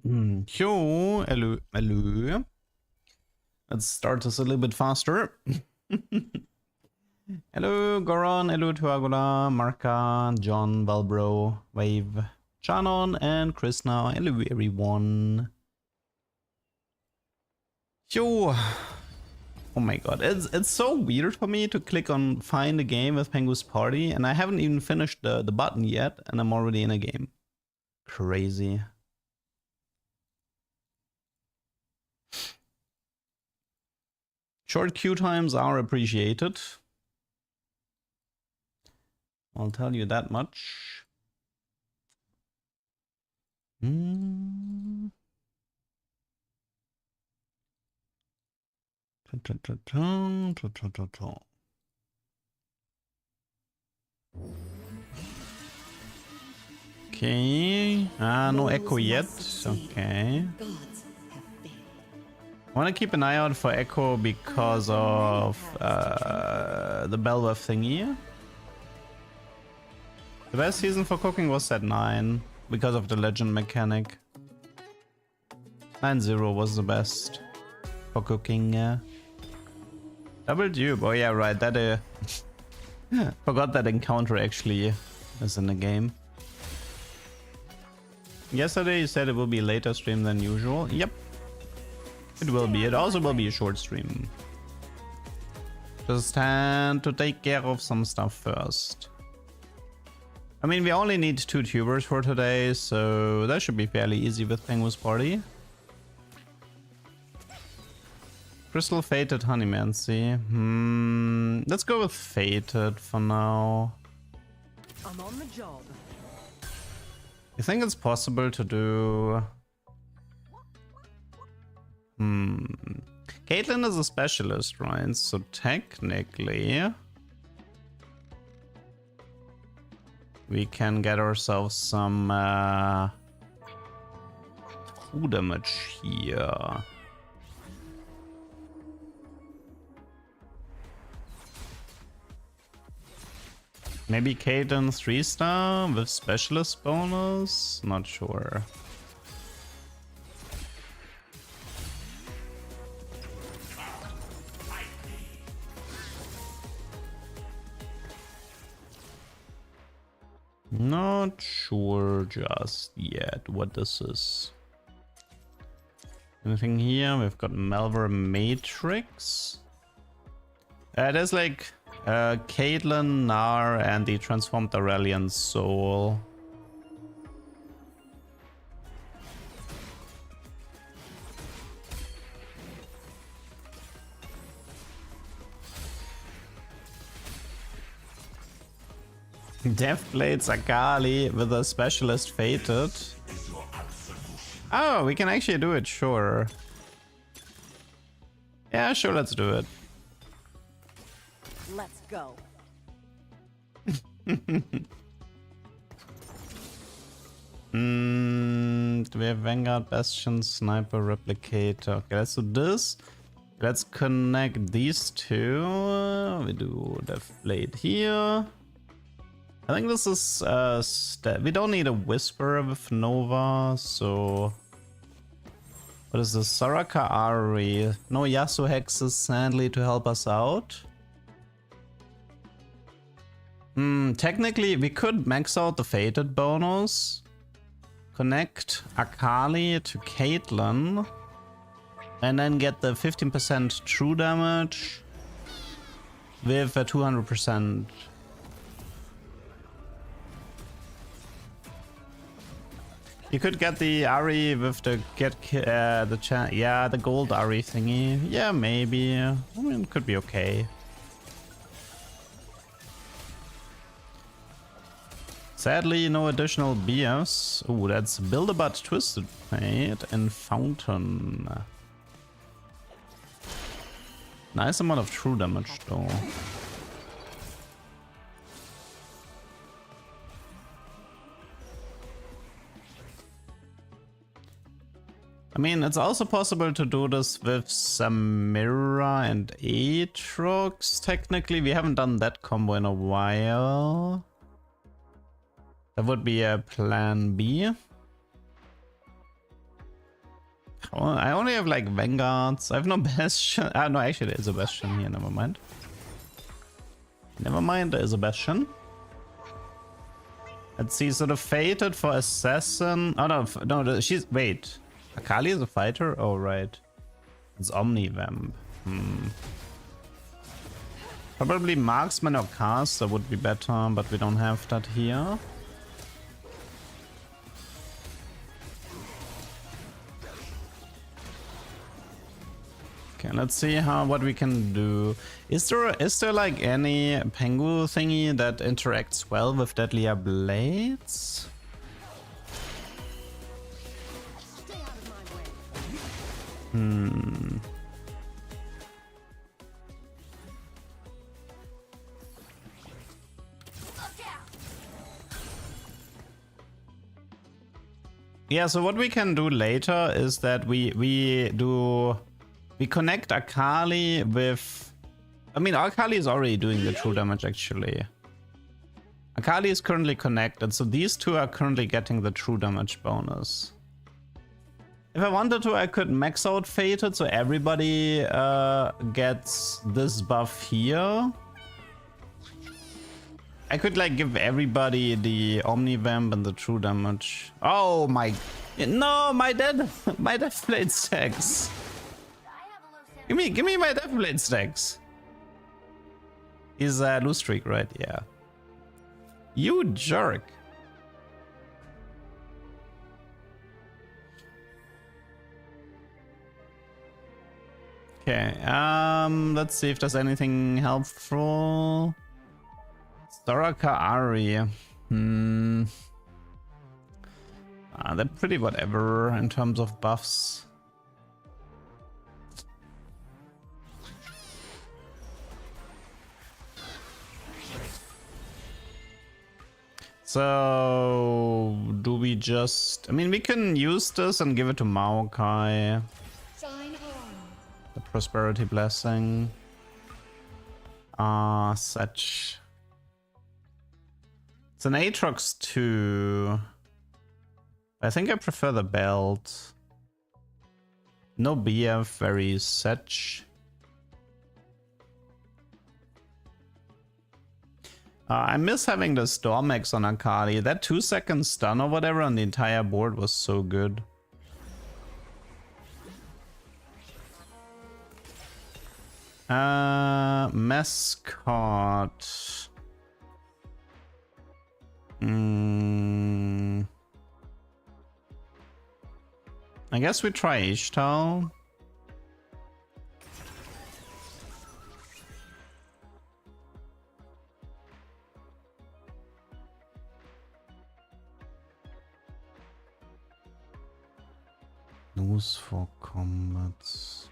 Yo, hello, hello. Let's start this a little bit faster. Hello, Goron, hello, Tuagola, Marka, John, Valbro, Wave, Shannon, and Krishna. Hello, everyone. Yo. Oh my god, it's so weird for me to click on find a game with Pengu's Party, and I haven't even finished the button yet, and I'm already in a game. Crazy. Short queue times are appreciated. I'll tell you that much. Okay. No echo yet. Okay. I want to keep an eye out for echo because of the Belweth thingy. The best season for cooking was at 9 because of the legend mechanic. 9-0 was the best for cooking. Double dupe. Oh yeah, right. That forgot that encounter actually is in the game. Yesterday you said it will be a later stream than usual. Yep. It will be. It also will be a short stream. Just had to take care of some stuff first. I mean, we only need 2 tubers for today, so that should be fairly easy with Pengu's Party. Crystal Fated Honeymancy. Let's go with Fated for now. I'm on the job. You think it's possible to do... Caitlyn is a specialist, right? So technically... we can get ourselves some true damage here. Maybe Caitlyn 3-star with specialist bonus? Not sure. Not sure just yet what this is. Anything here? We've got Malware Matrix. There's like Caitlyn, Nar, and the transformed Aurelian Soul. Deathblade Akali with a specialist fated. Oh, we can actually do it, sure. Yeah, sure, let's do it. Let's go. Do we have Vanguard, Bastion, Sniper, Replicator? Okay, let's do this. Let's connect these two. We do Deathblade here. I think this is we don't need a Whisper with Nova, so what is this? Soraka Ari. No Yasuo Hexes sadly to help us out. Technically we could max out the Fated bonus, connect Akali to Caitlyn, and then get the 15% true damage with a 200%. You could get the Ari with the the gold Ari thingy. Yeah, maybe. I mean, it could be okay. Sadly, no additional BS. Oh, that's Build-A-Butt Twisted Fate and Fountain. Nice amount of true damage though. I mean, it's also possible to do this with Samira and Aatrox. Technically, we haven't done that combo in a while. That would be a plan B. I only have like Vanguards. I have no Bastion. Ah, no, actually there's a Bastion here. Never mind. Never mind, there is a Bastion. Let's see, sort of fated for Assassin. Oh no, no, she's... Wait. Akali is a fighter? Oh, right. It's Omnivamp. Probably Marksman or Caster would be better, but we don't have that here. Okay, let's see what we can do. Is there like any Pengu thingy that interacts well with Deadlier Blades? Stay out of my way. Yeah, so what we can do later is that we connect Akali with... I mean, Akali is already doing the true damage, actually. Akali is currently connected, so these two are currently getting the true damage bonus. If I wanted to, I could max out Fated, so everybody gets this buff here. I could like give everybody the Omnivamp and the true damage. Oh my... No, my Death Blade stacks. Give me my Death Blade stacks. He's a loose streak, right? Yeah. You jerk. Okay, let's see if there's anything helpful. Soraka Ari. They're pretty whatever in terms of buffs. So, do we just... I mean, we can use this and give it to Maokai. The Prosperity Blessing. Such. It's an Aatrox 2. I think I prefer the belt. No BF, very such. I miss having the Storm-X on Akali. That 2-second stun or whatever on the entire board was so good. Mascot. I guess we try Ishtal. News for combats.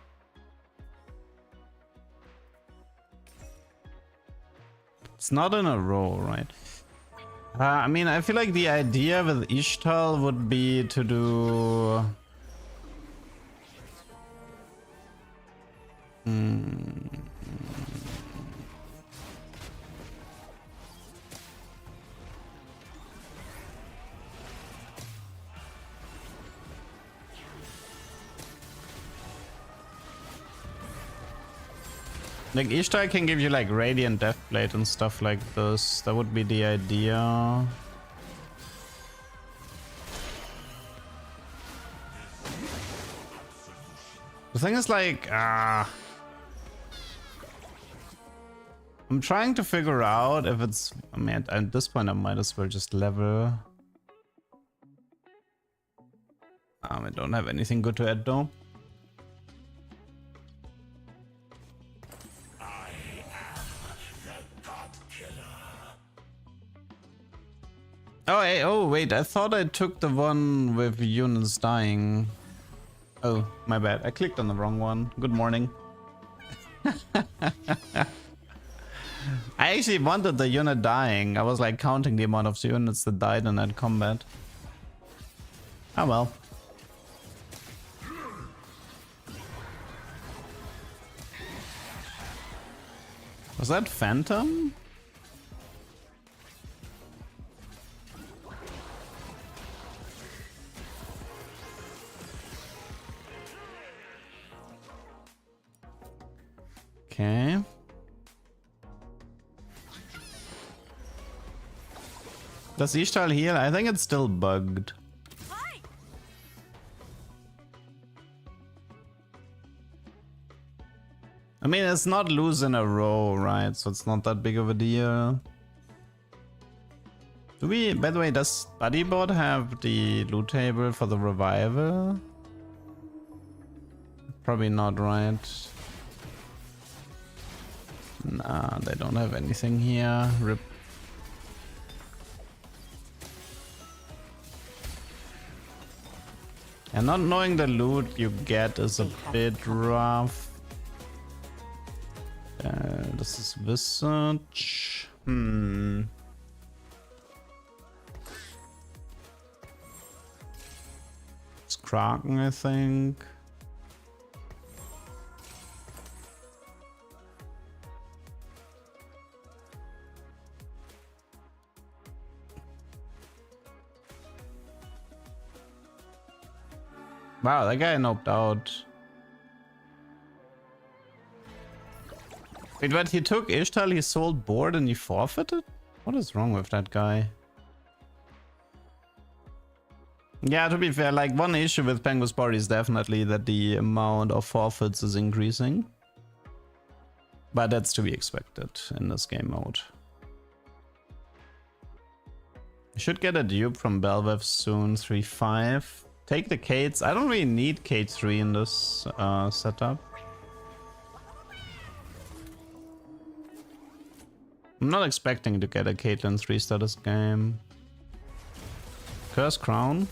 It's not in a row, right? I mean, I feel like the idea with Ishtal would be to do... Like, Ishtar can give you like Radiant Deathblade and stuff like this. That would be the idea. The thing is like, I'm trying to figure out if it's... I mean, at this point I might as well just level. I don't have anything good to add though. Oh, hey, oh wait, I thought I took the one with units dying. Oh, my bad. I clicked on the wrong one. Good morning. I actually wanted the unit dying. I was like counting the amount of units that died in that combat. Oh well. Was that Phantom? Does Ishtal heal? I think it's still bugged. I mean, it's not lose in a row, right? So it's not that big of a deal. Do we, by the way, does Bodybot have the loot table for the revival? Probably not, right? Nah, they don't have anything here. Rip. And not knowing the loot you get is a bit rough. This is Visage. It's Kraken, I think. Wow, that guy noped out. Wait, but he took Ishtal, he sold board, and he forfeited? What is wrong with that guy? Yeah, to be fair, like one issue with Pengu's party is definitely that the amount of forfeits is increasing. But that's to be expected in this game mode. I should get a dupe from Belvev soon, 3-5. Take the Kates. I don't really need Kate 3 in this setup. I'm not expecting to get a Caitlyn 3 status game. Curse Crown.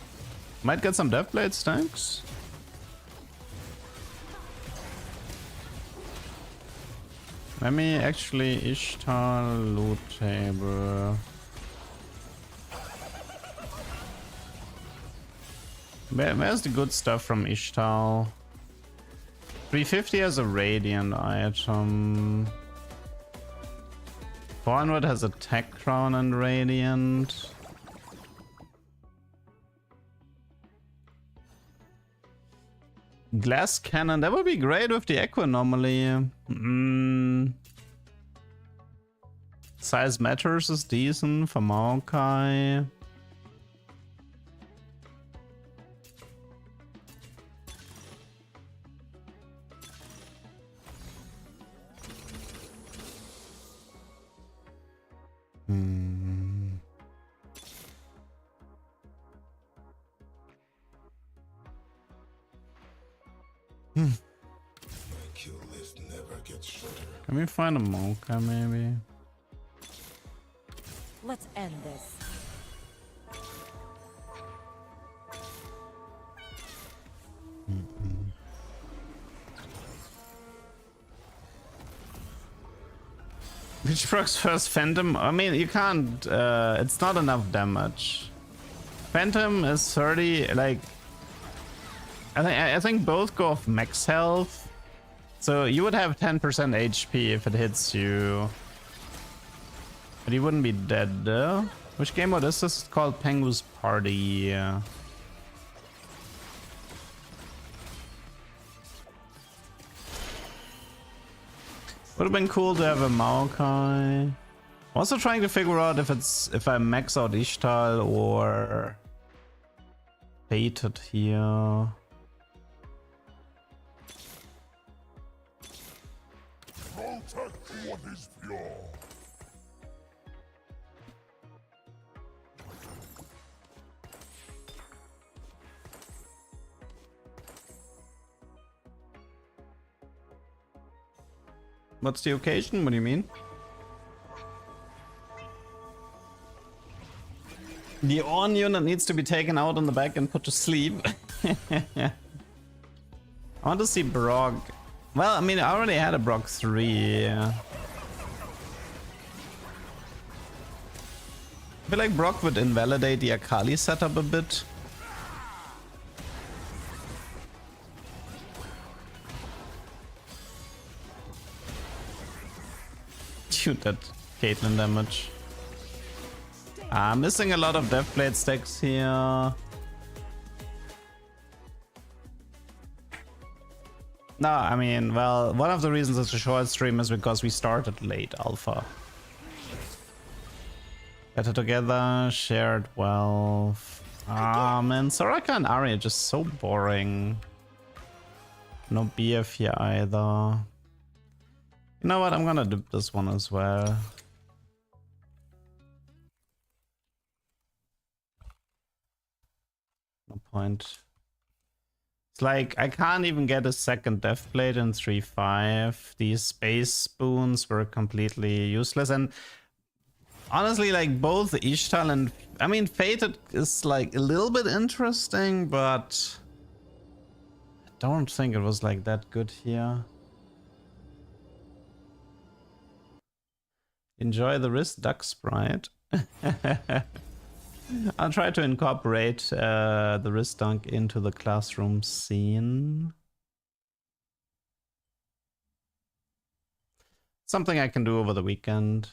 Might get some Death Blade stacks. Let me actually Ishtar loot table. Where's the good stuff from Ishtar? 350 has a Radiant item. 400 has a Tech Crown and Radiant. Glass Cannon, that would be great with the Echo anomaly. Size Matters is decent for Maokai. Can we find a Mocha maybe? Let's end this. Which procs first? Phantom? I mean, you can't, it's not enough damage. Phantom is 30, like, I think both go off max health. So you would have 10% HP if it hits you. But you wouldn't be dead though. Which game mode is this? It's called Pengu's Party. Would have been cool to have a Maokai. I'm also trying to figure out if I max out Ishtal or Fated here. Protect what is pure. What's the occasion? What do you mean? The Orn unit needs to be taken out on the back and put to sleep. I want to see Brock. Well, I mean, I already had a Brock 3. I feel like Brock would invalidate the Akali setup a bit. Shoot that Caitlyn damage. I'm missing a lot of Death Blade stacks here. No, I mean, well, one of the reasons it's a short stream is because we started late alpha. Better together, shared wealth. Ah man, Soraka and Ari are just so boring. No BF here either. You know what, I'm gonna dip this one as well. No point. It's like, I can't even get a second death plate in 3-5. These space spoons were completely useless. And honestly, like both Ishtal and... I mean, Fated is like a little bit interesting, but... I don't think it was like that good here. Enjoy the wrist duck sprite. I'll try to incorporate the wrist dunk into the classroom scene. Something I can do over the weekend.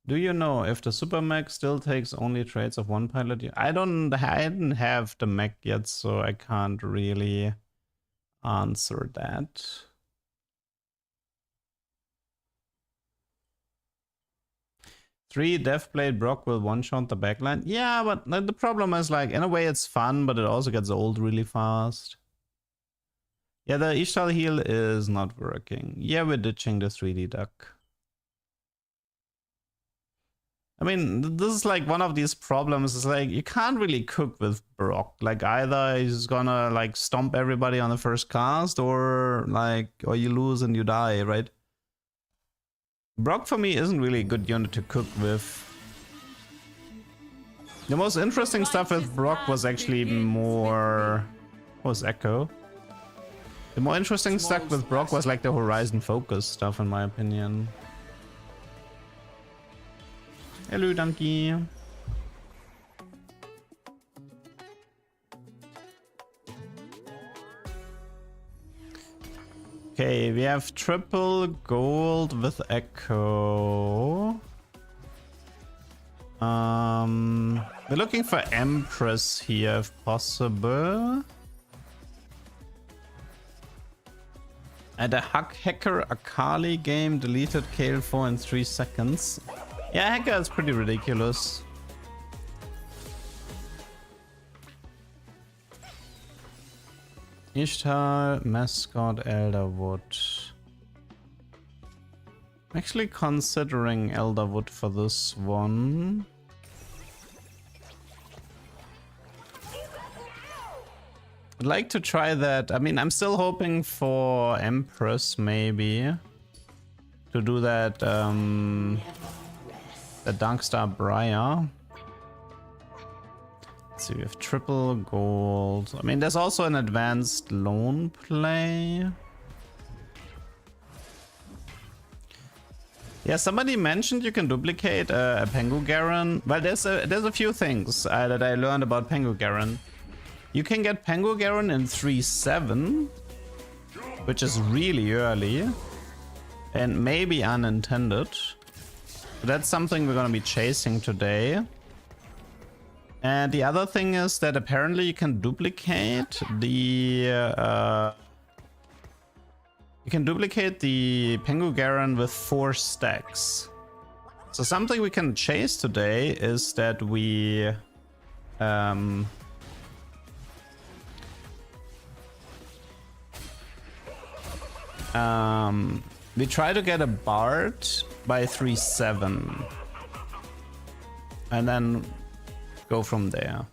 Do you know if the super mech still takes only trades of one pilot? I didn't have the mech yet, so I can't really answer that. Three Deathblade Brock will one-shot the backline. Yeah, but the problem is, like, in a way it's fun, but it also gets old really fast. Yeah, the Ishtal heal is not working. Yeah, we're ditching the 3D duck. I mean, this is like one of these problems. It's like, you can't really cook with Brock. Like, either he's gonna, like, stomp everybody on the first cast, or, like, or you lose and you die, right? Brock for me isn't really a good unit to cook with. The most interesting stuff with Brock was actually more... What was Echo? The more interesting stuff with Brock was like the Horizon Focus stuff, in my opinion. Hello, donkey. Okay, we have triple gold with Echo. We're looking for Empress here if possible. And a Hacker Akali game deleted Kale 4 in 3 seconds. Yeah, Hacker is pretty ridiculous. Ishtar, Mascot, Elderwood. I'm actually considering Elderwood for this one. I'd like to try that. I mean, I'm still hoping for Empress, maybe. To do that, the Darkstar Briar. Let's see, we have triple gold. I mean, there's also an advanced lone play. Yeah, somebody mentioned you can duplicate a Pengu Garen. Well, there's a few things that I learned about Pengu Garen. You can get Pengu Garen in 3-7, which is really early and maybe unintended. So that's something we're gonna be chasing today. And the other thing is that apparently you can duplicate the Pengu Garen with 4 stacks. So something we can chase today is that we we try to get a Bard by 3-7 and then go from there.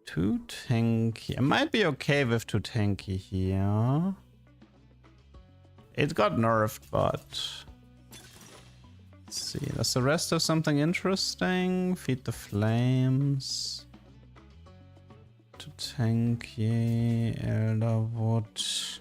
Too tanky. I might be okay with too tanky here. It got nerfed, but let's see. Does the rest have something interesting? Feed the flames. Too tanky. Elderwood.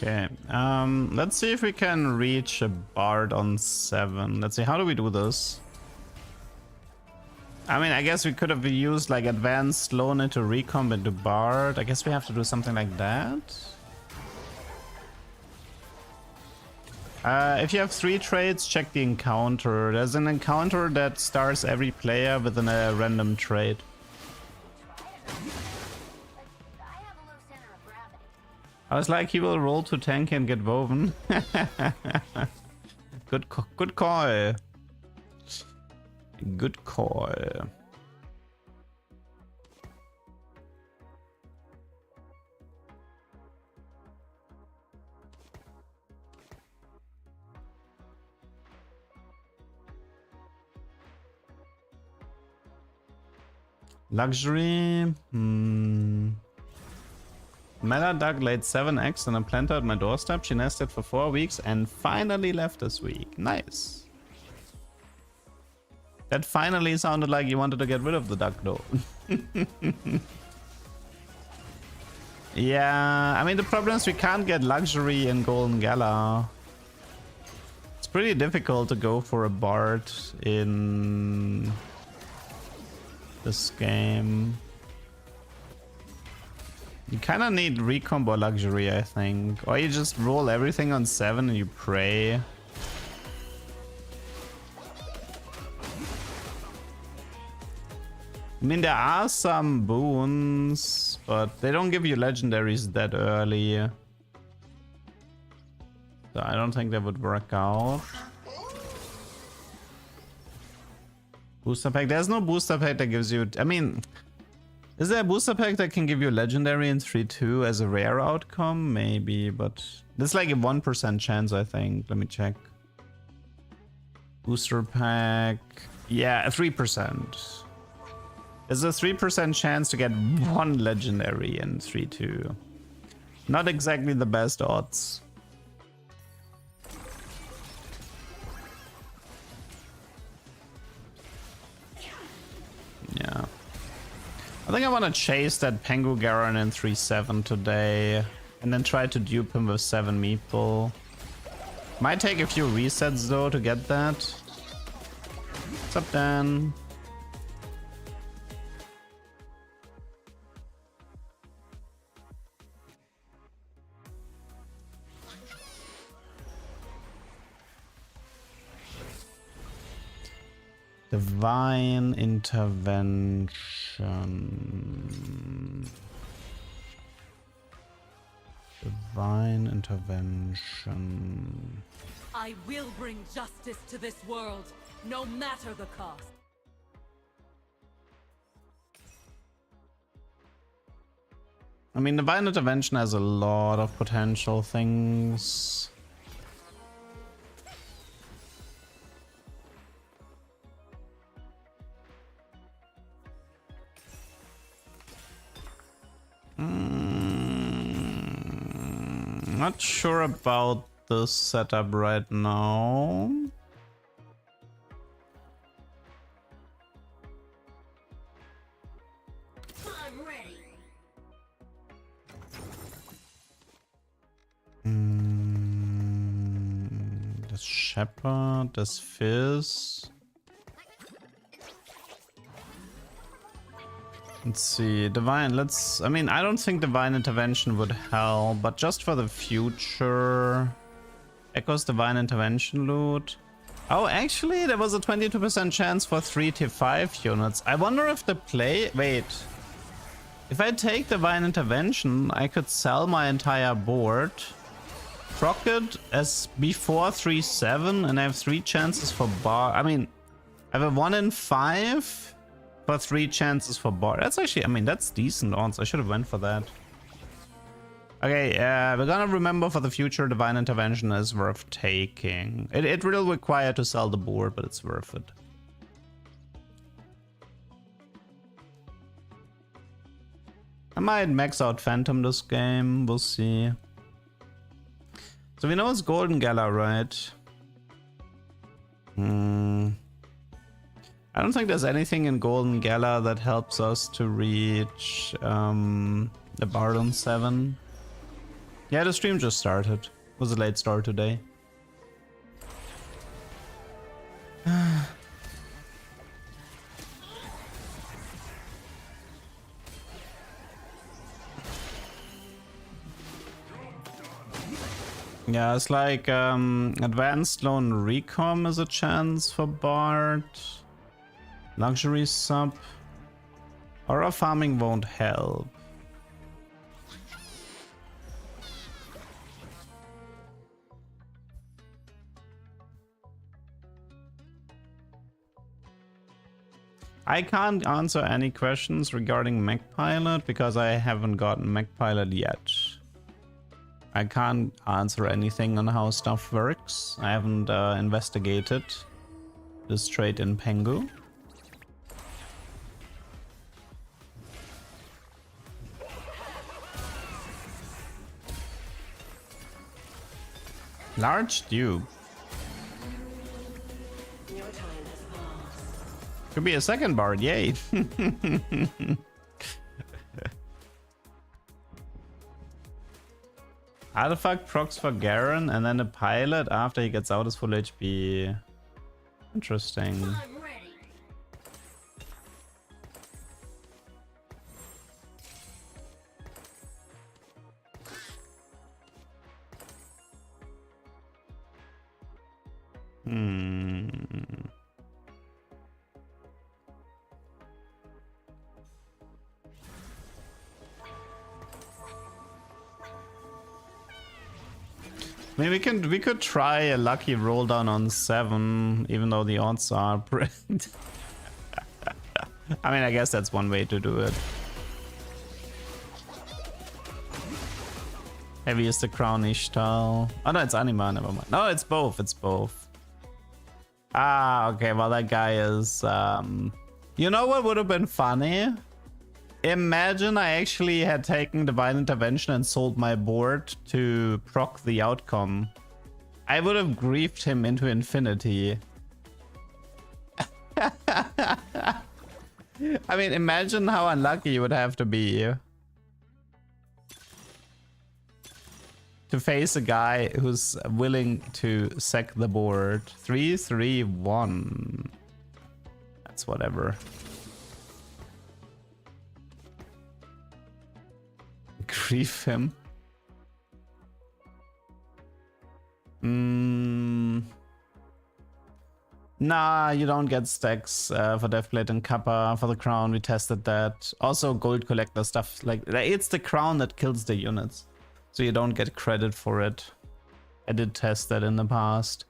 Okay, let's see if we can reach a Bard on 7. Let's see, how do we do this? I mean, I guess we could have used like advanced Sloan into recomp into Bard. I guess we have to do something like that. If you have 3 traits, check the encounter. There's an encounter that starts every player within a random trait. I was like, he will roll to tank and get woven. Good call. Good call. Luxury. Mela Duck laid 7 eggs on a planter at my doorstep. She nested for 4 weeks and finally left this week. Nice. That finally sounded like you wanted to get rid of the duck though. Yeah, I mean the problem is we can't get luxury in Golden Gala. It's pretty difficult to go for a Bard in this game. You kind of need recomp or luxury, I think. Or you just roll everything on 7 and you pray. I mean, there are some boons, but they don't give you legendaries that early. So I don't think that would work out. Booster pack. There's no booster pack that gives you... I mean... Is there a booster pack that can give you legendary in 3-2 as a rare outcome? Maybe, but there's like a 1% chance, I think. Let me check. Booster pack. Yeah, 3%. There's a 3% chance to get 1 legendary in 3-2. Not exactly the best odds. Yeah. I think I want to chase that Pengu Garen in 3-7 today. And then try to dupe him with 7 meeple. Might take a few resets though to get that. What's up, Dan? Divine intervention. Divine intervention. I will bring justice to this world, no matter the cost. I mean, divine intervention has a lot of potential things. Not sure about this setup right now. I'm ready. Das Shepherd, das Fizz. Let's see, Divine, I mean, I don't think Divine Intervention would help, but just for the future... Echo's Divine Intervention loot. Oh, actually, there was a 22% chance for 3 to 5 units. I wonder if the play... Wait. If I take Divine Intervention, I could sell my entire board, proc it as before 3-7, and I have 3 chances for bar... I mean, I have a 1 in 5... for 3 chances for bar. That's actually, I mean, that's decent odds. I should have went for that. Okay, we're gonna remember for the future Divine Intervention is worth taking. It will require to sell the board, but it's worth it. I might max out Phantom this game, we'll see. So we know it's Golden Gala, right? I don't think there's anything in Golden Gala that helps us to reach the Bard on 7. Yeah, the stream just started. It was a late start today. Yeah, it's like advanced loan recom is a chance for Bard. Luxury sub. Aura farming won't help. I can't answer any questions regarding Mech Pilot because I haven't gotten Mech Pilot yet. I can't answer anything on how stuff works. I haven't investigated this trade in Pengu. Large Duke. Could be a second bard, yay. Artifact procs for Garen and then a pilot after he gets out his full HP. Interesting. I mean, we could try a lucky roll down on 7, even though the odds are pretty. I mean, I guess that's one way to do it. Heavy is the crown Ishtal. Oh no, it's Anima, never mind. No, it's both, it's both. Ah, okay, well that guy is... You know what would have been funny? Imagine I actually had taken Divine Intervention and sold my board to proc the outcome. I would have griefed him into infinity. I mean, imagine how unlucky you would have to be to face a guy who's willing to sack the board. 3-3-1. That's whatever. Grief him. Nah, you don't get stacks for Deathblade and Kappa. For the crown, we tested that. Also, gold collector stuff. Like, it's the crown that kills the units, so you don't get credit for it. I did test that in the past.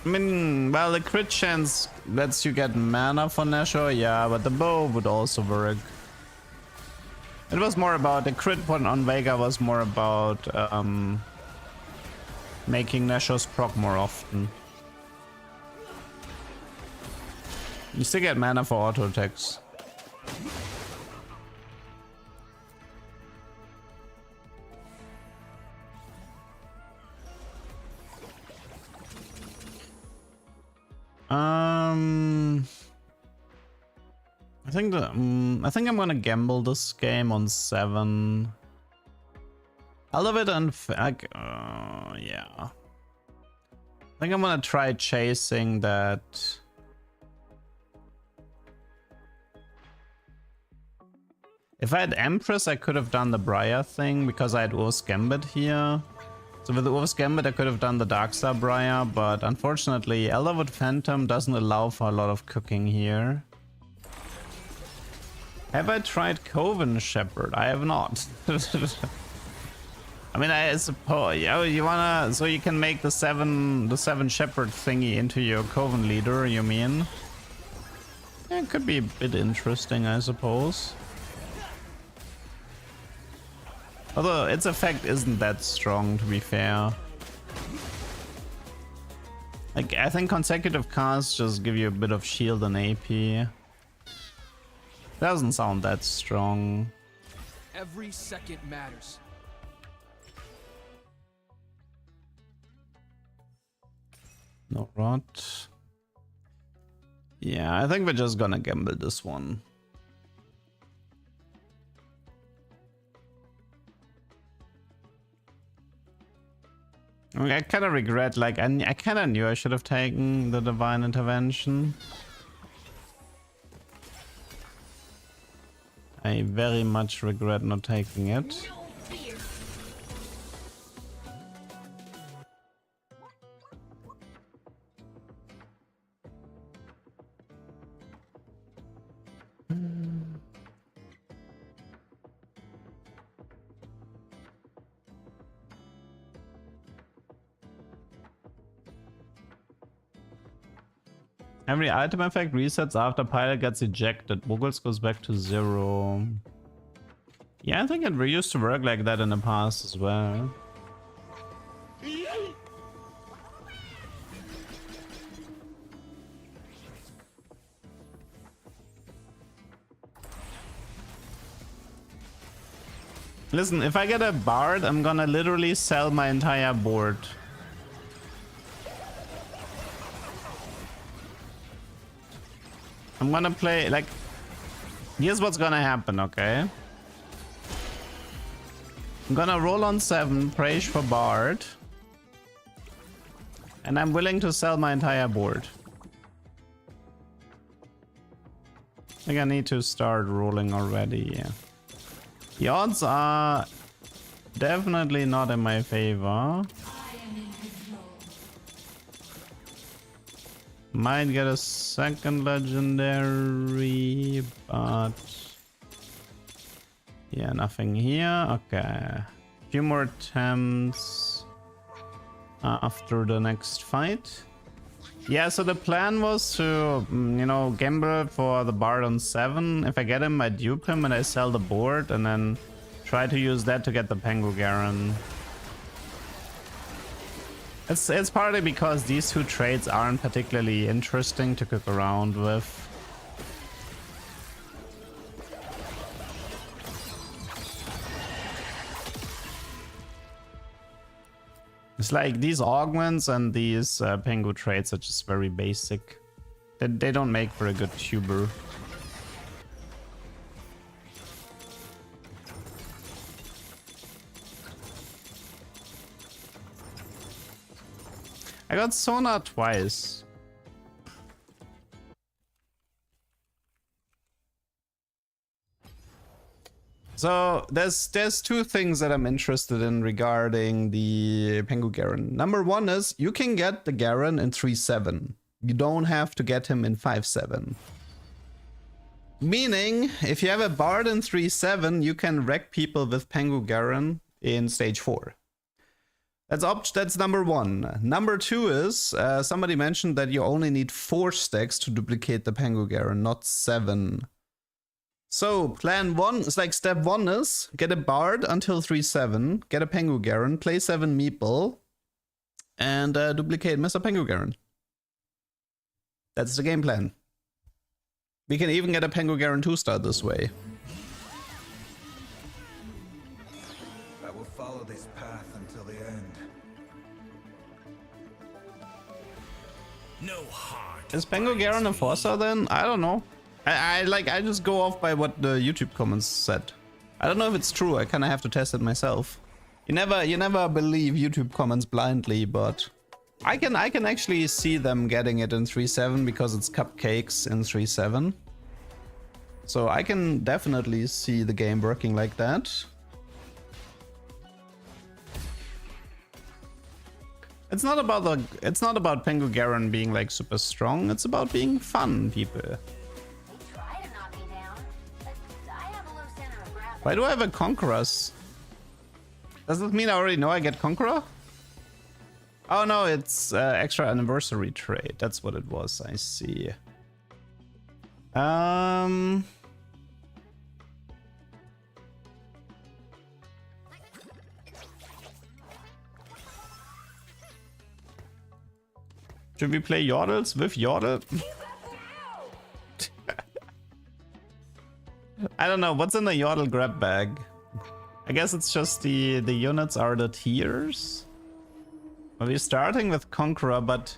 I mean, well, the crit chance lets you get mana for Nashor, yeah, but the bow would also work. It was more about, the crit point on Vega was more about making Nashor's proc more often. You still get mana for auto attacks. I think I'm gonna gamble this game on 7. I love it and yeah. I think I'm gonna try chasing that. If I had Empress, I could have done the Briar thing because I had Ur's Gambit here. So with the Ur's Gambit, I could have done the Darkstar Briar, but unfortunately, Elderwood Phantom doesn't allow for a lot of cooking here. Have I tried Coven Shepherd? I have not. I mean, I suppose, yeah, you wanna, so you can make the seven Shepherd thingy into your Coven leader, you mean? Yeah, it could be a bit interesting, I suppose. Although its effect isn't that strong, to be fair. Like, I think consecutive casts just give you a bit of shield and AP. Doesn't sound that strong. Every second matters. No rot. Yeah, I think we're just gonna gamble this one. I kind of regret, like, I kind of knew I should have taken the Divine Intervention. I very much regret not taking it. Every item effect resets after pilot gets ejected. Boggles goes back to 0. Yeah, I think it used to work like that in the past as well. Listen, if I get a Bard, I'm gonna literally sell my entire board. I'm gonna play, like, here's what's gonna happen, okay? I'm gonna roll on 7, Praise for Bard. And I'm willing to sell my entire board. I think I need to start rolling already, yeah. The odds are definitely not in my favor. Might get a second legendary, but yeah, nothing here. Okay, a few more attempts after the next fight. Yeah, so the plan was to, you know, gamble for the Bard on 7. If I get him, I dupe him and I sell the board, and then try to use that to get the Pengu Garen. It's partly because these two trades aren't particularly interesting to cook around with. It's like these augments and these Pengu trades are just very basic. They don't make for a good tuber. I got Sona twice. So there's two things that I'm interested in regarding the Pengu Garen. Number one is you can get the Garen in 3-7. You don't have to get him in 5-7. Meaning, if you have a Bard in 3-7, you can wreck people with Pengu Garen in stage 4. That's number one. Number two is, somebody mentioned that you only need 4 stacks to duplicate the Pengu Garen, not 7. So plan 1 is like step 1 is get a Bard until 3-7, get a Pengu Garen, play 7 Meeple, and duplicate Mr. Pengu Garen. That's the game plan. We can even get a Pengu Garen 2-star this way. I will follow this path until the end. No heart. Is Pengu Garen a 4-star then? I don't know. I just go off by what the YouTube comments said. I don't know if it's true. I kind of have to test it myself. You never believe YouTube comments blindly, but I can actually see them getting it in 3-7 because it's cupcakes in 3-7. So I can definitely see the game working like that. It's not about Pengu Garen being like super strong. It's about being fun, people. Why do I have a Conqueror's? Does this mean I already know I get Conqueror? Oh no, it's extra anniversary trade. That's what it was. I see. Should we play Yordles with Yordle? I don't know. What's in the Yordle grab bag? I guess it's just the units are the tiers. Well, we're starting with Conqueror, but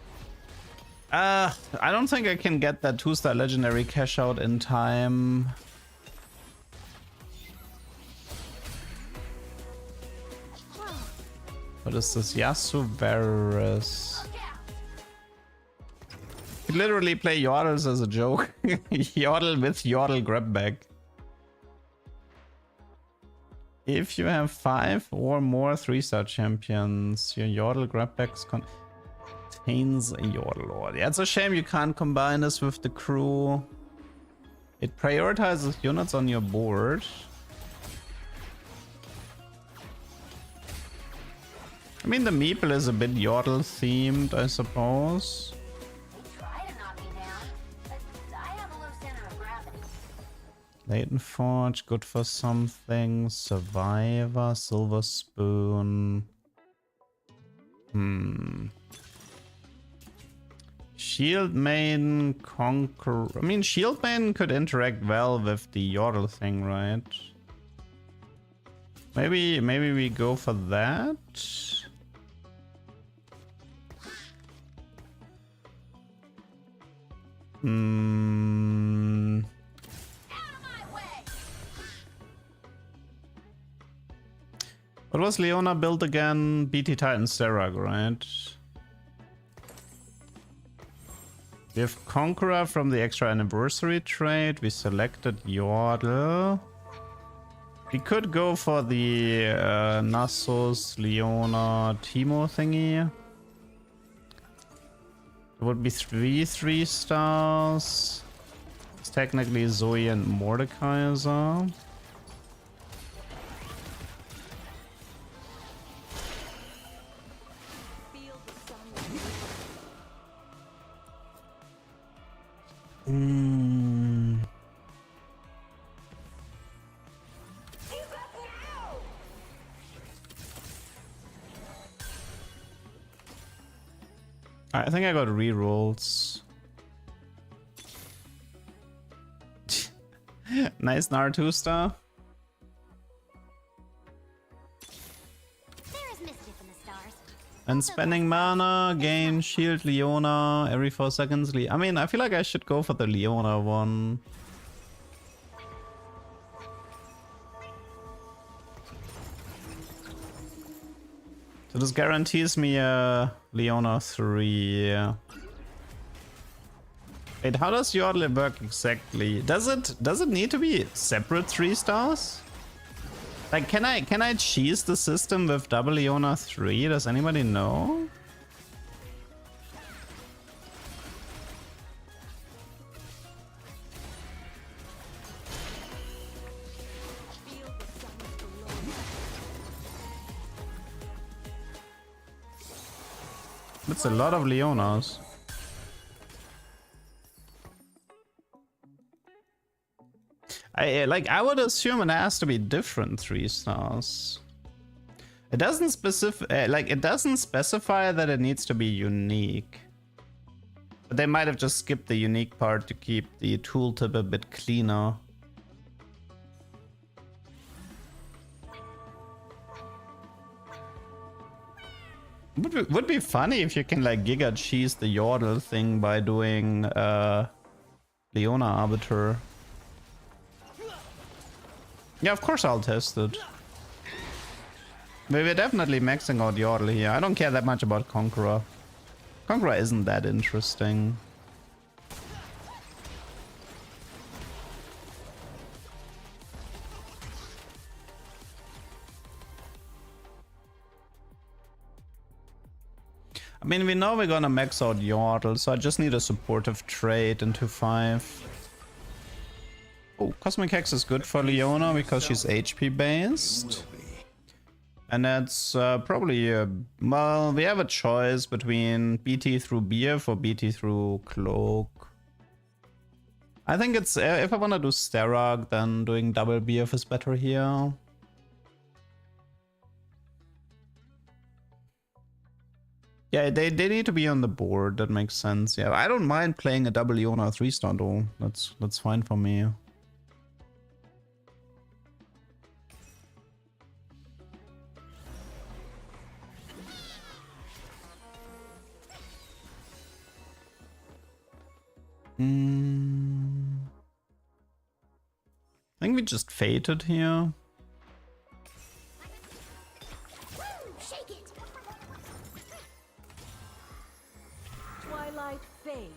I don't think I can get that 2-star legendary cash out in time. What is this? Yasuvarus. You literally play Yordles as a joke. Yordle with Yordle grab bag. If you have 5 or more 3-star champions, your Yordle grab bags contains a Yordle Lord. Yeah, it's a shame you can't combine this with the crew. It prioritizes units on your board. I mean, the meeple is a bit Yordle themed, I suppose. Leighton Forge, good for something. Survivor, Silver Spoon. Shield Maiden, Conquer. I mean, Shield Maiden could interact well with the Yordle thing, right? Maybe we go for that. What was Leona built again? BT Titan Serag, right? We have Conqueror from the extra anniversary trade. We selected Yordle. We could go for the Nasus, Leona, Teemo thingy. It would be 3 stars. It's technically Zoe and Mordekaiser. I think I got rerolls. Nice Naruto star. And spending mana, gain shield Leona every 4 seconds. I mean, I feel like I should go for the Leona one. So this guarantees me a Leona 3. Wait, how does Yordle work exactly? Does it need to be separate 3 stars? Like, can I cheese the system with double Leona 3? Does anybody know? That's a lot of Leonas. I would assume it has to be different 3 stars. It doesn't specify that it needs to be unique. But they might have just skipped the unique part to keep the tooltip a bit cleaner. Would be funny if you can like Giga cheese the Yordle thing by doing Leona Arbiter. Yeah, of course I'll test it. But we're definitely maxing out Yordle here. I don't care that much about Conqueror. Conqueror isn't that interesting. I mean, we know we're gonna max out Yordle, so I just need a supportive trait into 5. Oh, Cosmic Hex is good for Leona because she's HP based. And that's probably, well, we have a choice between BT through BF or BT through Cloak. I think it's, if I want to do Sterag, then doing double BF is better here. Yeah, they need to be on the board, that makes sense. Yeah, I don't mind playing a double Leona 3-star though, that's fine for me. I think we just fated here. Twilight fades.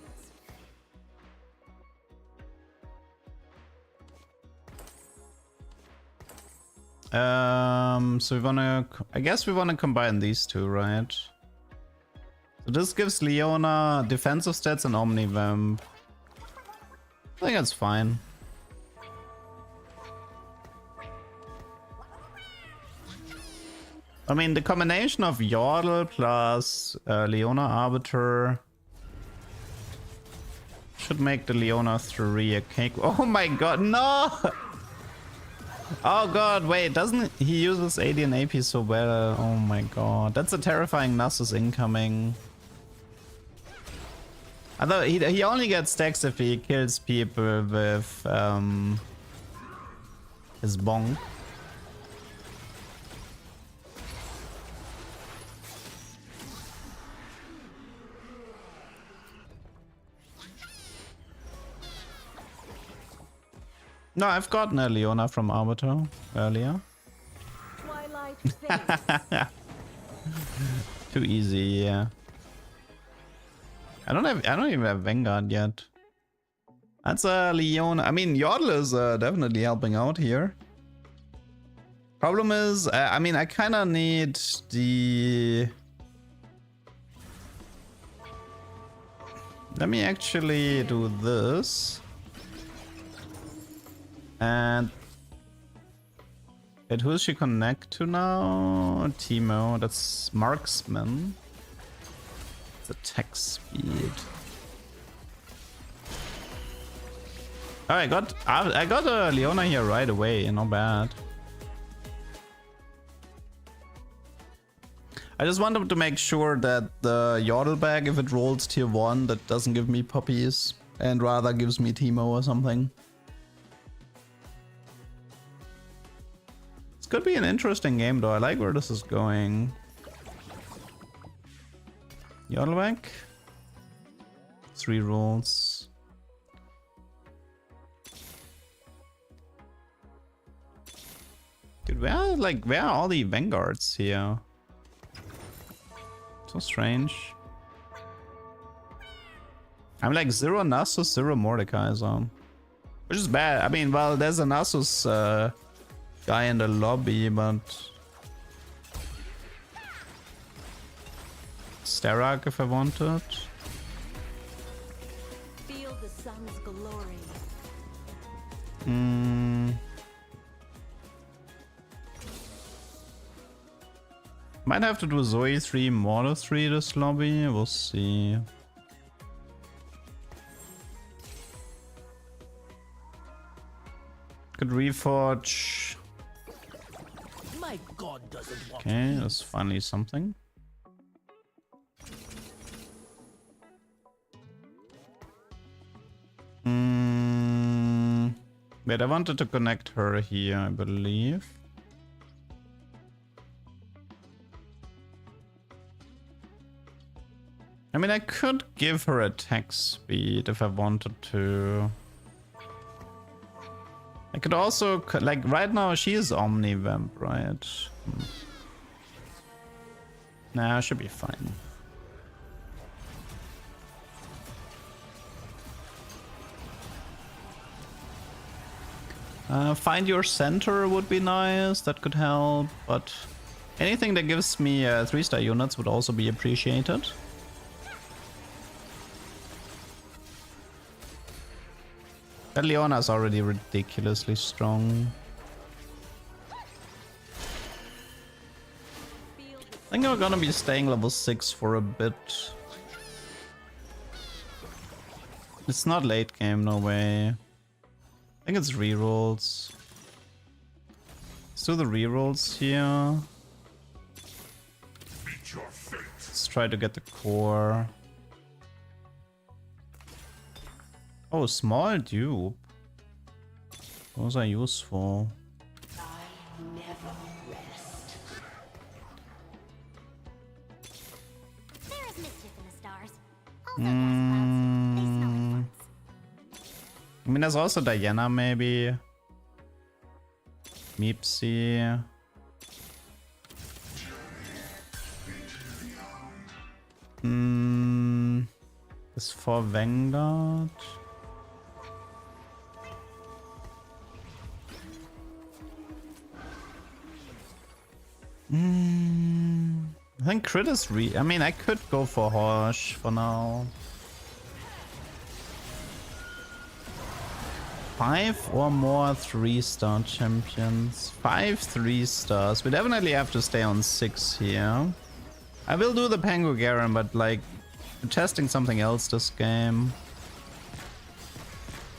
So we wanna, I guess we wanna combine these two, right? So this gives Leona defensive stats and Omnivamp. I think that's fine. I mean, the combination of Yordle plus Leona Arbiter should make the Leona 3 a cake. Oh my god, no! Oh god, wait, doesn't he uses AD and AP so well? Oh my god, that's a terrifying Nasus incoming. Although he only gets stacks if he kills people with his bonk. No, I've gotten a Leona from Arbiter earlier. Twilight fades. Too easy, yeah. I don't even have Vanguard yet. That's a Leona. I mean, Yordle is definitely helping out here. Problem is, I mean, I kind of need the. Let me actually do this. And who does she connect to now? Teemo, that's marksman. It's attack speed. Oh, I got a Leona here right away, not bad. I just wanted to make sure that the Yordle bag, if it rolls tier 1, that doesn't give me puppies and rather gives me Teemo or something. This could be an interesting game though. I like where this is going. Yordleback. 3 rolls. Dude, where are all the Vanguards here? So strange. I'm like 0 Nasus, 0 Mordekaiser. Which is bad. I mean, well, there's a Nasus guy in the lobby, but Sterak if I wanted. Feel the sun's glory. Might have to do Zoe 3, Mortar 3 this lobby. We'll see. Could reforge. My god doesn't want Okay, that's finally something. Wait, I wanted to connect her here, I believe. I mean, I could give her attack speed if I wanted to. I could also, like, right now she is Omnivamp, right? Nah, should be fine. Find your center would be nice, that could help, but anything that gives me 3-star units would also be appreciated. That Leona is already ridiculously strong. I think we're gonna be staying level 6 for a bit. It's not late game, no way. I think it's rerolls. Let's do the rerolls here. Let's try to get the core. Oh, small dupe. Those are useful. There is mischief in the stars. Also gas clouds. They smell like I mean, there's also Diana, maybe. Meepsy. Is for Vanguard. I think crit is I mean, I could go for Horsh for now. 5 or more 3-star champions. 5 3-stars. We definitely have to stay on 6 here. I will do the Pango Garen, but like, I'm testing something else this game.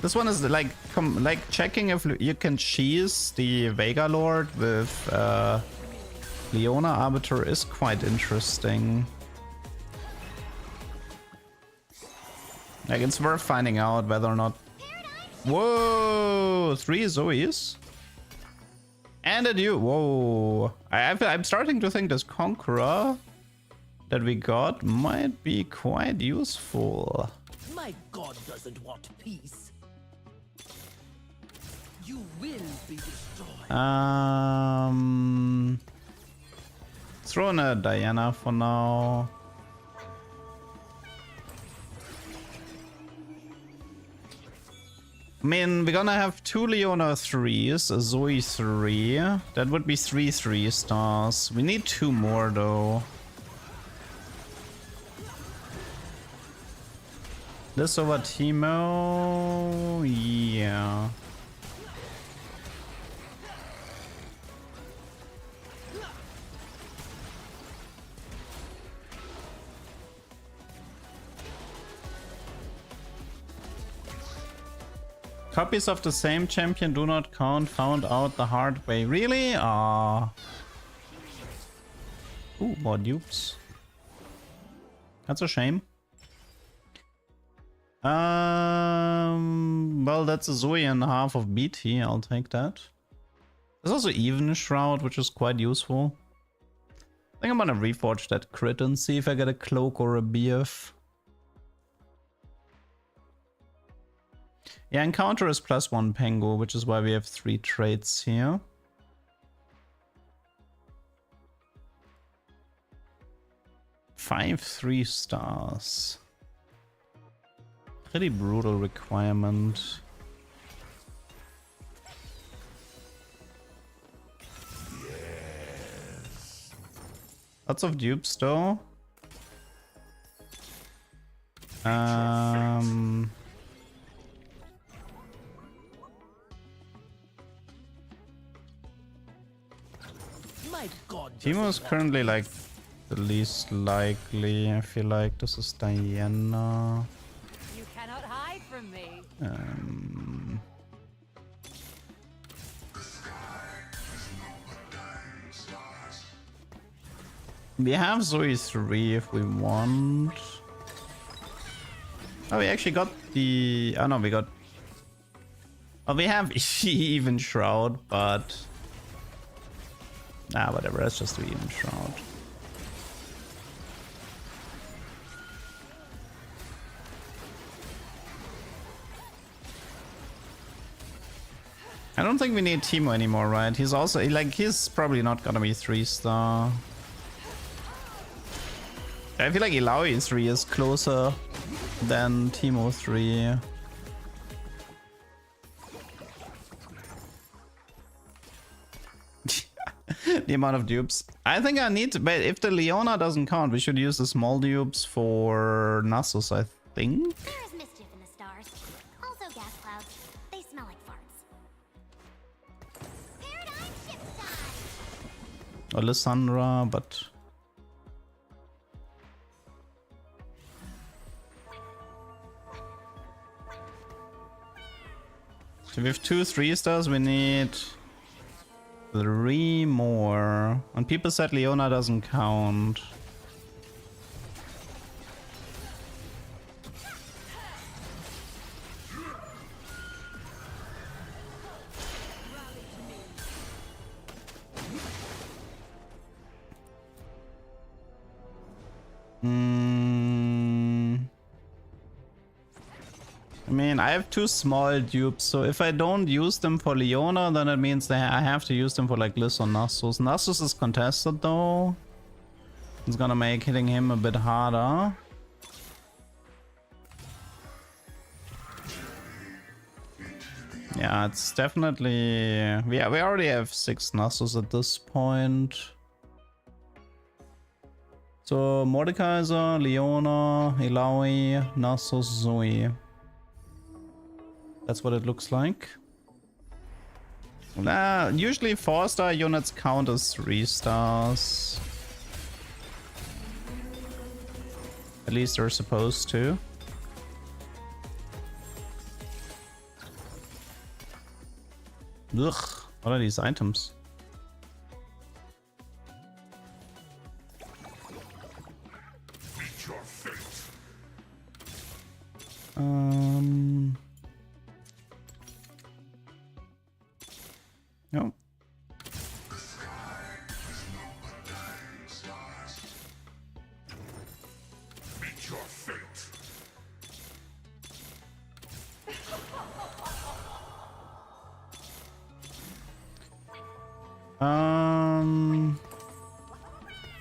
This one is like checking if you can cheese the Vega Lord with Leona Arbiter is quite interesting. Like, it's worth finding out whether or not. Whoa, 3 Zoes and a dude. Whoa, I'm starting to think this Conqueror that we got might be quite useful. My god doesn't want peace. You will be destroyed. Throw in a Diana for now. I mean, we're gonna have 2 Leona 3s, a Zoe 3. That would be 3 3-stars. We need 2 more though. This over Teemo? Yeah. Copies of the same champion do not count, found out the hard way. Really? Ah. Ooh, more dupes. That's a shame. Well, that's a Zoe and half of BT. I'll take that. There's also even Shroud, which is quite useful. I think I'm gonna reforge that crit and see if I get a cloak or a BF. Yeah, encounter is +1 Pango, which is why we have 3 traits here. Five 3-stars. Pretty brutal requirement. Yes. Lots of dupes though. Teemo is currently like the least likely. I feel like this is Diana. You cannot hide from me. We have Zoe 3 if we want. Oh, we actually got the... Oh no, we got... Oh, we have even Shroud, but... Ah, whatever, let's just do even Shroud. I don't think we need Teemo anymore, right? He's also, like, he's probably not gonna be 3-star. I feel like Illaoi 3 is closer than Teemo 3. The amount of dupes. I think I need to, but if the Leona doesn't count, we should use the small dupes for Nasus, I think. There is mischief in the stars. Also gas clouds. They smell like farts. Paradigm shift time! Or Lysandra, but... So we have 2 3-stars, we need 3 more. And people said Leona doesn't count. I mean, I have 2 small dupes, so if I don't use them for Leona, then it means that I have to use them for like Liz or Nasus. Nasus is contested though. It's gonna make hitting him a bit harder. Yeah, it's definitely... we already have 6 Nasus at this point. So, Mordekaiser, Leona, Ilaoi, Nasus, Zoe. That's what it looks like. Usually 4-star units count as 3 stars. At least they're supposed to. Ugh, what are these items? Meet your fate. No. Meet your fate.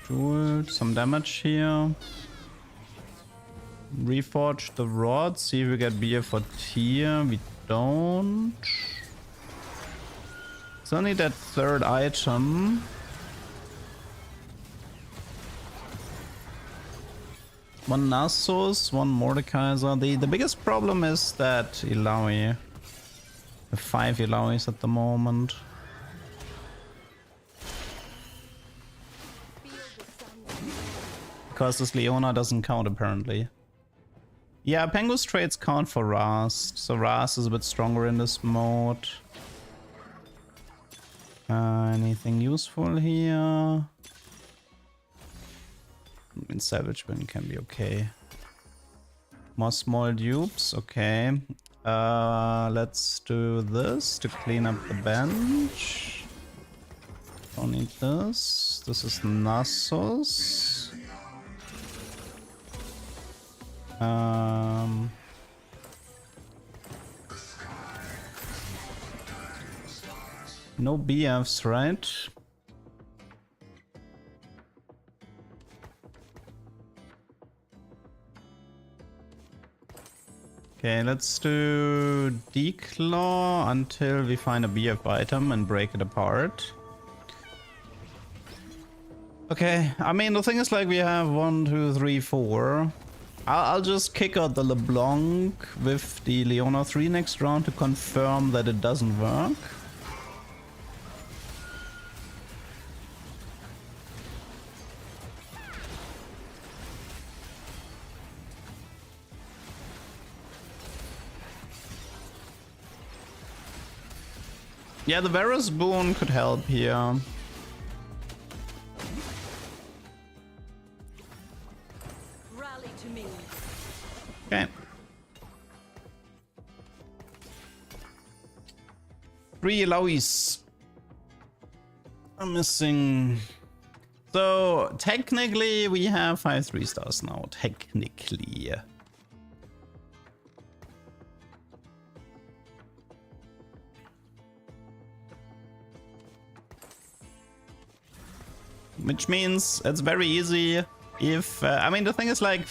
Do some damage here. Reforge the rod. See if we get beer for tier. We don't. It's only that 3rd item. One Nasus, one Mordekaiser. The biggest problem is that Ilaoi. The 5 Ilaois at the moment. Because this Leona doesn't count apparently. Yeah, Pengu's traits count for Rast, so Rast is a bit stronger in this mode. Anything useful here? I mean, Savage Wind can be okay. More small dupes, okay. Let's do this to clean up the bench. Don't need this. This is Nasus. No BFs, right? Okay, let's do Declaw until we find a BF item and break it apart. Okay, I mean, the thing is, like, we have 1, 2, 3, 4. I'll just kick out the LeBlanc with the Leona 3 next round to confirm that it doesn't work. Yeah, the Varus boon could help here. Rally to me. Okay. 3 Ilaois. I'm missing. So technically we have 5 3-stars now. Technically. Which means it's very easy if... I mean, the thing is, like,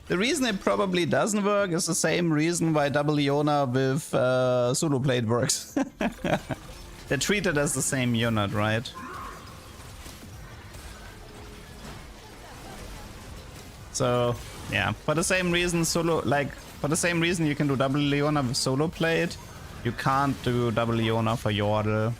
the reason it probably doesn't work is the same reason why double Leona with Solo Blade works. They're treated as the same unit, right? So, yeah, for the same reason for the same reason you can do double Leona with Solo Blade, you can't do double Leona for Yordle.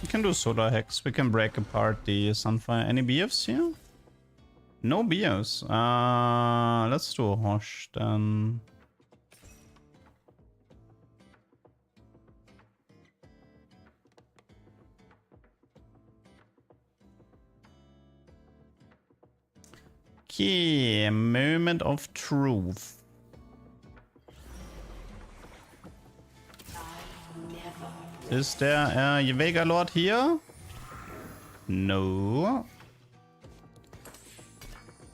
We can do Solar Hex. We can break apart the Sunfire. Any BFs here? No BFs. Let's do a Hosh then. Okay, moment of truth. Is there a Vega Lord here? No.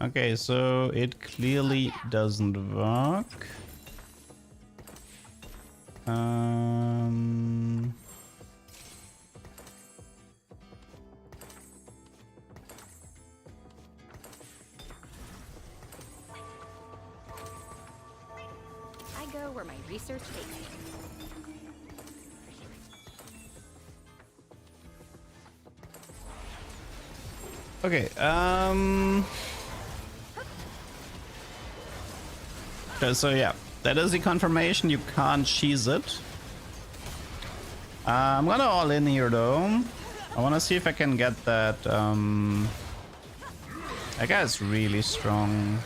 Okay, so it clearly doesn't work. I go where my research takes me. Okay, so yeah, that is the confirmation. You can't cheese it. I'm gonna all in here though. I wanna see if I can get that. That guy's really strong.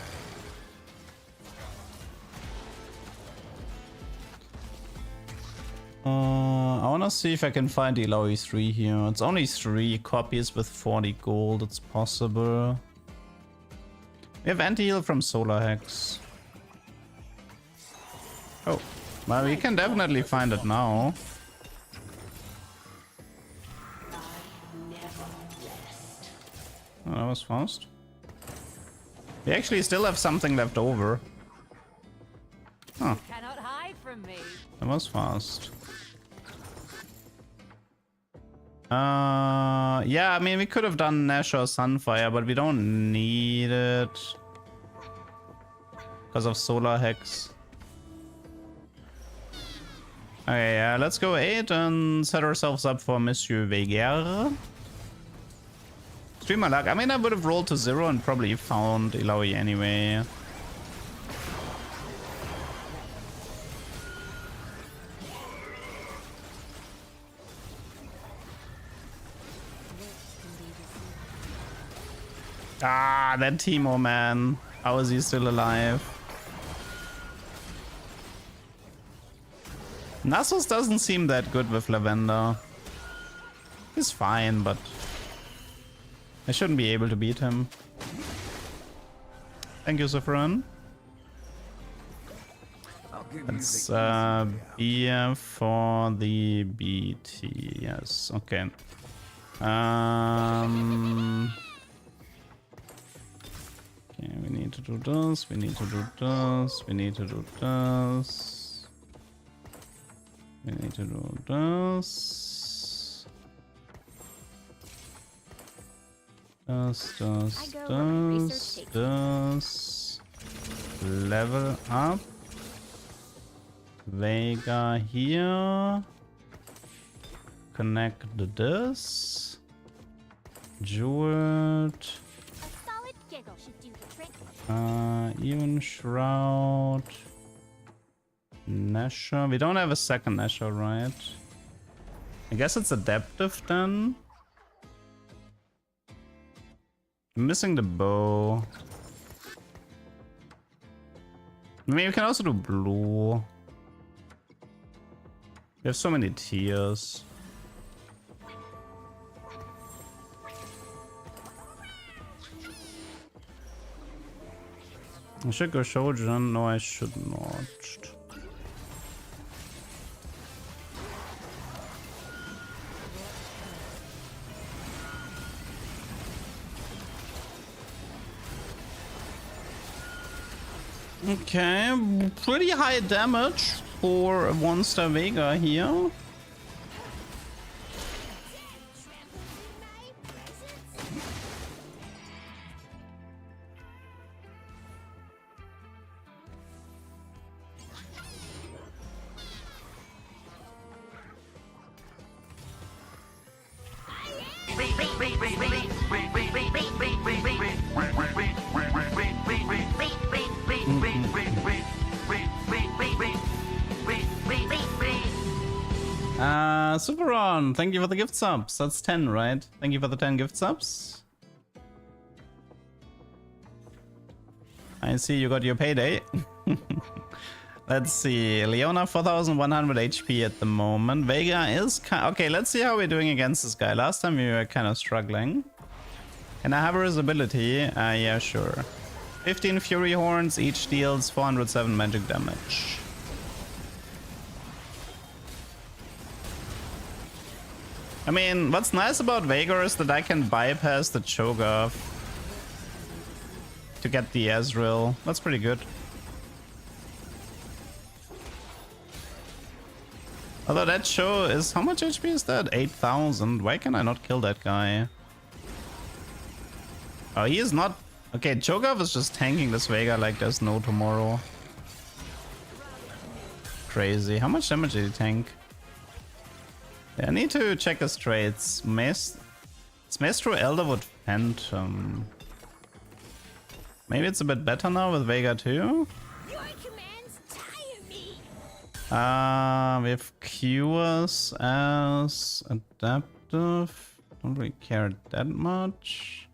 I wanna see if I can find the Illaoi 3 here. It's only 3 copies with 40 gold. It's possible. We have anti-heal from Solar Hex. Oh, well, we can definitely find it now. Oh, that was fast. We actually still have something left over. Huh. Cannot hide from me. That was fast. Yeah, I mean, we could have done Nash or Sunfire, but we don't need it because of Solar Hex. Okay, yeah, let's go 8 and set ourselves up for Monsieur Veigar. Streamer luck. I mean, I would have rolled to 0 and probably found Illaoi anyway. Ah, that Teemo, man. How is he still alive? Nasus doesn't seem that good with Lavender. He's fine, but I shouldn't be able to beat him. Thank you, Saffron. Let's be for the BT. Yes, okay. Okay, we need to do this, we need to do this, we need to do this. We need to do this. This. Level up. Veigar here. Connect this. Jeweled. Even Shroud. Nesher. We don't have a second Nesher, right? I guess it's adaptive then. I'm missing the bow. I mean, you can also do blue. We have so many tiers. I should go Shojin. No, I should not. Okay, pretty high damage for a 1-star Veigar here. Superon, thank you for the gift subs. That's 10, right? Thank you for the 10 gift subs. I see you got your payday. Let's see. Leona 4100 HP at the moment. Veigar is okay, let's see how we're doing against this guy. Last time we were kind of struggling. Can I have his ability? Yeah, sure. 15 Fury Horns, each deals 407 magic damage. I mean, what's nice about Veigar is that I can bypass the Cho'Gath. to get the Ezreal. That's pretty good. Although that show is... How much HP is that? 8,000. Why can I not kill that guy? Oh, he is not... Okay, Cho'Gath is just tanking this Veigar like there's no tomorrow. Crazy. How much damage did he tank? Yeah, I need to check his traits. It's Maestro Elderwood Phantom. Maybe it's a bit better now with Veigar too? Your commands tire me. We have Cures as adaptive. Don't really care that much.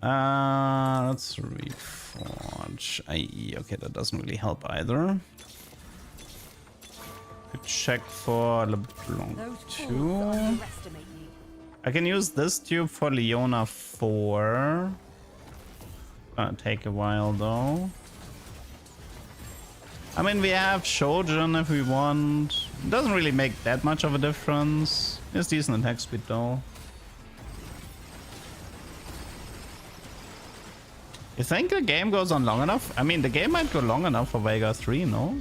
Let's reforge. IE. Okay, that doesn't really help either. Could check for LeBlanc Those fools 2. underestimate you. I can use this tube for Leona 4. Gonna take a while though. I mean, we have Shojin if we want. It doesn't really make that much of a difference. It's decent attack speed though. You think the game goes on long enough? I mean, the game might go long enough for Veigar 3, no?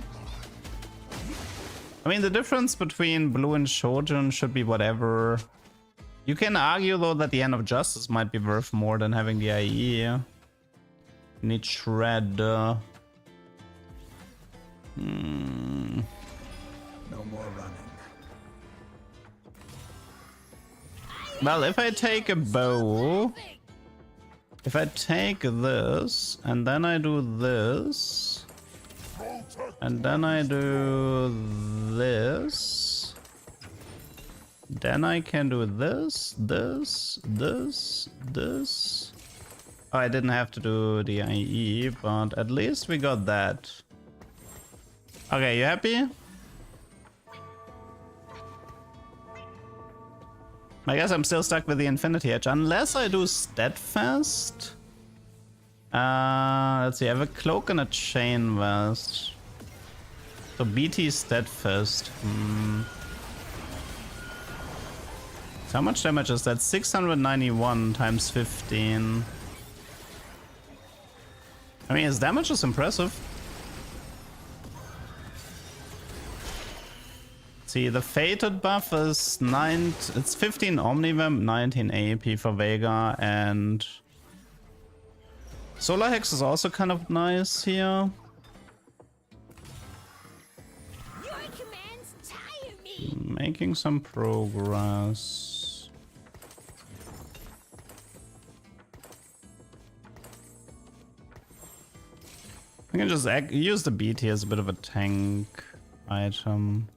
I mean, the difference between Blue and Shojin should be whatever. You can argue, though, that the End of Justice might be worth more than having the IE. You need Shred. No more running. Well, if I take a bow... If I take this, and then I do this, and then I do this, then I can do this, this, this, this. Oh, I didn't have to do the IE, but at least we got that. Okay, you happy? I guess I'm still stuck with the Infinity Edge, unless I do Steadfast. Let's see, I have a Cloak and a Chain Vest. So BT Steadfast. So how much damage is that? 691 times 15. I mean, his damage is impressive. See, the Fated buff is it's 15 Omnivamp, 19 AAP for Veigar, and Solar Hex is also kind of nice here. Your commands tire me. Making some progress. I can just use the BT as a bit of a tank item.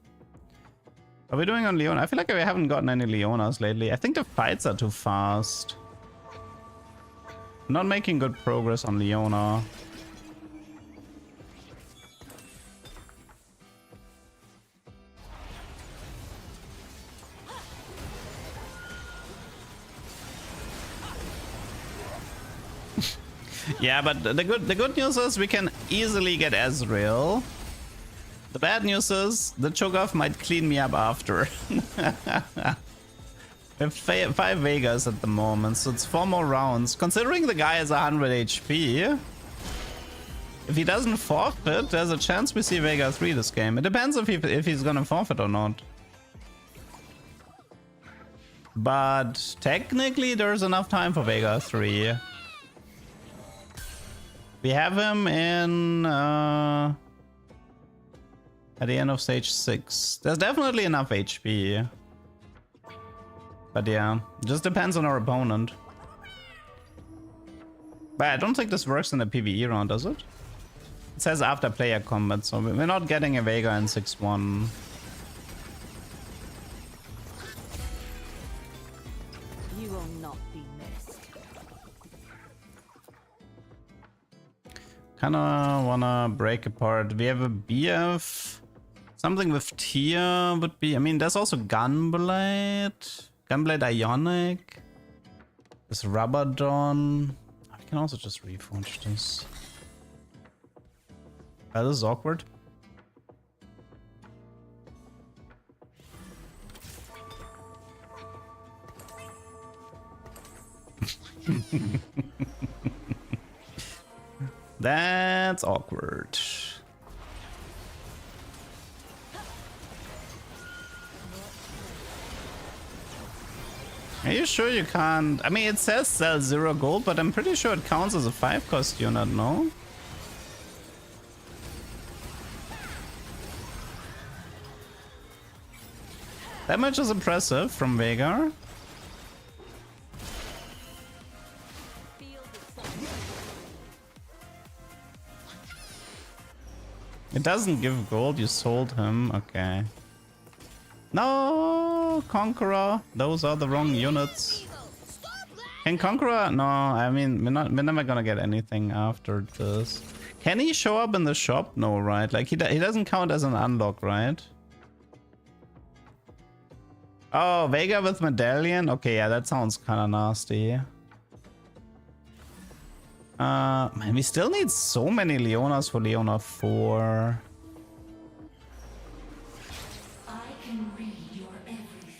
Are we doing on Leona? I feel like we haven't gotten any Leonas lately. I think the fights are too fast. Not making good progress on Leona. Yeah, but the good news is we can easily get Ezreal. The bad news is the Cho'Gath might clean me up after. We have 5 Vegas at the moment, so it's 4 more rounds. Considering the guy has 100 HP, if he doesn't forfeit, there's a chance we see Veigar 3 this game. It depends if he's gonna forfeit or not. But technically there's enough time for Veigar 3. We have him in at the end of stage 6. There's definitely enough HP. But yeah, it just depends on our opponent. But I don't think this works in the PvE round, does it? It says after player combat, so we're not getting a Veigar in 6-1. You will not be missed. Kinda wanna break apart. We have a BF. Something with tier would be... I mean, there's also Gunblade. Gunblade Ionic. This Rabadon. I can also just reforge this. This is awkward. That's awkward. Are you sure you can't? I mean, it says sell 0 gold, but I'm pretty sure it counts as a 5-cost unit, no? Damage is impressive from Veigar. It doesn't give gold, you sold him, okay. No, Conqueror, those are the wrong units. Can Conqueror? No, I mean, we're never gonna get anything after this. Can he show up in the shop? No, right? Like, he doesn't count as an unlock, right? Oh, Veigar with Medallion? Okay, yeah, that sounds kind of nasty. Man, we still need so many Leonas for Leona 4.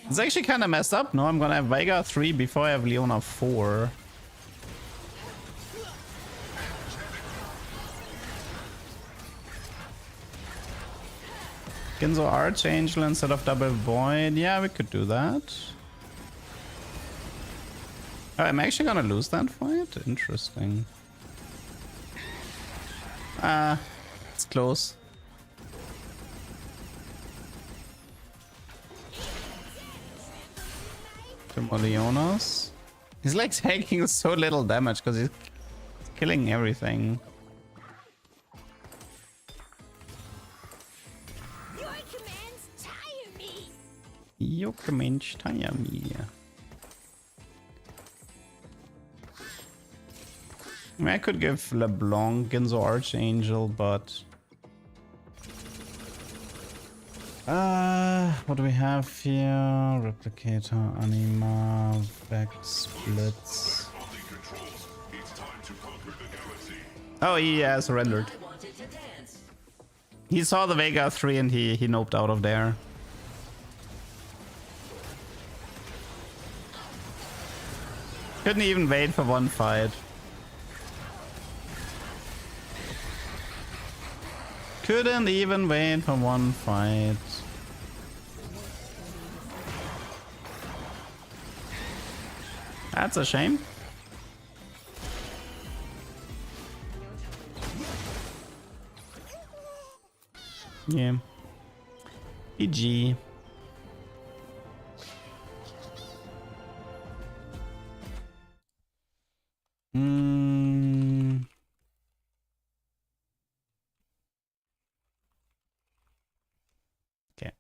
It's actually kind of messed up. No, I'm gonna have Veigar 3 before I have Leona 4. Ginzo Archangel instead of Double Void. Yeah, we could do that. Oh, I'm actually gonna lose that fight? Interesting. It's close. Two more Leonas. He's like taking so little damage because he's killing everything. Your commands tire me. Your commands tire me. I mean, I could give LeBlanc Ginzo Archangel, but what do we have here? Replicator, Anima, Vex, Splits. Oh, he surrendered. He saw the Veigar 3 and he noped out of there. Couldn't even wait for one fight. Couldn't even wait for one fight. That's a shame. Yeah. GG. Okay.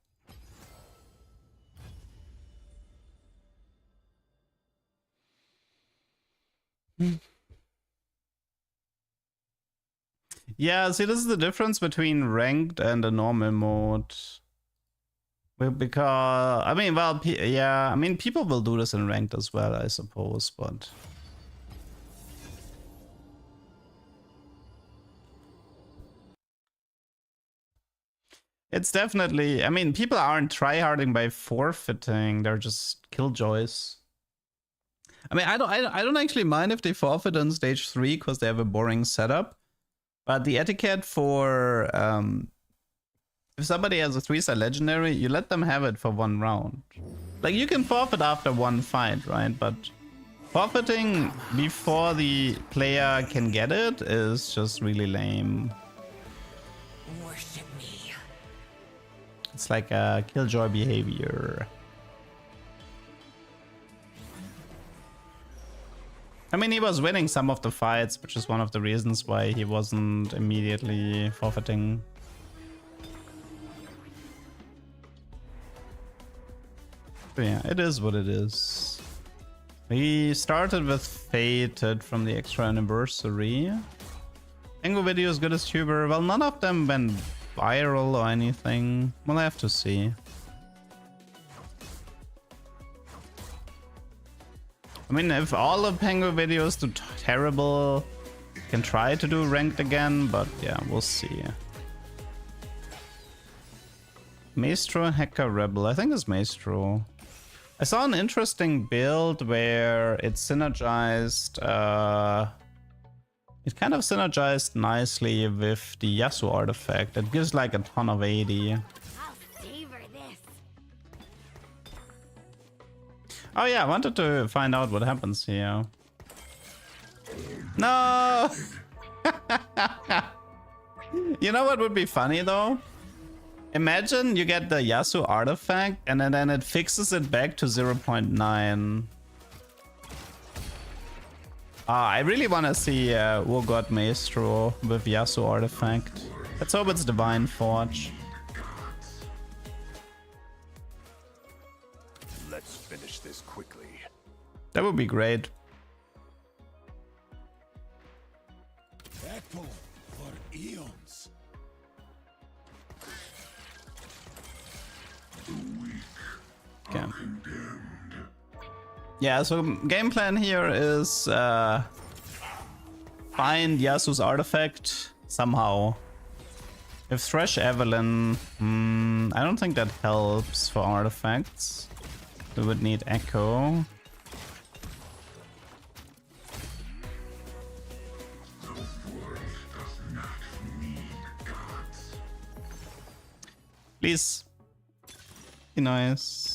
Yeah, see, this is the difference between ranked and a normal mode. Because, I mean, well, yeah, I mean, people will do this in ranked as well, I suppose, but... It's definitely, I mean, people aren't tryharding by forfeiting, they're just killjoys. I mean, I don't actually mind if they forfeit on stage 3 because they have a boring setup. But the etiquette for if somebody has a 3-star legendary, you let them have it for one round. Like, you can forfeit after one fight, right? But forfeiting before the player can get it is just really lame. Worship me. It's like a killjoy behavior. I mean, he was winning some of the fights, which is one of the reasons why he wasn't immediately forfeiting. But yeah, it is what it is. We started with Fated from the extra anniversary. Tango video is good as tuber. Well, none of them went viral or anything. We'll have to see. I mean, if all the Penguin videos do terrible, can try to do ranked again, but yeah, we'll see. Maestro, Hacker, Rebel. I think it's Maestro. I saw an interesting build where it synergized, it kind of synergized nicely with the Yasuo artifact. It gives like a ton of 80. I'll savor this. Oh yeah, I wanted to find out what happens here. No! You know what would be funny though? Imagine you get the Yasuo artifact and then it fixes it back to 0.9. I really want to see Urgot Maestro with Yasuo artifact. Let's hope it's Divine Forge. Let's finish this quickly. That would be great. Battle for eons. Okay. Yeah, so game plan here is find Yasuo's artifact somehow. If Thresh Evelyn, I don't think that helps for artifacts. We would need Echo. Please. Be nice.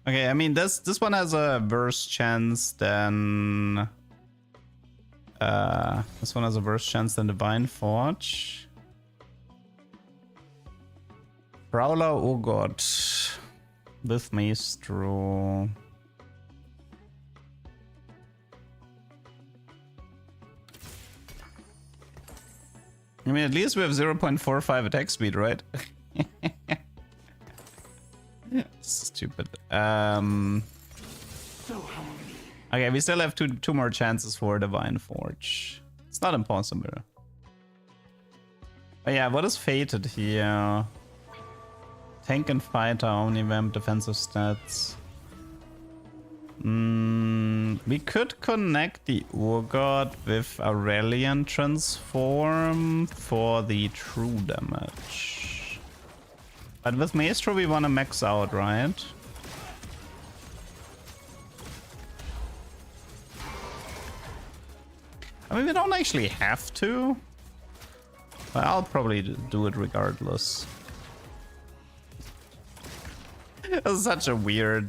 Okay, I mean this one has a worse chance than this one has a worse chance than Divine Forge. Prowler Urgot with Maestro. I mean, at least we have 0.45 attack speed, right? Stupid. Okay, we still have two more chances for Divine Forge. It's not impossible. But yeah, what is fated here? Tank and fighter, only vamp, defensive stats. We could connect the Urgot with Aurelian Transform for the true damage. But with Maestro we want to max out, right? I mean, we don't actually have to. But I'll probably do it regardless. That's such a weird...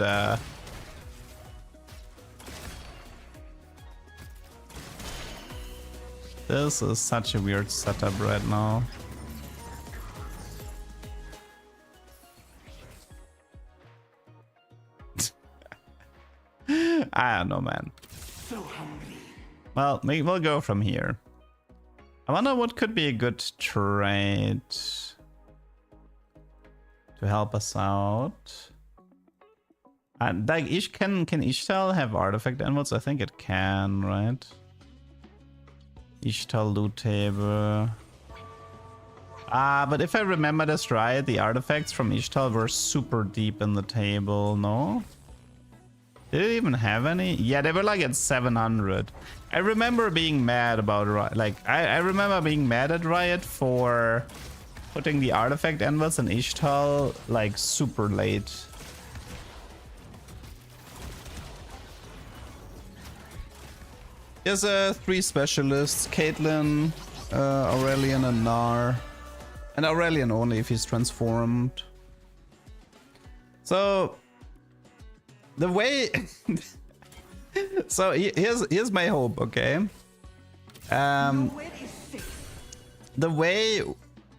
This is such a weird setup right now. I don't know, man. Well, we'll go from here. I wonder what could be a good trade to help us out. And like, can Ishtal have artifact emeralds? I think it can, right? Ishtal loot table. But if I remember this right, the artifacts from Ishtal were super deep in the table, no? Did it even have any? Yeah, they were like at 700. I remember being mad about Riot. Like, I remember being mad at Riot for putting the artifact envoys in Ishtal like super late. Here's 3 specialists: Caitlyn, Aurelian, and Gnar. And Aurelian only if he's transformed. So the way so here's my hope, okay? The way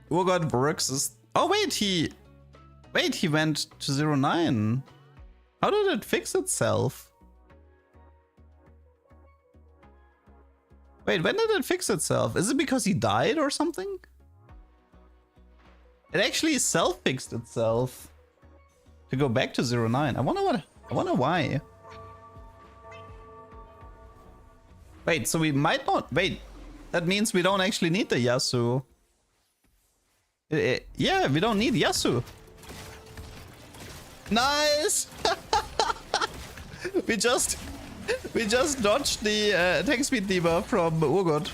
Urgot works is... Oh wait, he went to 0.9. How did it fix itself? Wait, when did it fix itself? Is it because he died or something? It actually self-fixed itself to go back to 0.9. I wonder why. Wait, so we might not... Wait, that means we don't actually need the Yasuo. Yeah, we don't need Yasuo. Nice! we just dodged the attack speed debuff from Urgot.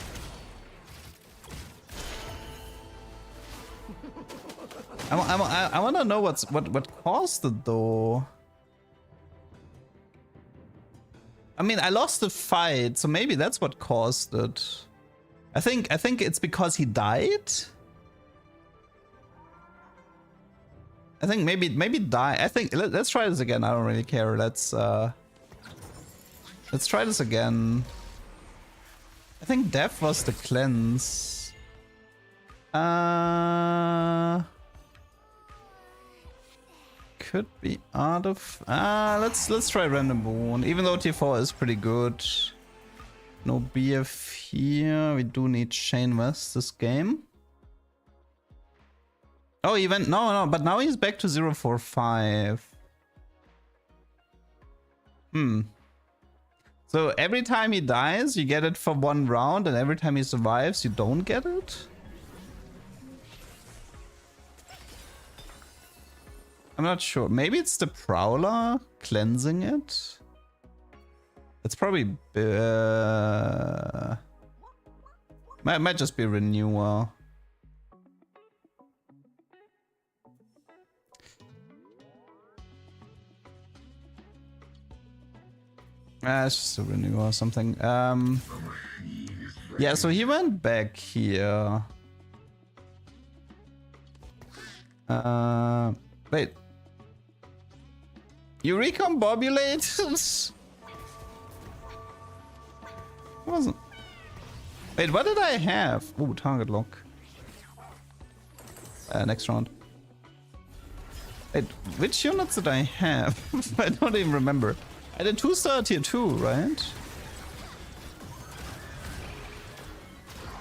I want to know what caused it though. I mean, I lost the fight, so maybe that's what caused it. I think it's because he died. I think maybe die. I think let's try this again. I don't really care. Let's try this again. I think death was the cleanse. Could be out of. Let's try random wound. Even though T4 is pretty good. No BF here. We do need Shane West this game. Oh, he went. No, but now he's back to 045. So every time he dies, you get it for 1 round, and every time he survives, you don't get it? I'm not sure. Maybe it's the Prowler cleansing it? It's probably... might just be Renewal. It's just a Renewal or something. Yeah, so he went back here. Wait. You recombobulate? Wasn't. Wait, what did I have? Oh, target lock. Next round. Wait, which units did I have? I don't even remember. I did 2-star tier 2, right?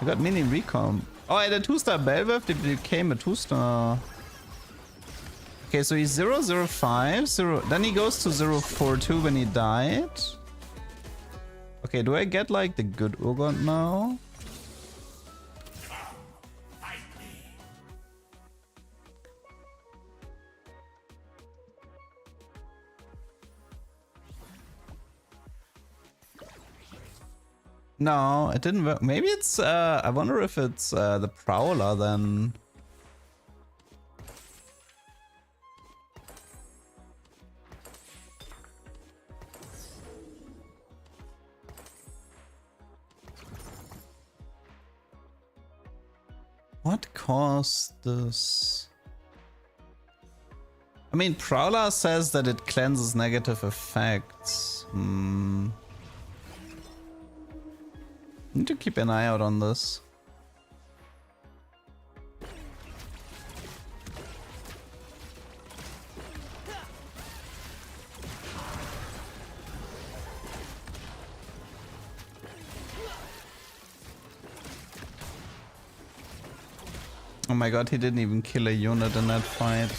I got mini recom. Oh, I had a 2-star Belwerf that became a 2-star. Okay, so he's 005, then he goes to 042 when he died. Okay, do I get like the good Urgot now? No, it didn't work. Maybe it's, I wonder if it's the Prowler then. What caused this? I mean, Prowler says that it cleanses negative effects. Need to keep an eye out on this. Oh my god, he didn't even kill a unit in that fight.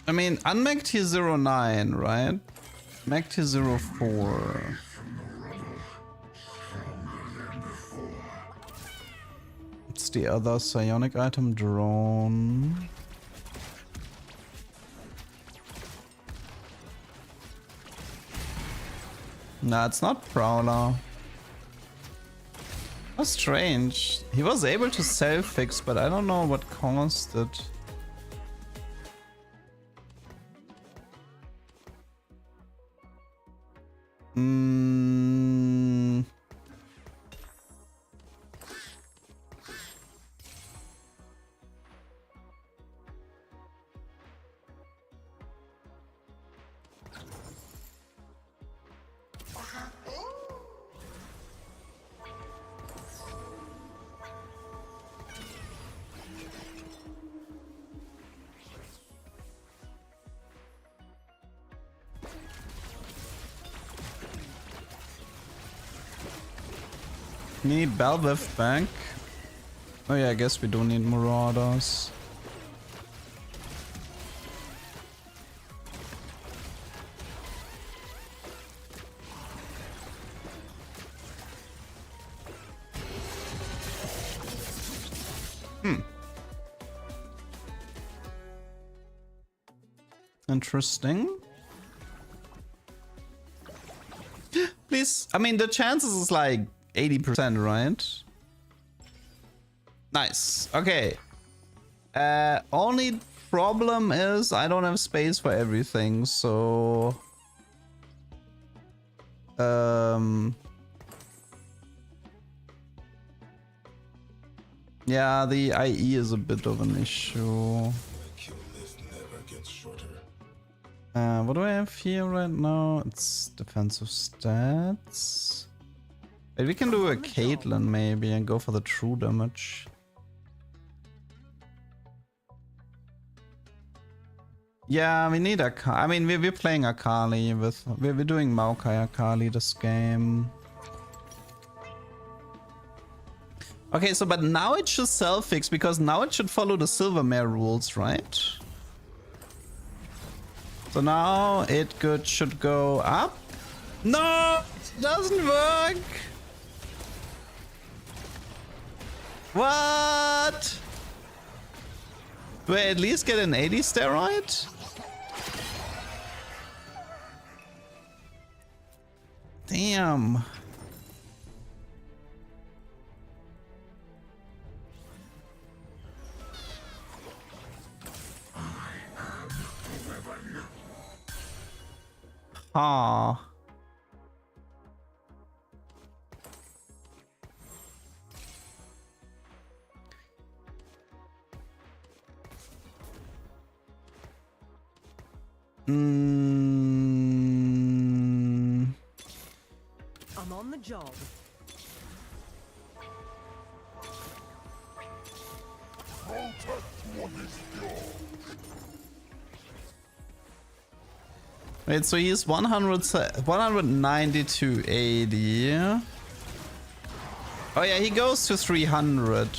I mean, unmacked tier 09, right? Mac tier 04. It's the other psionic item drone. Nah, it's not Prowler. How strange. He was able to self-fix, but I don't know what caused it. Need Belveth back. Oh yeah, I guess we do need Marauders. Interesting. Please, I mean, the chances is like 80%, right? Nice. Okay. Only problem is I don't have space for everything, so... Yeah, the IE is a bit of an issue. What do I have here right now? It's defensive stats. Wait, we can do a Caitlyn maybe and go for the true damage. Yeah, we need Akali. I mean, we're playing Akali with... We're doing Maokai Akali this game. Okay, so but now it should self-fix because now it should follow the Silvermare rules, right? So now it should go up. No! It doesn't work! What? Do I at least get an 80 steroid? Damn. Ah. I'm on the job. Wait, so he's 190 to 80. Oh yeah, he goes to 300.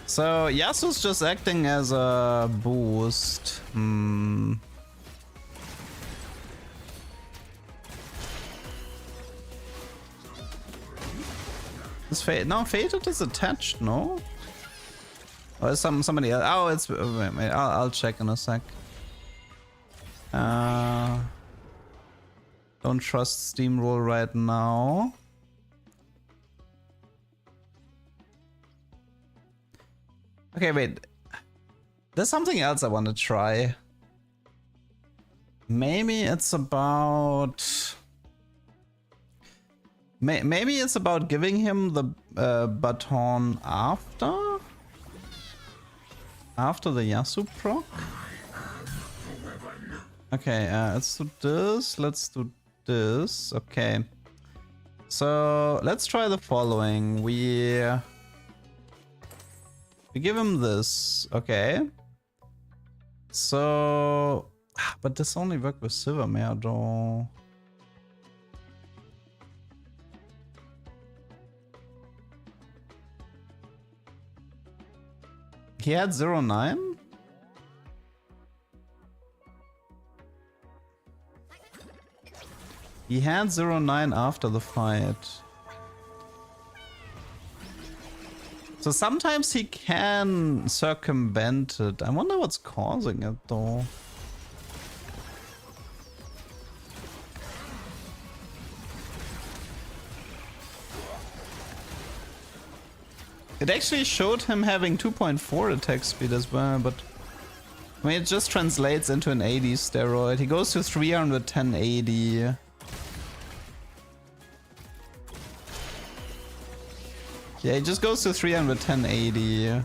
So Yasuo's just acting as a boost. Is no, Fated is attached, no? Or is somebody else? Oh, it's wait, I'll check in a sec. Don't trust Steamroll right now. Okay, wait. There's something else I want to try. Maybe it's about... Maybe it's about giving him the baton after the Yasuo proc? Okay, let's do this. Let's do this. Okay. So let's try the following. We give him this. Okay. So, but this only works with Silvermare though. He had 0-9? He had 0-9 after the fight. So sometimes he can circumvent it. I wonder what's causing it though. It actually showed him having 2.4 attack speed as well, but I mean, it just translates into an 80 steroid. He goes to 310 80. Yeah, he just goes to 310 80.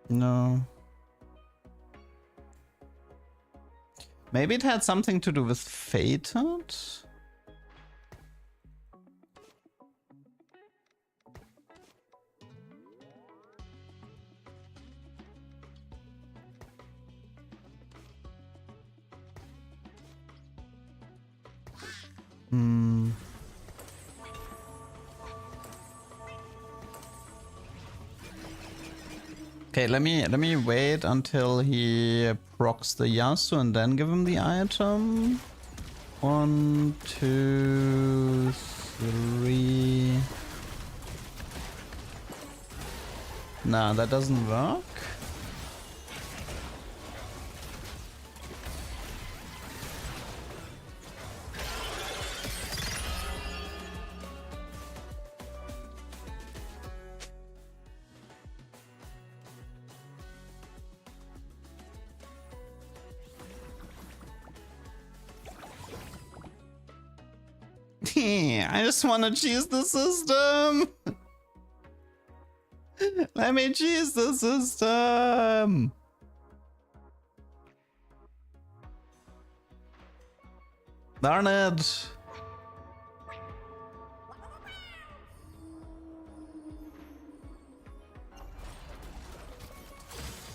No. Maybe it had something to do with Fated? Okay, let me wait until he procs the Yasuo and then give him the item. 1, 2, 3. Nah, that doesn't work. I just want to cheese the system. Let me cheese the system. Darn it.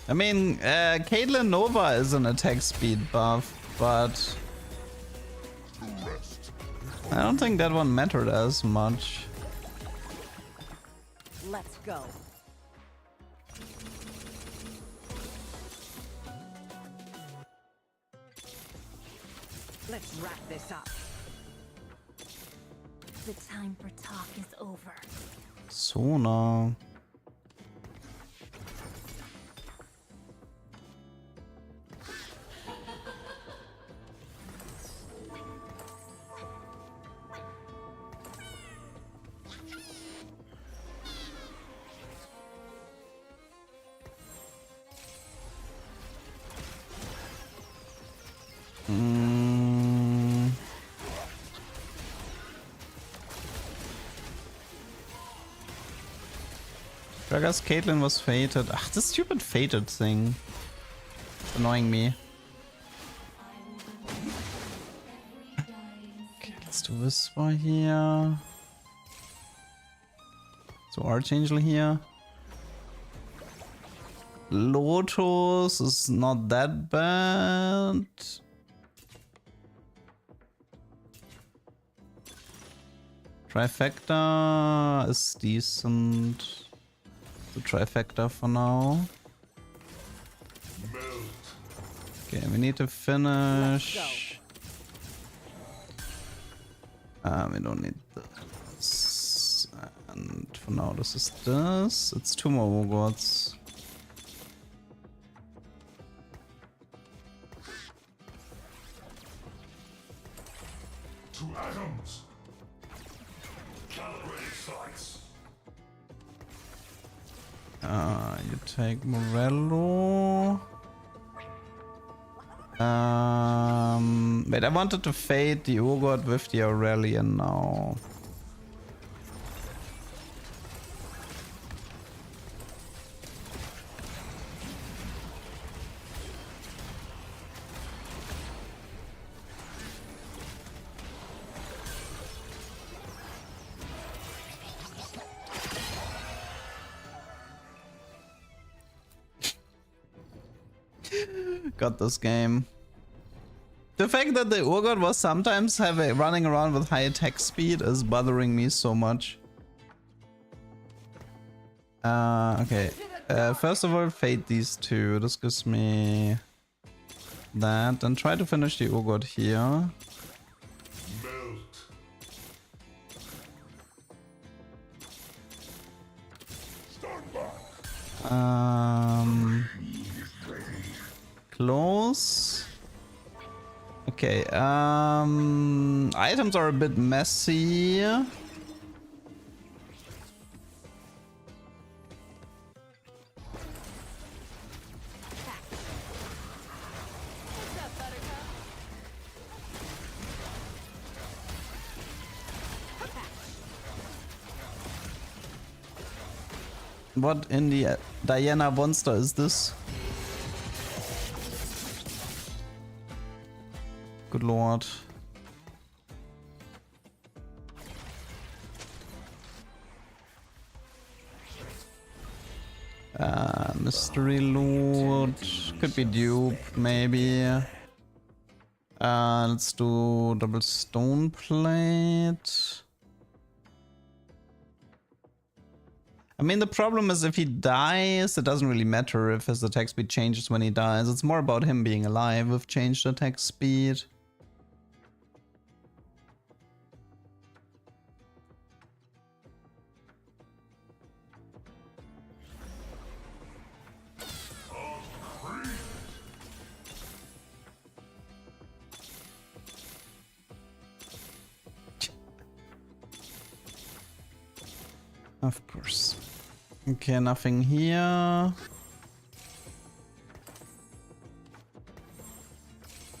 I mean, Caitlyn Nova is an attack speed buff, but I don't think that one mattered as much. Let's go. Let's wrap this up. The time for talk is over. Sona. I guess Caitlyn was fated. Ah, this stupid fated thing. It's annoying me. Okay, let's do Whisper here. So Archangel here. Lotus is not that bad. Trifecta is decent. The trifecta for now. Okay, we need to finish. We don't need this. And for now, this is this. It's 2 more Wogods. To atoms. Calibrated sights. You take Morello. Wait, I wanted to fade the Urgot with the Aurelian now. Got this game. The fact that the Urgot was sometimes running around with high attack speed is bothering me so much. Okay. First of all, fade these two. This gives me that. And try to finish the Urgot here. Close. Okay, items are a bit messy. What in the Diana monster is this? Good lord. Mystery loot. Could be dupe, maybe. Let's do double stone plate. I mean, the problem is if he dies, it doesn't really matter if his attack speed changes when he dies. It's more about him being alive with changed attack speed. Of course. Okay, nothing here.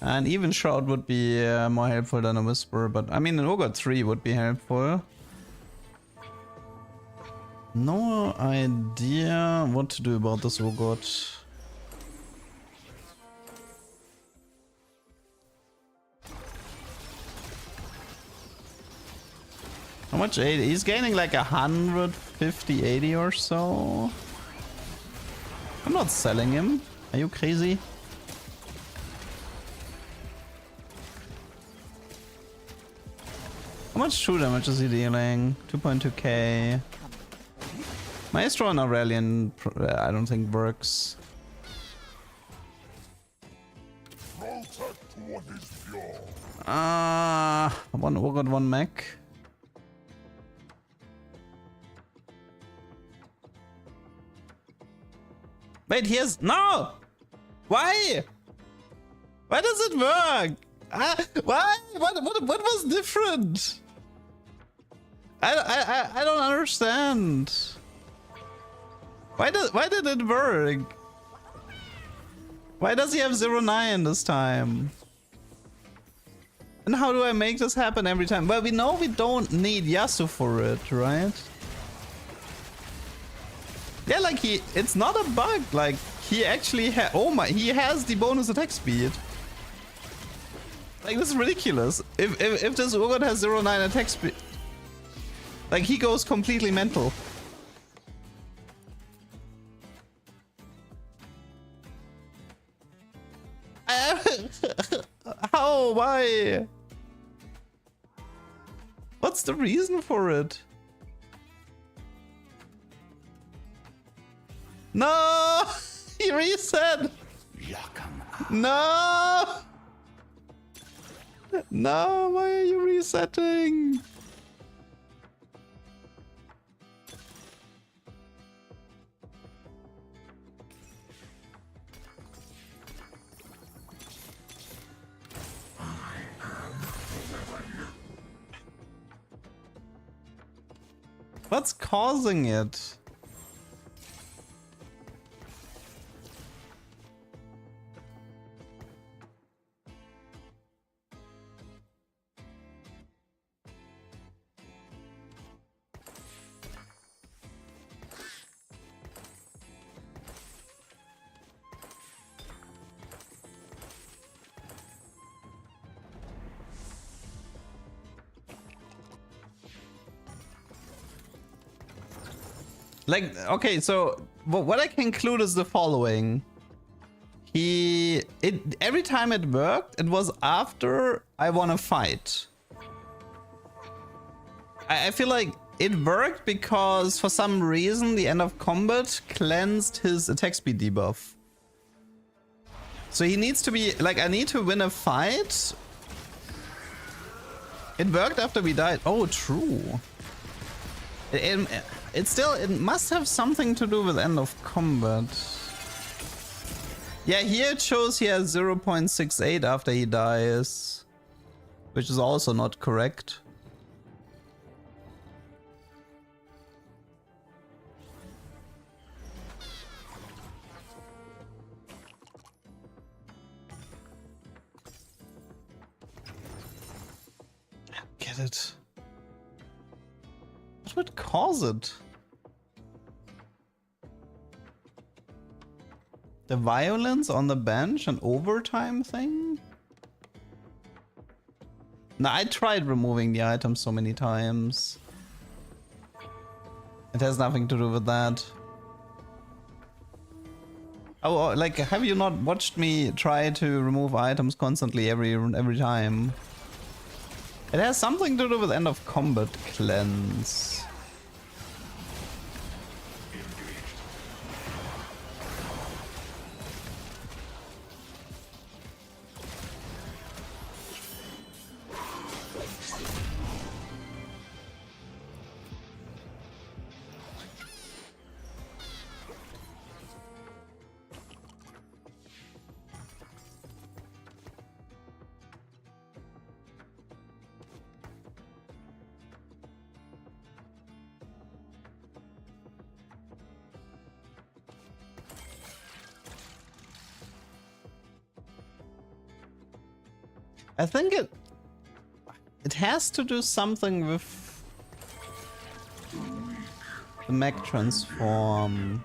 And even Shroud would be more helpful than a Whisper, but I mean an Ogre 3 would be helpful. No idea what to do about this Ogre. How much 80? He's gaining like 150, 80 or so. I'm not selling him. Are you crazy? How much true damage is he dealing? 2.2k. Maestro and Aurelian, I don't think works. One Ogre, one mech. Wait, he has no. Why? Why does it work? Why? What was different? I don't understand. Why did it work? Why does he have 0-9 this time? And how do I make this happen every time? Well, we know we don't need Yasuo for it, right? Yeah, like it's not a bug. Like he actually he has the bonus attack speed. Like this is ridiculous. If this Urgot has 0-9 attack speed, like he goes completely mental. How? Why? What's the reason for it? No! He reset! No! No, why are you resetting? What's causing it? Like, okay, so what I can conclude is the following. Every time it worked, it was after I won a fight. I feel like it worked because for some reason the end of combat cleansed his attack speed debuff. So he needs to be, like, I need to win a fight. It worked after we died. Oh, true. It must have something to do with end of combat. Yeah, here it shows he has 0.68 after he dies, which is also not correct. I don't get it. What would cause it? The violence on the bench and overtime thing? Nah, I tried removing the item so many times. It has nothing to do with that. Oh, like, have you not watched me try to remove items constantly every time? It has something to do with end of combat cleanse. I think it has to do something with the mech transform.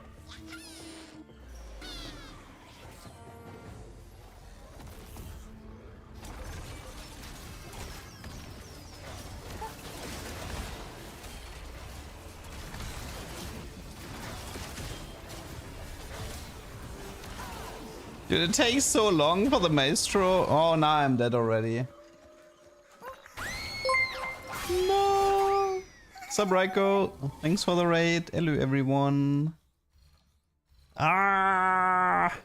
Dude, it takes so long for the maestro. Oh, now I'm dead already. No. Sup, Raiko? Thanks for the raid. Hello, everyone. Ah!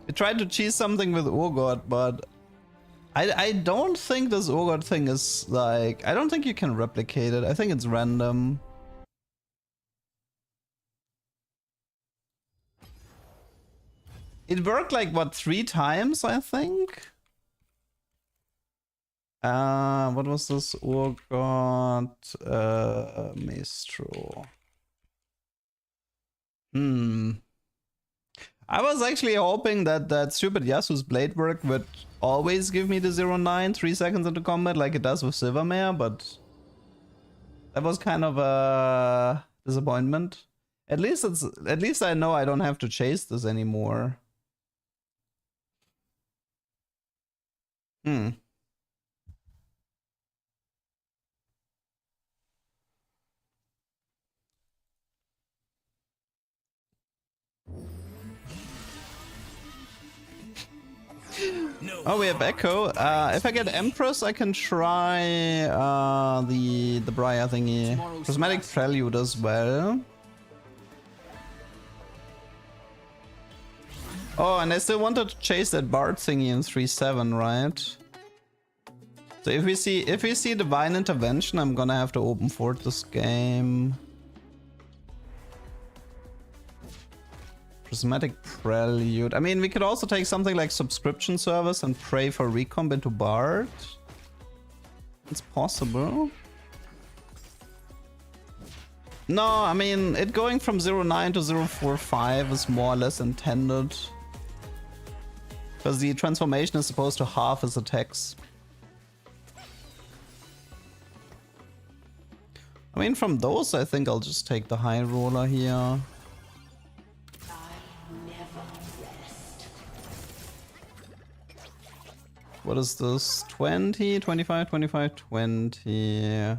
I tried to cheese something with Urgot, but I don't think this Urgot thing is like... I don't think you can replicate it. I think it's random. It worked like, what, 3 times, I think? What was this? Urgot Maestro. I was actually hoping that stupid Yasu's blade work would always give me the 0-9 3 seconds into combat like it does with Silvermare, but that was kind of a disappointment. At least I know I don't have to chase this anymore. Oh, we have Echo. If I get Empress, I can try the Briar thingy. Prismatic Prelude as well. Oh, and I still wanted to chase that Bard thingy in 3-7, right? So if we see Divine Intervention, I'm gonna have to open fort this game. Prismatic Prelude. I mean, we could also take something like Subscription Service and pray for recomp into Bard. It's possible. No, I mean, it going from 0-9 to 0-4-5 is more or less intended. Because the transformation is supposed to halve his attacks. I mean, from those, I think I'll just take the High Roller here. What is this? 20, 25, 25, 20. I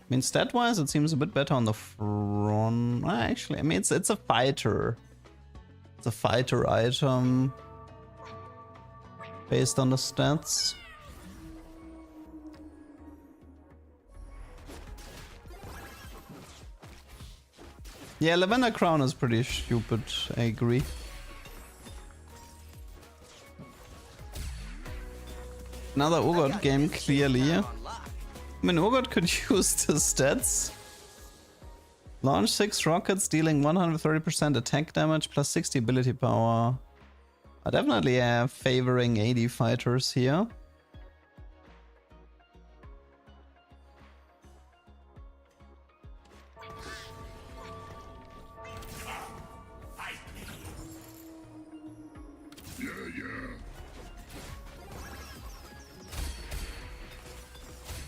mean, stat-wise, it seems a bit better on the front. Actually, I mean, it's a fighter. It's a fighter item based on the stats. Yeah, Lavender Crown is pretty stupid, I agree. Another Urgot game, clearly. I mean, Urgot could use the stats. Launch 6 rockets, dealing 130% attack damage plus 60 ability power. I definitely am favoring AD fighters here.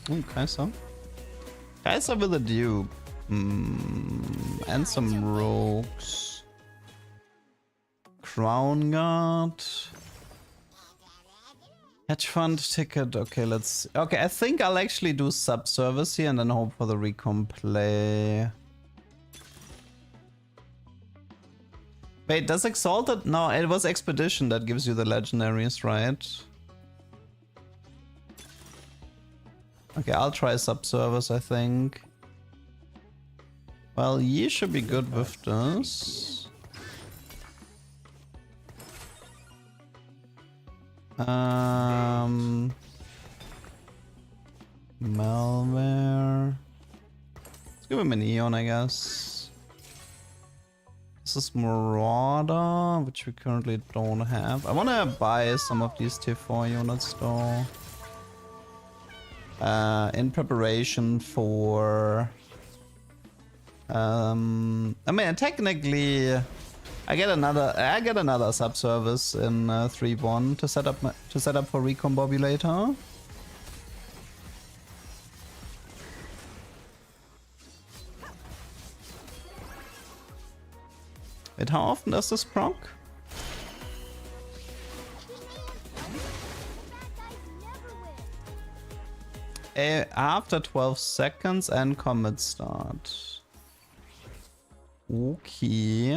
Oh, Kai'Sa. Kai'Sa with a dupe. And some rogues. Crown Guard. Hedge fund ticket. Okay, let's... Okay, I think I'll actually do sub-service here and then hope for the recomp play. Wait, does Exalted... No, it was Expedition that gives you the legendaries, right? Okay, I'll try sub-service, I think. Well, Yi should be good with this. Malware. Let's give him an Eon, I guess. This is Marauder, which we currently don't have. I want to buy some of these tier 4 units though. In preparation for... I mean, technically I get another subservice in 3-1 to set up for Recombobulator. Wait, how often does this proc? After 12 seconds and commit start. Okay.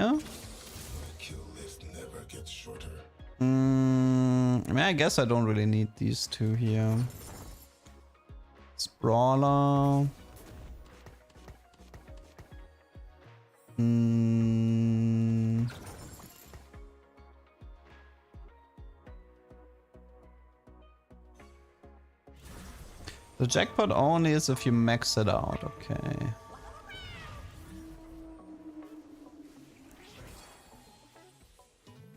Kill list never gets shorter. I mean, I guess I don't really need these two here. Sprawler. The jackpot only is if you max it out, okay.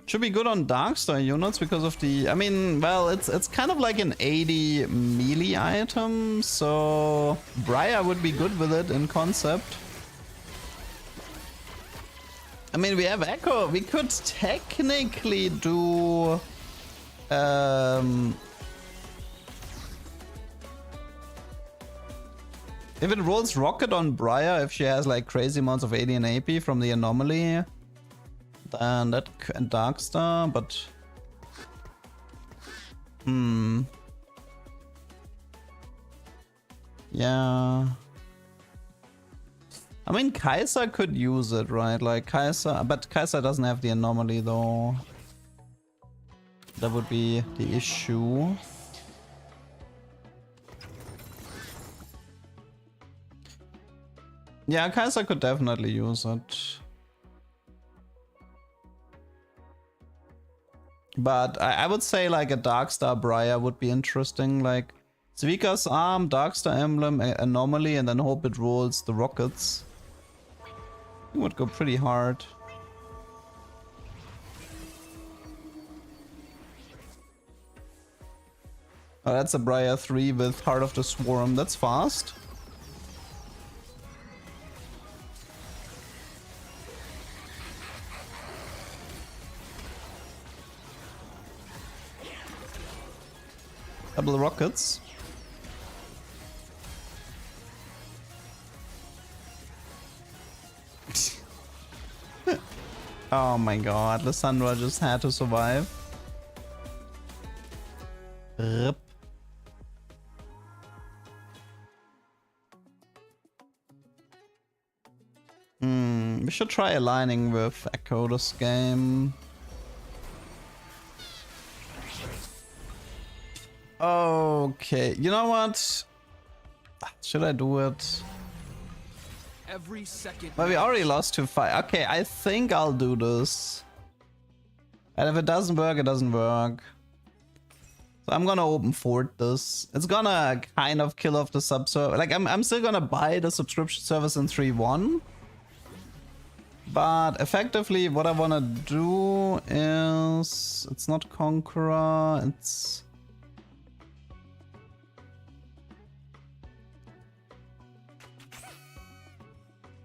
Should be good on Darkstar units because of the... I mean, well, it's kind of like an 80 melee item, so Briar would be good with it in concept. I mean, we have Echo. We could technically do... if it rolls Rocket on Briar, if she has like crazy amounts of AD and AP from the anomaly, then that and Darkstar, but yeah. I mean, Kai'Sa could use it, right? Like Kai'Sa, but Kai'Sa doesn't have the anomaly though. That would be the issue. Yeah, Kai'Sa could definitely use it. But I would say like a Darkstar Briar would be interesting. Like Zvika's Arm, Darkstar Emblem, Anomaly, and then hope it rolls the rockets. It would go pretty hard. Oh, that's a Briar 3 with Heart of the Swarm. That's fast. Double rockets. Oh my god, Lissandra just had to survive. Rip. We should try aligning with Echo this game. Okay, you know what? Should I do it? Every second. Well, we already lost to 5. Okay, I think I'll do this. And if it doesn't work, it doesn't work. So I'm gonna open fort this. It's gonna kind of kill off the subservice. Like I'm still gonna buy the subscription service in 3.1. But effectively what I wanna do is it's not Conqueror, it's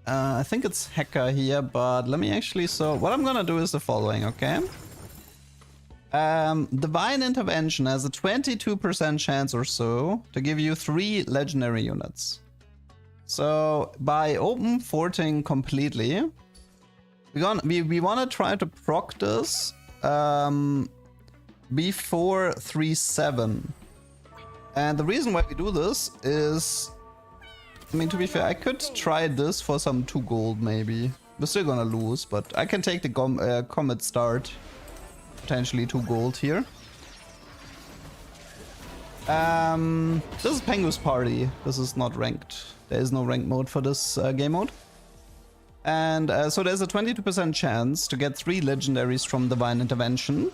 I think it's Hacker here, but let me actually, so what I'm gonna do is the following, okay? Divine Intervention has a 22% chance or so to give you 3 legendary units. So by open forting completely, we wanna try to proc this before 3-7. And the reason why we do this is, I mean, to be fair, I could try this for some 2 gold maybe. We're still gonna lose, but I can take the Comet Start. Potentially 2 gold here. This is Pengu's party. This is not ranked. There is no ranked mode for this game mode. And so there's a 22% chance to get 3 legendaries from Divine Intervention.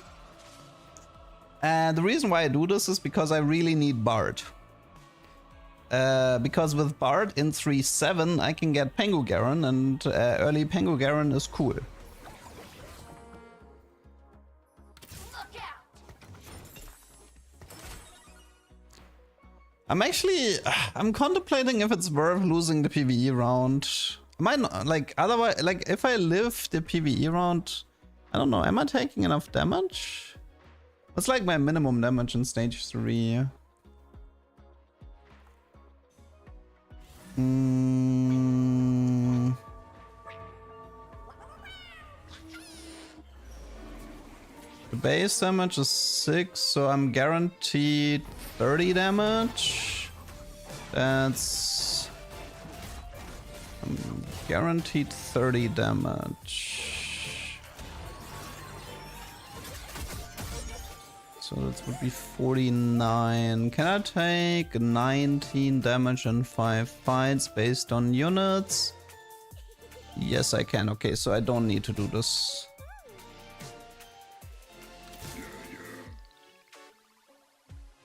And the reason why I do this is because I really need Bard. Because with Bard in 3-7 I can get Pengu Garen, and early Pengu Garen is cool. I'm contemplating if it's worth losing the PvE round. I might not, like, otherwise, like, if I live the PvE round, I don't know, am I taking enough damage? What's like my minimum damage in stage 3? The base damage is 6, so I'm guaranteed 30 damage. That's... I'm guaranteed 30 damage. So that would be 49. Can I take 19 damage in 5 fights based on units? Yes, I can. Okay, so I don't need to do this.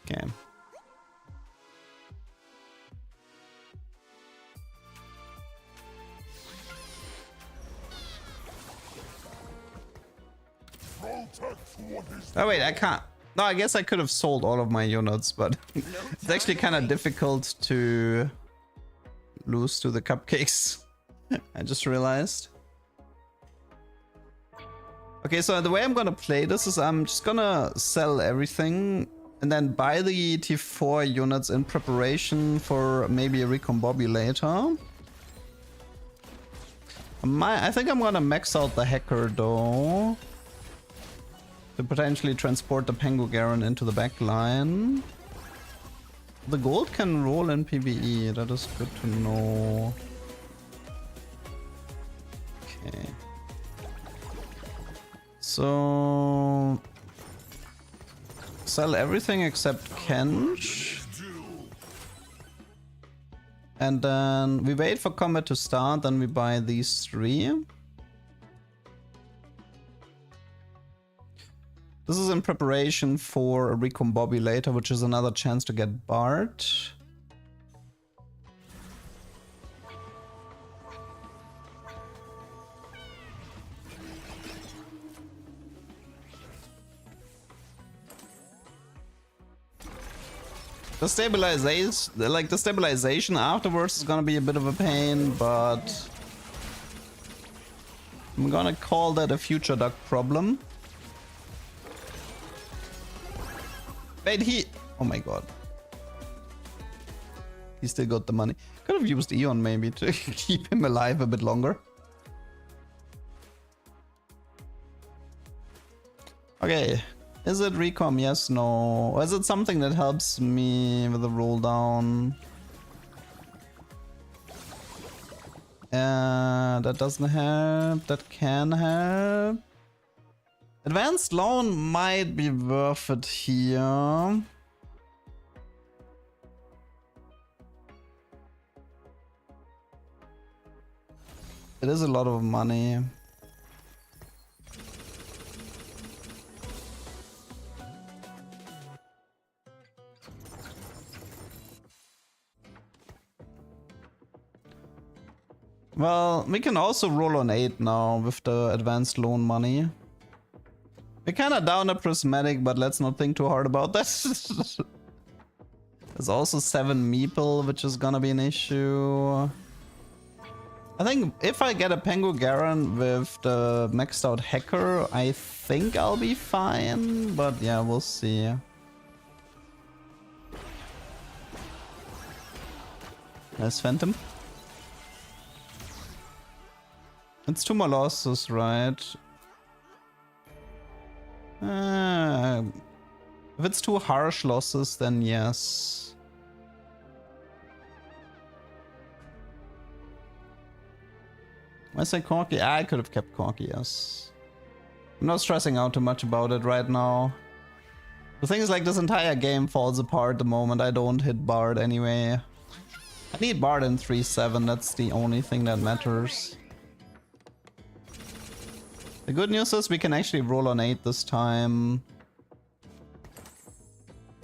Okay. Oh wait, I can't. No, I guess I could have sold all of my units, but it's actually kind of difficult to lose to the cupcakes. I just realized. Okay, so the way I'm gonna play this is I'm just gonna sell everything and then buy the T4 units in preparation for maybe a recombobulator. I think I'm gonna max out the hacker though, to potentially transport the Pengu Garen into the back line. The gold can roll in PvE, that is good to know. Okay. So... sell everything except Kench. And then we wait for combat to start, then we buy these 3. This is in preparation for a recombobulator, which is another chance to get Bard. The stabilization afterwards is gonna be a bit of a pain, but I'm gonna call that a future duck problem. Wait, oh my god. He still got the money. Could have used Eon maybe to keep him alive a bit longer. Okay. Is it recom? Yes, no. Or is it something that helps me with the roll down? That doesn't help. That can help. Advanced loan might be worth it here. It is a lot of money. Well, we can also roll on 8 now with the advanced loan money. We're kinda down a prismatic, but let's not think too hard about that. There's also 7 meeple, which is gonna be an issue. I think if I get a Pengu Garen with the maxed out hacker, I think I'll be fine, but yeah, we'll see. Nice Phantom. It's 2 more losses, right? If it's 2 harsh losses, then yes. I say Corky? I could have kept Corky, yes. I'm not stressing out too much about it right now. The thing is, like, this entire game falls apart the moment I don't hit Bard anyway. I need Bard in 3-7, that's the only thing that matters. The good news is we can actually roll on 8 this time.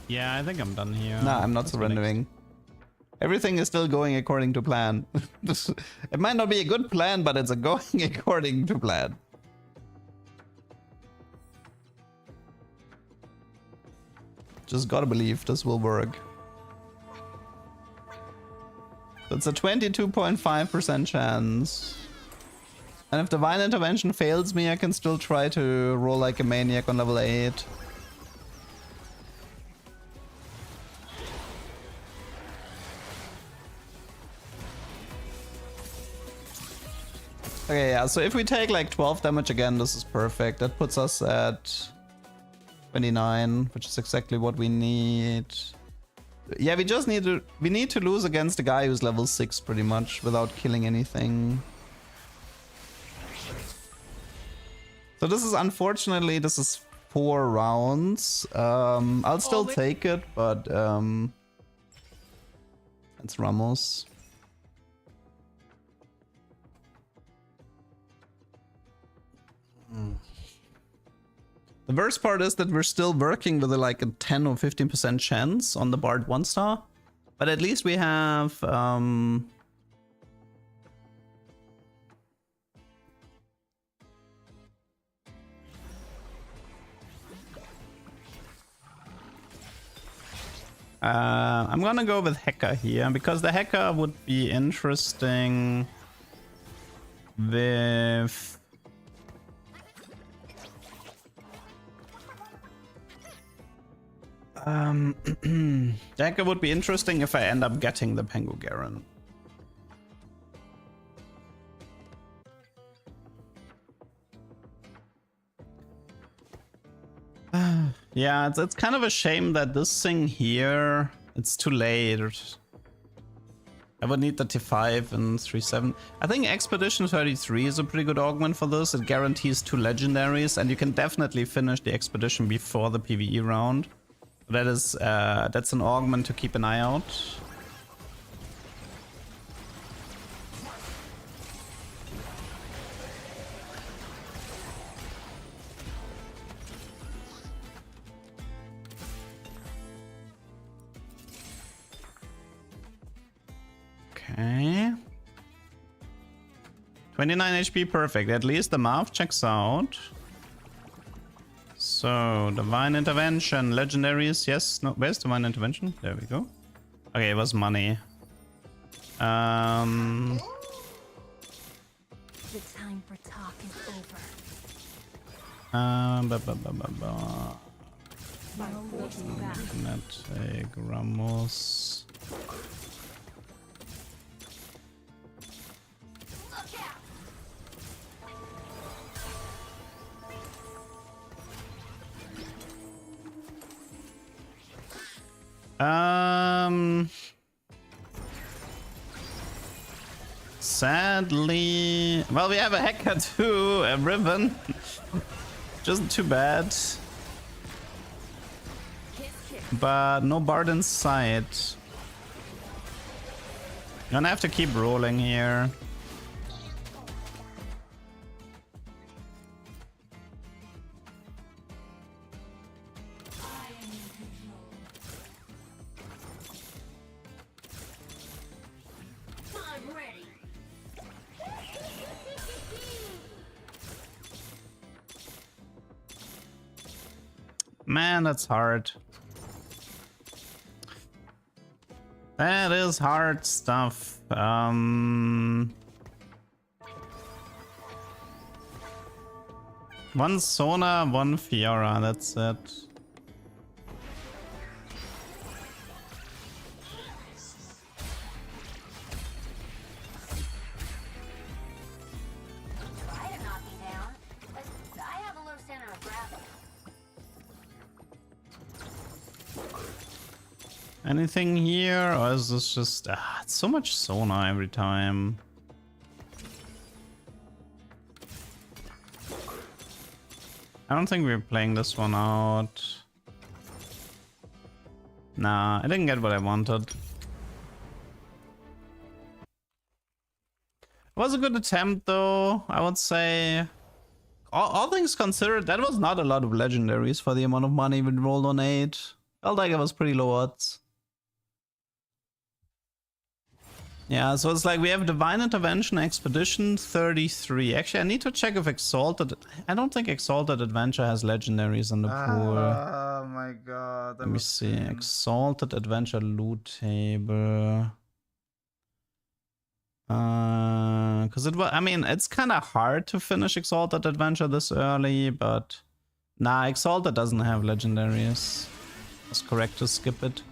Yeah, I think I'm done here. Nah, I'm not surrendering. Everything is still going according to plan. It might not be a good plan, but it's going according to plan. Just gotta believe this will work. It's a 22.5% chance. And if Divine Intervention fails me, I can still try to roll like a maniac on level 8. Okay, yeah, so if we take like 12 damage again, this is perfect. That puts us at 29, which is exactly what we need. Yeah, we just need to lose against a guy who's level 6 pretty much without killing anything. So this is unfortunately, this is 4 rounds. I'll still take it, but it's Ramos. The worst part is that we're still working with like a 10 or 15% chance on the Bard 1-star. But at least we have I'm gonna go with Hacker here, because the Hacker would be interesting with... the Hacker would be interesting if I end up getting the Pengu Garen. Yeah, it's kind of a shame that this thing here, it's too late. I would need the T5 and 3-7. I think Expedition 33 is a pretty good augment for this. It guarantees 2 legendaries, and you can definitely finish the expedition before the PvE round. That is, that's an augment to keep an eye out. Okay. 29 HP, perfect. At least the mouth checks out. So, Divine Intervention, legendaries, yes, no, where's Divine Intervention? There we go. Okay, it was money. The time for talk is over. Magnetic Ramos. Sadly, well, we have a Hacker too, a Ribbon. Just too bad. But no Bard in sight. Gonna have to keep rolling here. Man, that's hard. That is hard stuff. One Sona, one Fiora, that's it. Try to knock me down, but I have a low center of gravity. Anything here, or is this just it's so much Sona every time? I don't think we're playing this one out. Nah, I didn't get what I wanted. It was a good attempt though, I would say. All things considered, that was not a lot of legendaries for the amount of money we rolled on 8. Felt like it was pretty low odds. Yeah, so it's like we have Divine Intervention, Expedition 33. Actually, I need to check if Exalted... I don't think Exalted Adventure has legendaries in the pool. Oh my god. Let me see. Exalted Adventure loot table. Because it was, I mean, it's kind of hard to finish Exalted Adventure this early, but nah, Exalted doesn't have legendaries. It's correct to skip it.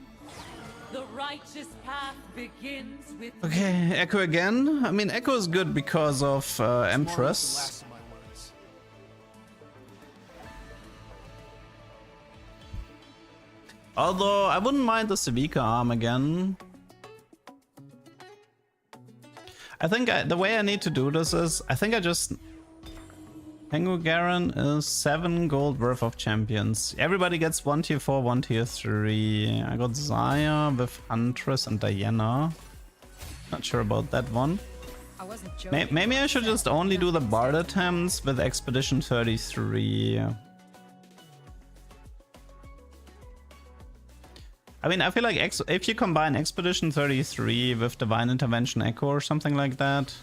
The righteous path begins with Okay, Echo again. I mean, Echo is good because of Empress. Last of my words. Although, I wouldn't mind the Sevika arm again. I think the way I need to do this is, I think I just... Pengu Garen is 7 gold worth of champions. Everybody gets 1 tier 4, 1 tier 3. I got Zaya with Huntress and Diana. Not sure about that one. I wasn't joking. Maybe I should just only do the Bard attempts with Expedition 33. I mean, I feel like if you combine Expedition 33 with Divine Intervention Echo or something like that.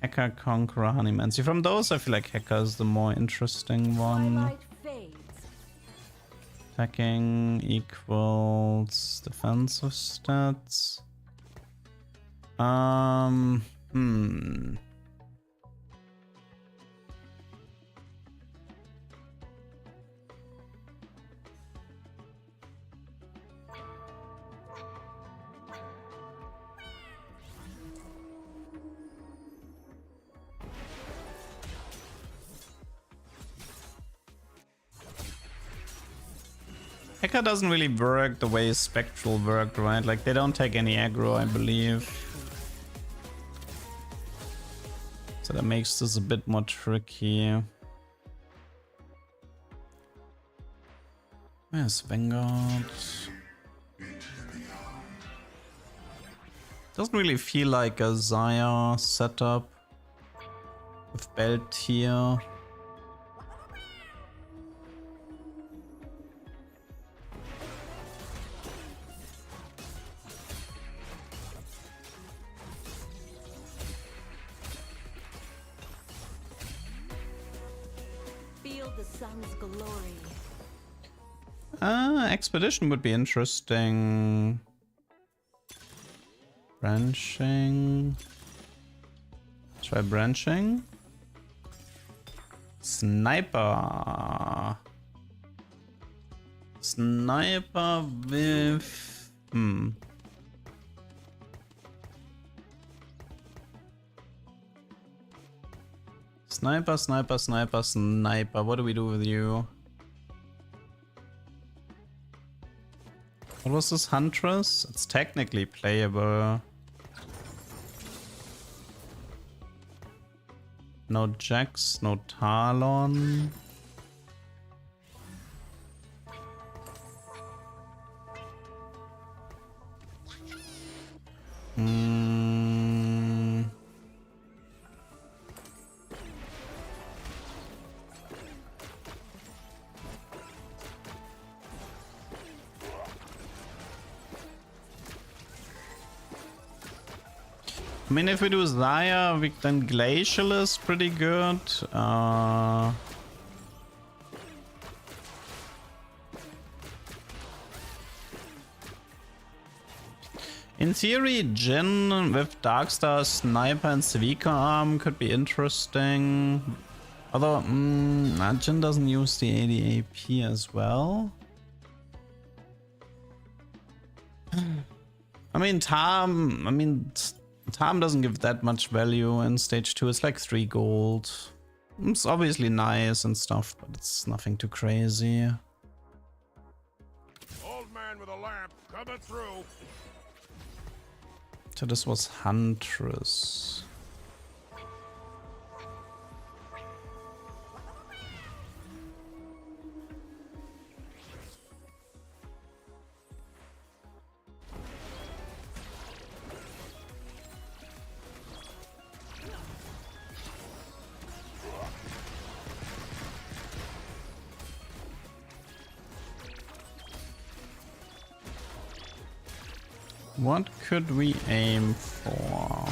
Heka, Conqueror, Honeymancy. From those, I feel like Heka is the more interesting one. twilight fades. Attacking equals defensive stats. Heka doesn't really work the way Spectral worked, right? Like, they don't take any aggro, I believe. So that makes this a bit more tricky. Where's Vanguard? Doesn't really feel like a Zaya setup with belt here. Feel the sun's glory. Expedition would be interesting. Branching. Try branching. Sniper. Sniper with... Sniper, sniper, sniper, sniper. What do we do with you? What was this Huntress? It's technically playable. No Jax, no Talon. I mean, if we do Zaya, then Glacial is pretty good. In theory, Jin with Darkstar, Sniper, and Sevika arm could be interesting. Although, Jin doesn't use the 80 AP as well. I mean, Tam doesn't give that much value in stage 2. It's like 3 gold. It's obviously nice and stuff, but it's nothing too crazy. Old man with a lamp coming through. So this was Huntress. What could we aim for?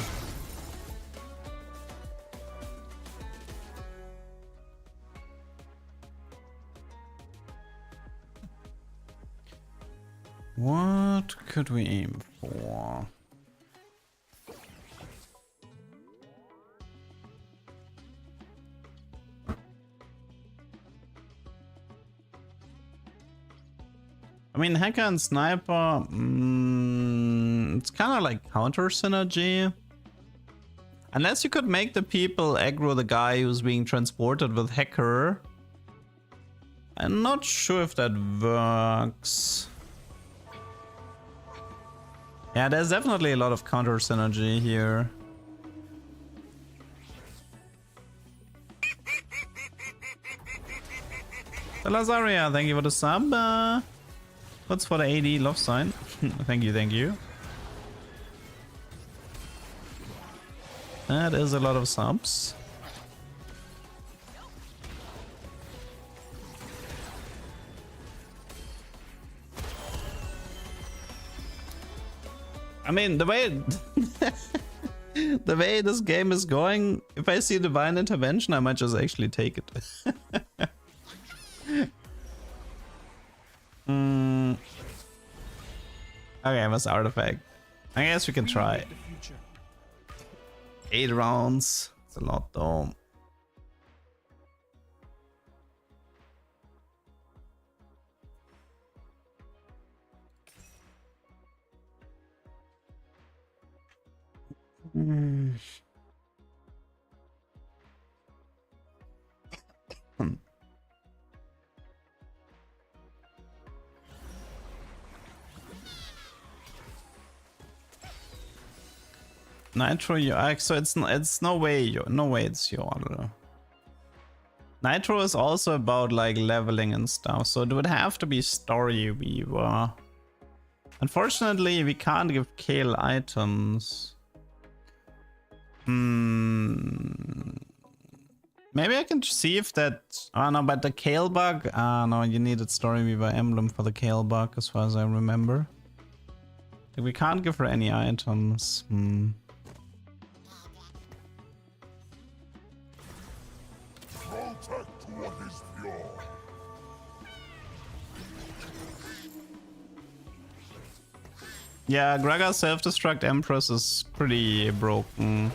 What could we aim for? I mean, Hacker and Sniper, it's kind of like counter synergy. Unless you could make the people aggro the guy who's being transported with Hacker. I'm not sure if that works. Yeah, there's definitely a lot of counter synergy here. The Lazaria, thank you for the sub. What's for the AD love sign? Thank you, thank you. That is a lot of subs. I mean, the way the way this game is going, if I see divine intervention, I might just actually take it. Okay, what's artifact? I guess we can try. 8 rounds. It's a lot though. Nitro UX, so it's no way it's your. Nitro is also about like leveling and stuff, so it would have to be Story Weaver. Unfortunately, we can't give Kale items. Maybe I can see if that. Oh no, but the Kale bug. No, you needed Story Weaver emblem for the Kale bug, as far as I remember. We can't give her any items. Protect what is pure. Yeah, Gragas self-destruct Empress is pretty broken.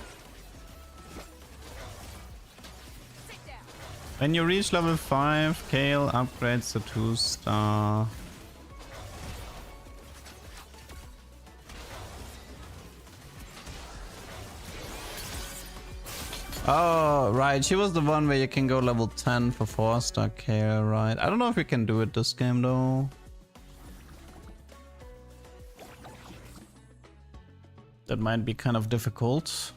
When you reach level 5, Kale upgrades to 2-star. Oh, right. She was the one where you can go level 10 for 4-star Kale, right? I don't know if we can do it this game though. That might be kind of difficult.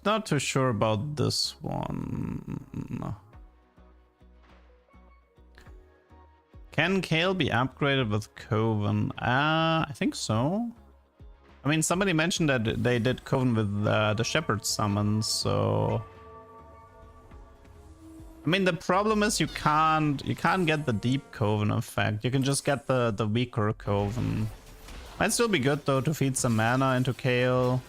Not too sure about this one. Can Kale be upgraded with Coven? I think so. I mean, somebody mentioned that they did Coven with the Shepherd summons, so. I mean, the problem is you can't get the deep Coven effect. You can just get the weaker Coven. Might still be good though to feed some mana into Kale.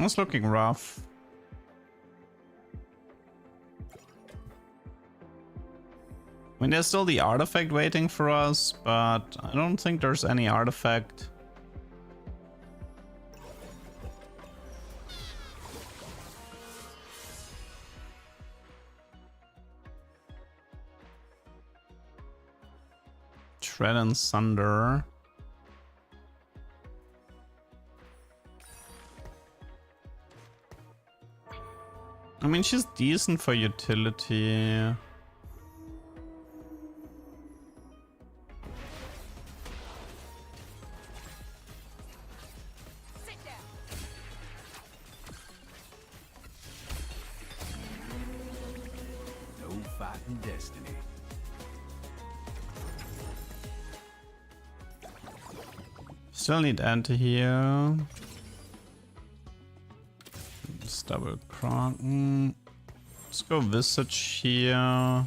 It's looking rough. I mean, there's still the artifact waiting for us, but I don't think there's any artifact. Shred and Sunder. I mean, she's decent for utility. No fighting destiny. Still need anti here. Let's double croc. Let's go Visage here.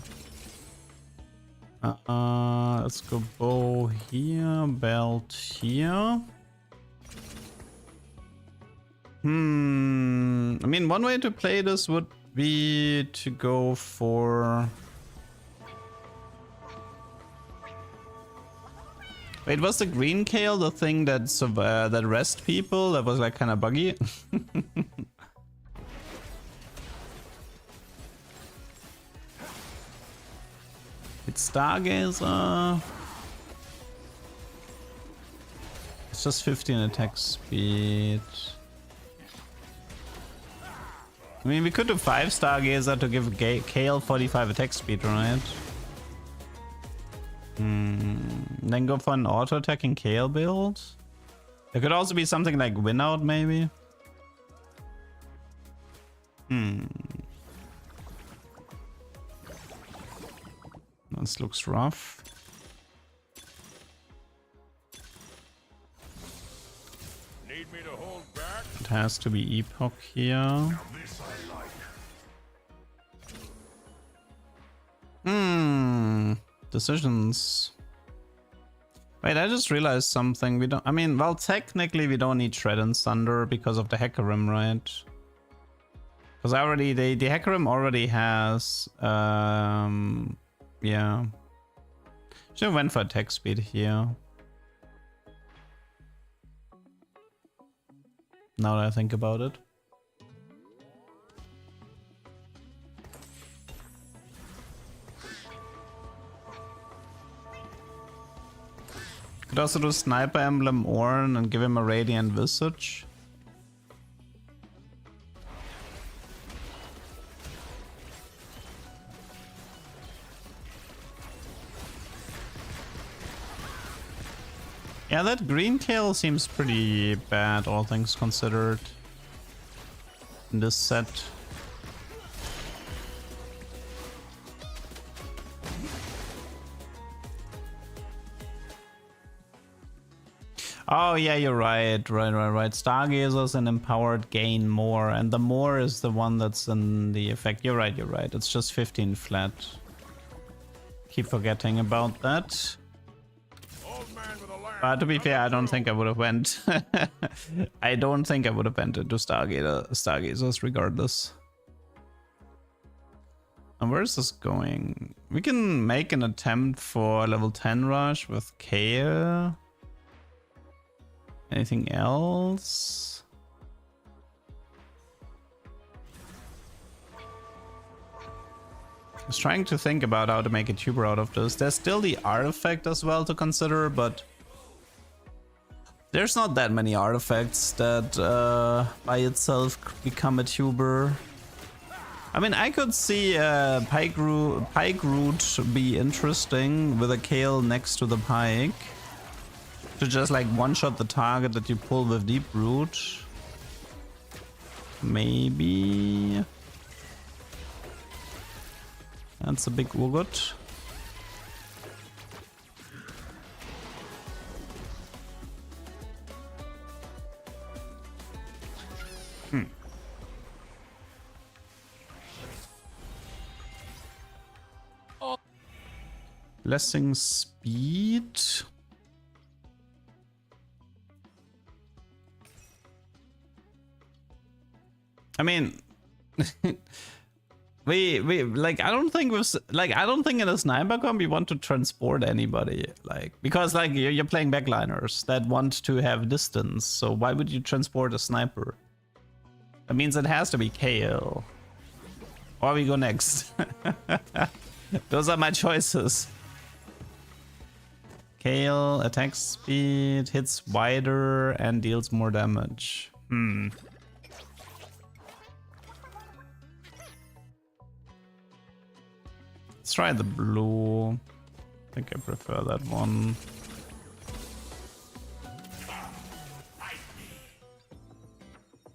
Let's go bow here, belt here. I mean, one way to play this would be to go for... Wait, was the green kale the thing that that rest people? That was like kind of buggy. It's Stargazer. It's just 15 attack speed. I mean, we could do 5 Stargazer to give Kale 45 attack speed, right? Then go for an auto-attacking Kale build. There could also be something like Win Out, maybe. This looks rough. Need me to hold back? It has to be Epoch here. Now this I like. Decisions. Wait, I just realized something. We don't. I mean, well, technically we don't need Shred and Thunder because of the Hecarim, right? Because already the Hecarim already has. Yeah. Should have went for attack speed here. Now that I think about it. Could also do Sniper Emblem Ornn and give him a Radiant Visage. Yeah, that green tail seems pretty bad, all things considered, in this set. Oh yeah, you're right. Right. Stargazers and Empowered gain more, and the more is the one that's in the effect. You're right. It's just 15 flat. Keep forgetting about that. To be fair, I don't think I would have went. I don't think I would have went into Stargazers regardless. And where is this going? We can make an attempt for level 10 rush with Kale. Anything else? I was trying to think about how to make a tuber out of this. There's still the artifact as well to consider, but there's not that many artifacts that by itself become a tuber. I mean, I could see Pike Root be interesting with a Kale next to the Pike. To just like one-shot the target that you pull with Deep Root. Maybe. That's a big Urgot. Blessing speed. I mean, we like I don't think in a sniper comp you want to transport anybody, like, because like you're playing backliners that want to have distance, so why would you transport a sniper? That means it has to be Kale. Or we go next. Those are my choices. Kale, attack speed, hits wider and deals more damage. Let's try the blue. I think I prefer that one.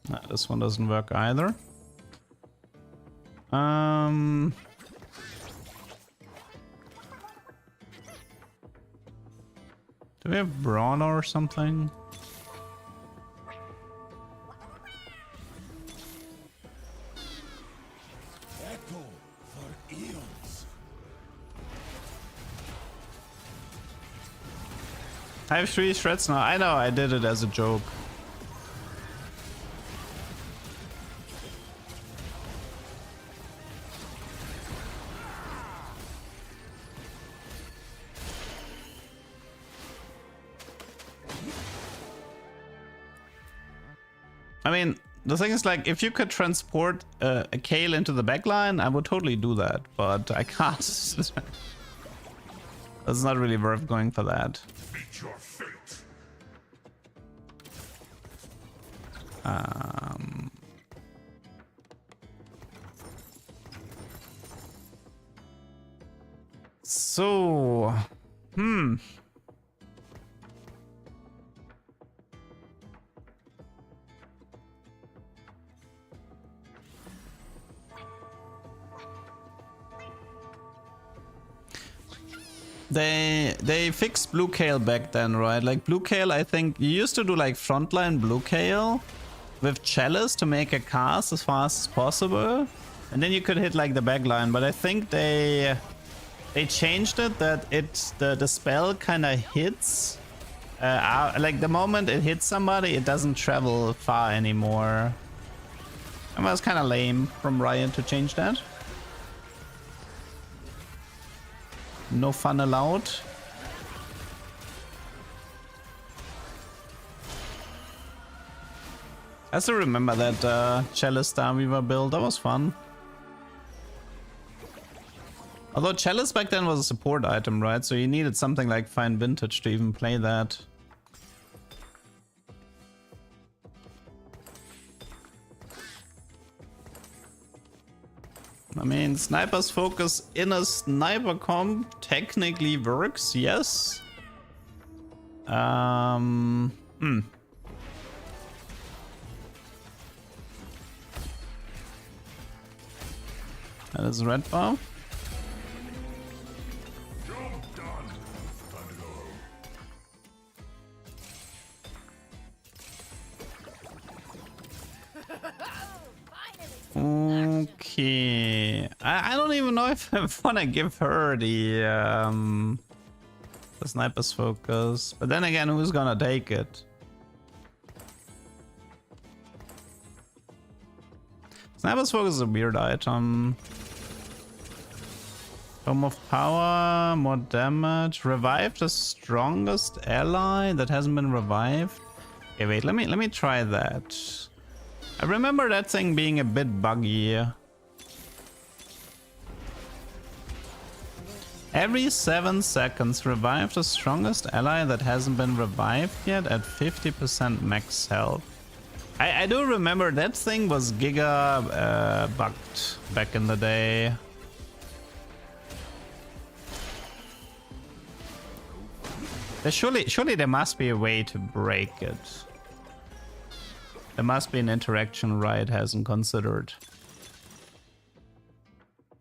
Nah, this one doesn't work either. Do we have Brawn or something? I have 3 shreds now. I know, I did it as a joke. I mean, the thing is, like, if you could transport a Kale into the backline, I would totally do that, but I can't. That's not really worth going for that. Meet your fate. So, They fixed Blue Kale back then, right? Like Blue Kale, I think you used to do like frontline Blue Kale with Chalice to make a cast as fast as possible, and then you could hit like the backline. But I think they changed it that the spell kind of hits like the moment it hits somebody, it doesn't travel far anymore. It was kind of lame from Riot to change that. No fun allowed. I still remember that Chalice Starweaver build. That was fun. Although Chalice back then was a support item, right? So you needed something like Fine Vintage to even play that. I mean, Sniper's Focus in a sniper comp technically works, yes. That is red buff. Okay, I don't even know if I want to give her the Sniper's Focus, but then again, who's gonna take it? Sniper's Focus is a weird item. Tome of Power, more damage, revive the strongest ally that hasn't been revived. Okay, wait, let me try that. I remember that thing being a bit buggy. Every 7 seconds, revive the strongest ally that hasn't been revived yet at 50% max health. I do remember that thing was giga bugged back in the day. Surely there must be a way to break it. There must be an interaction Riot hasn't considered.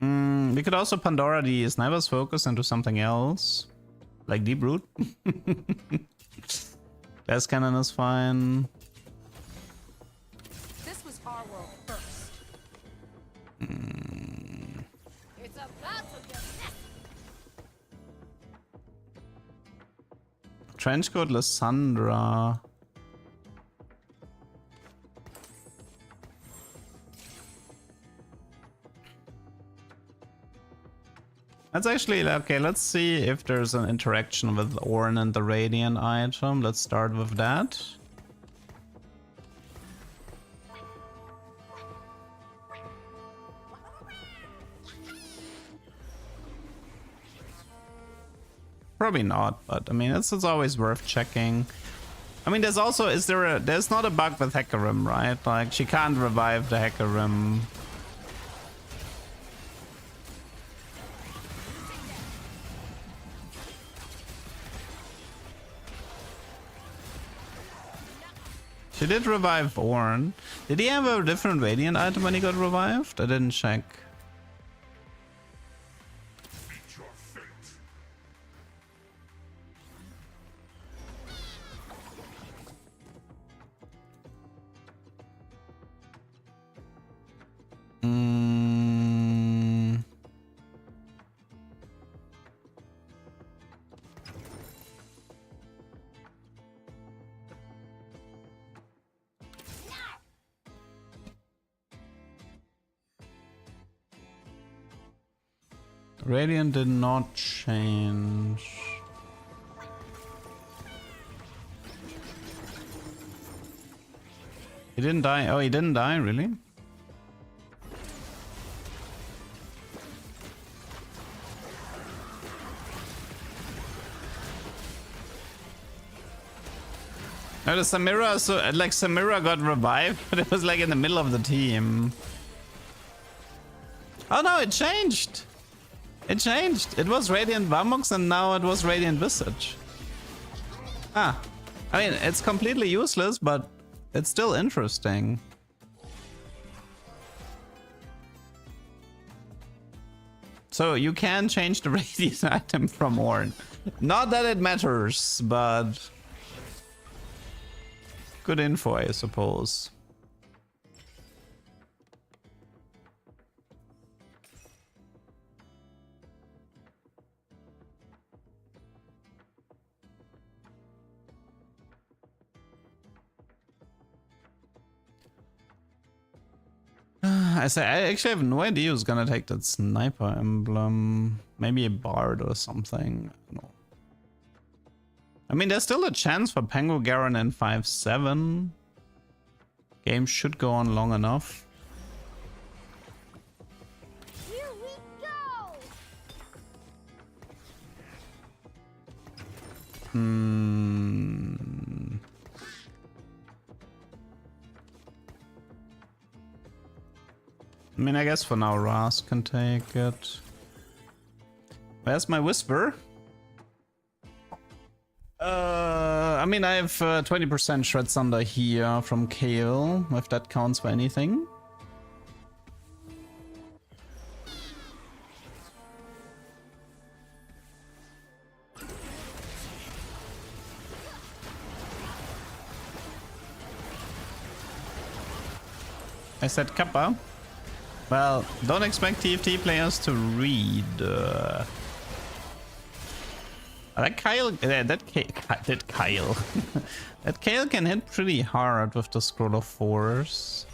We could also Pandora the Sniper's Focus into something else. Like Deep Root. Glass Cannon is fine. This was our world first. It's about to get Trenchcoat Lysandra. That's actually okay. Let's see if there's an interaction with Ornn and the Radiant item. Let's start with that. Probably not, but I mean it's always worth checking. I mean, there's also there's not a bug with Hecarim, right? Like she can't revive the Hecarim. She did revive Ornn. Did he have a different Radiant item when he got revived? I didn't check. Meet your fate. Radiant did not change. He didn't die. Oh, he didn't die, really? No, the Samira, so like Samira got revived, but it was like in the middle of the team. Oh no, it changed. It changed. It was Radiant Vamux and now it was Radiant Visage. Ah, I mean, it's completely useless, but it's still interesting. So you can change the Radiant item from Ornn. Not that it matters, but good info, I suppose. I actually have no idea who's gonna take that sniper emblem. Maybe a bard or something. No. I mean, there's still a chance for Pengu Garen in 5-7. Game should go on long enough. Here we go. I mean, I guess for now Ras can take it. Where's my Whisper? I mean, I have 20% Shred Thunder here from Kayle, if that counts for anything. I said Kappa. Well, don't expect TFT players to read. That Kyle, that Kyle, that Kayle can hit pretty hard with the Scroll of Force.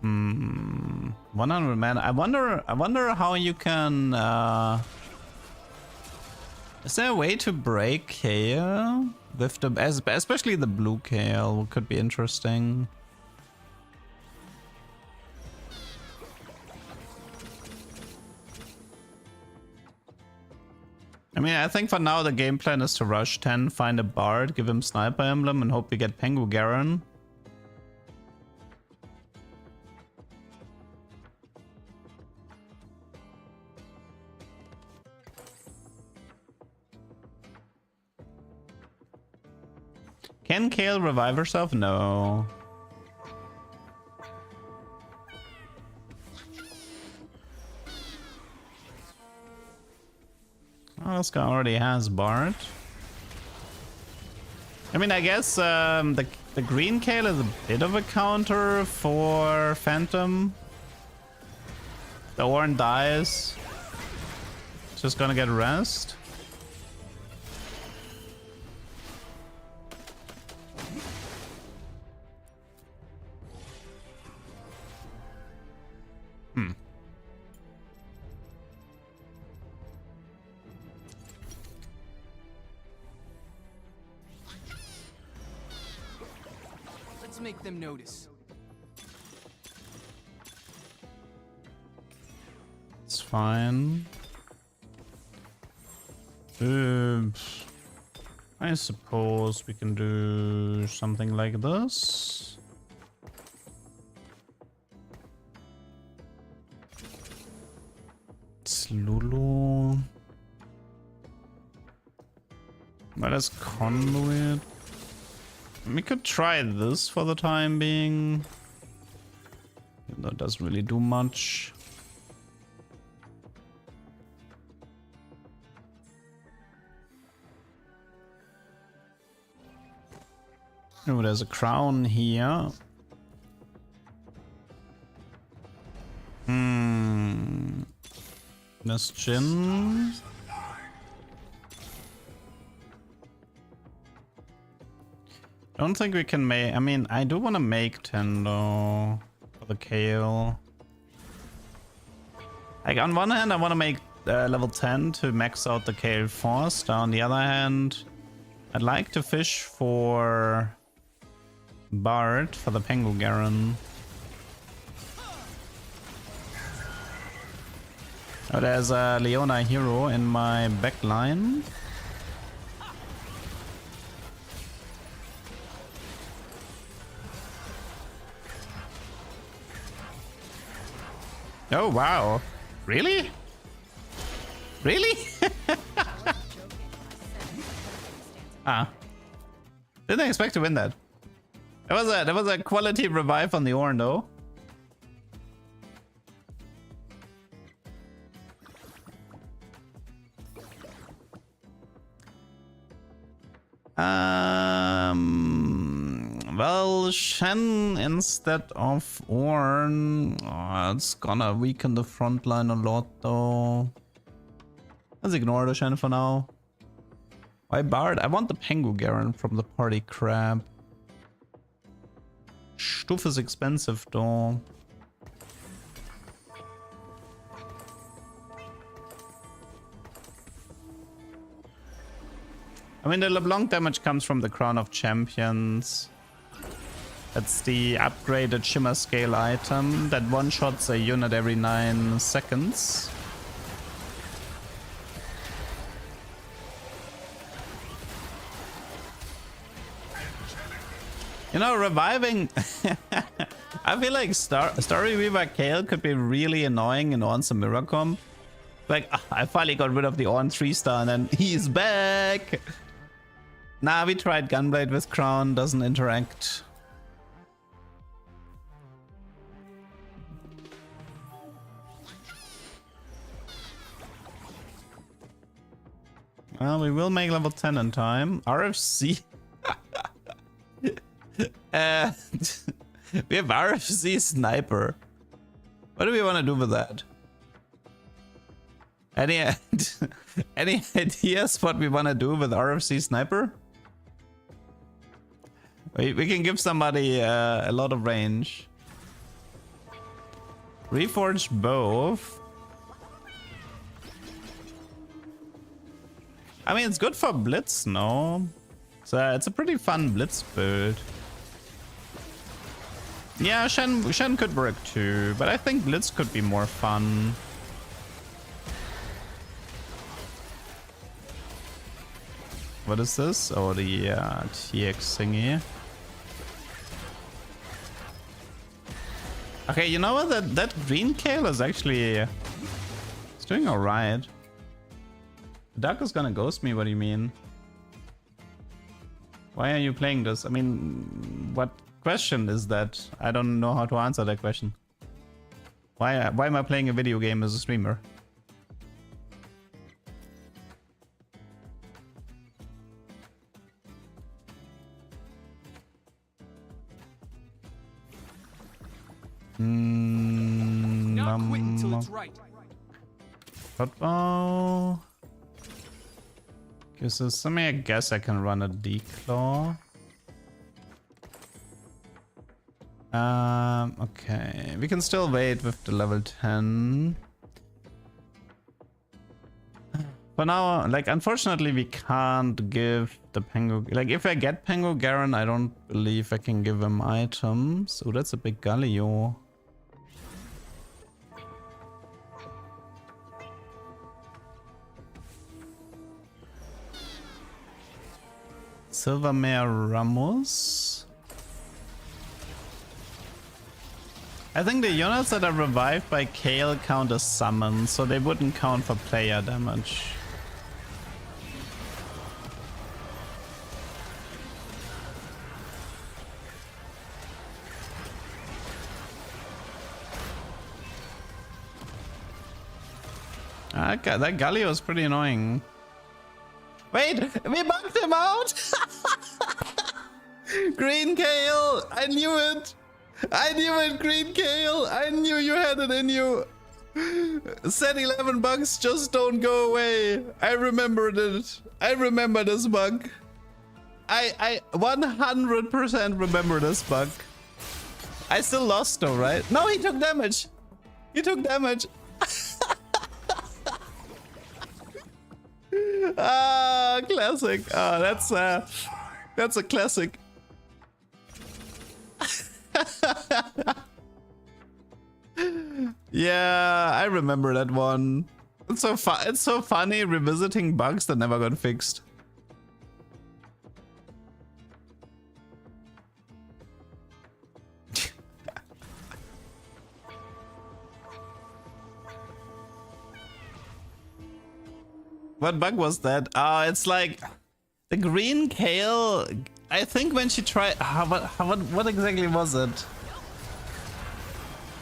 100 mana. I wonder how you can. Is there a way to break Kayle with the, especially the blue Kayle? Could be interesting. I mean, I think for now the game plan is to rush 10, find a bard, give him sniper emblem, and hope we get Pengu Garen. Can Kayle revive herself? No. Oh, this guy already has Bard. I mean, I guess the green Kayle is a bit of a counter for Phantom. The Ornn dies. It's just gonna get rest. Let's make them notice. It's fine. I suppose we can do something like this. It's Lulu. Let us conduit. We could try this for the time being. Even though it doesn't really do much. Oh, there's a crown here. There's Jhin. Don't think we can make. I mean, I do want to make 10 though for the Kayle. Like on one hand, I want to make level 10 to max out the Kayle Force. On the other hand, I'd like to fish for Bard for the Pengu Garen. Oh, there's a Leona hero in my backline. Oh wow. Really? Really? Ah. Didn't expect to win that. That was a quality revive on the Ornn though. Well, Shen instead of Ornn. Oh, it's gonna weaken the front line a lot though. Let's ignore the Shen for now. Why Bard? I want the Pengu Garen from the party crab. Stuff is expensive though. I mean, the LeBlanc damage comes from the Crown of Champions. That's the upgraded Shimmer Scale item that one-shots a unit every 9 seconds. You know, reviving... I feel like Story Weaver Kale could be really annoying in Ornn's Miracom. Like, I finally got rid of the Ornn 3-star and then he's back! Nah, we tried Gunblade with Crown, doesn't interact. Well, we will make level 10 in time. RFC. We have RFC Sniper. What do we want to do with that? Any ideas what we want to do with RFC Sniper? We can give somebody a lot of range. Reforge both. I mean, it's good for Blitz, no? So it's a pretty fun Blitz build. Yeah, Shen could work too, but I think Blitz could be more fun. What is this? Oh, the TX thingy. Okay, you know what? That green Kale is actually... it's doing alright. Duck is gonna ghost me, what do you mean? Why are you playing this? I mean, what question is that? I don't know how to answer that question. Why am I playing a video game as a streamer? Not quit until it's right. Football. Okay, so I guess I can run a declaw. Okay, we can still wait with the level 10. For now, like, unfortunately, we can't give the Pengu... Like, if I get Pengu Garen, I don't believe I can give him items. Oh, that's a big Galio. Silvermare Ramos. I think the units that are revived by Kale count as summons, so they wouldn't count for player damage. Okay, that Galio is pretty annoying. Wait, we bugged him out! Green Kale! I knew it! I knew it, Green Kale! I knew you had it in you! Set 11 bugs just don't go away! I remembered it! I remember this bug! I 100% remember this bug. I still lost though, right? No, he took damage! He took damage! Ah, classic. Ah, that's a classic. Yeah, I remember that one. It's so it's so funny revisiting bugs that never got fixed. What bug was that? It's like the green kale. I think when she tried, what exactly was it?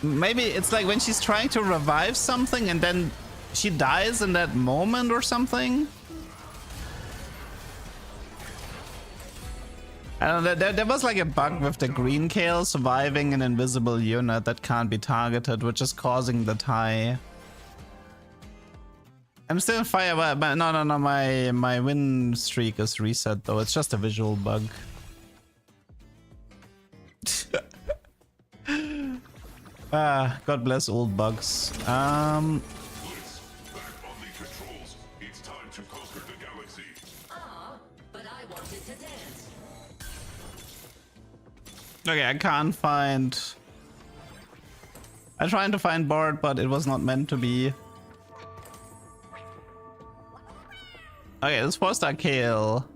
Maybe it's like when she's trying to revive something and then she dies in that moment or something. I don't know, there was like a bug with the green kale surviving an invisible unit that can't be targeted, which is causing the tie. I'm still fire, but no, my win streak is reset though. It's just a visual bug. God bless old bugs. Blitz, back on the controls. It's time to conquer the galaxy. But I wanted to dance. Okay, I can't find. I'm trying to find Bard, but it was not meant to be. Okay, this 4-star kill.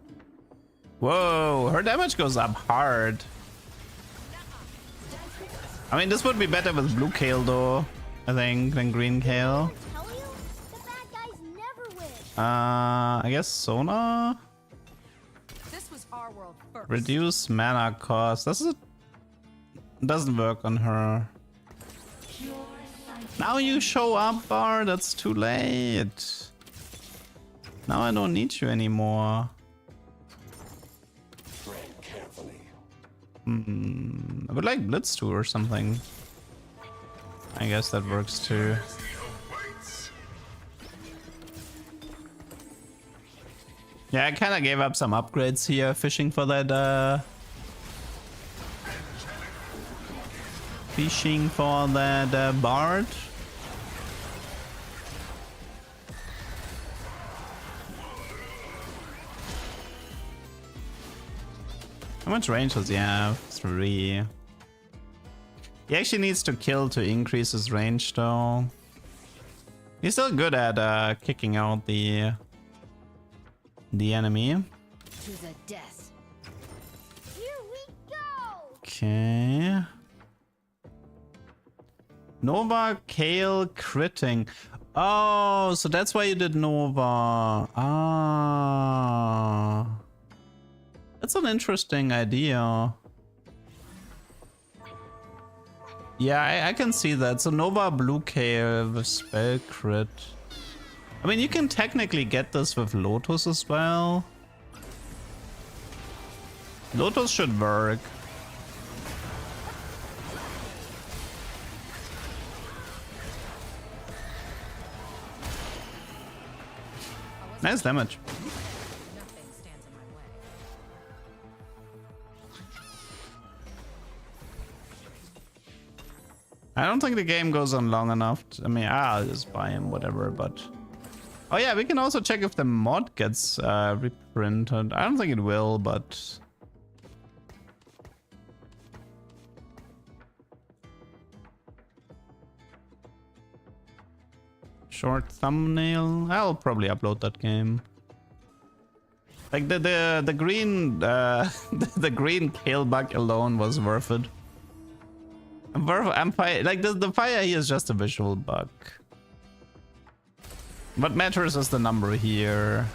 Whoa, her damage goes up hard. I mean, this would be better with blue kale though, I think, than green kale. Tell you, the bad guys never win. I guess Sona? This was our world first. Reduce mana cost. Doesn't work on her. Now you show up, Bar. That's too late. Now I don't need you anymore. I would like Blitz too or something. I guess that works too. Yeah, I kind of gave up some upgrades here, fishing for that. Fishing for that Bard. How much range does he have? 3. He actually needs to kill to increase his range though. He's still good at kicking out the enemy. To the death. Here we go. Okay. Nova Kale critting. Oh, so that's why you did Nova. Ah. That's an interesting idea. Yeah, I can see that. So Nova Blue Kale with spell crit. I mean, you can technically get this with Lotus as well. Lotus should work. Nice damage. Nothing stands in my way. I don't think the game goes on long enough. I mean, I'll just buy him, whatever, but... Oh yeah, we can also check if the mod gets reprinted. I don't think it will, but... Short thumbnail. I'll probably upload that game. Like the green the green kale bug alone was worth it. I'm fine. Like the fire here is just a visual bug. What matters is the number here.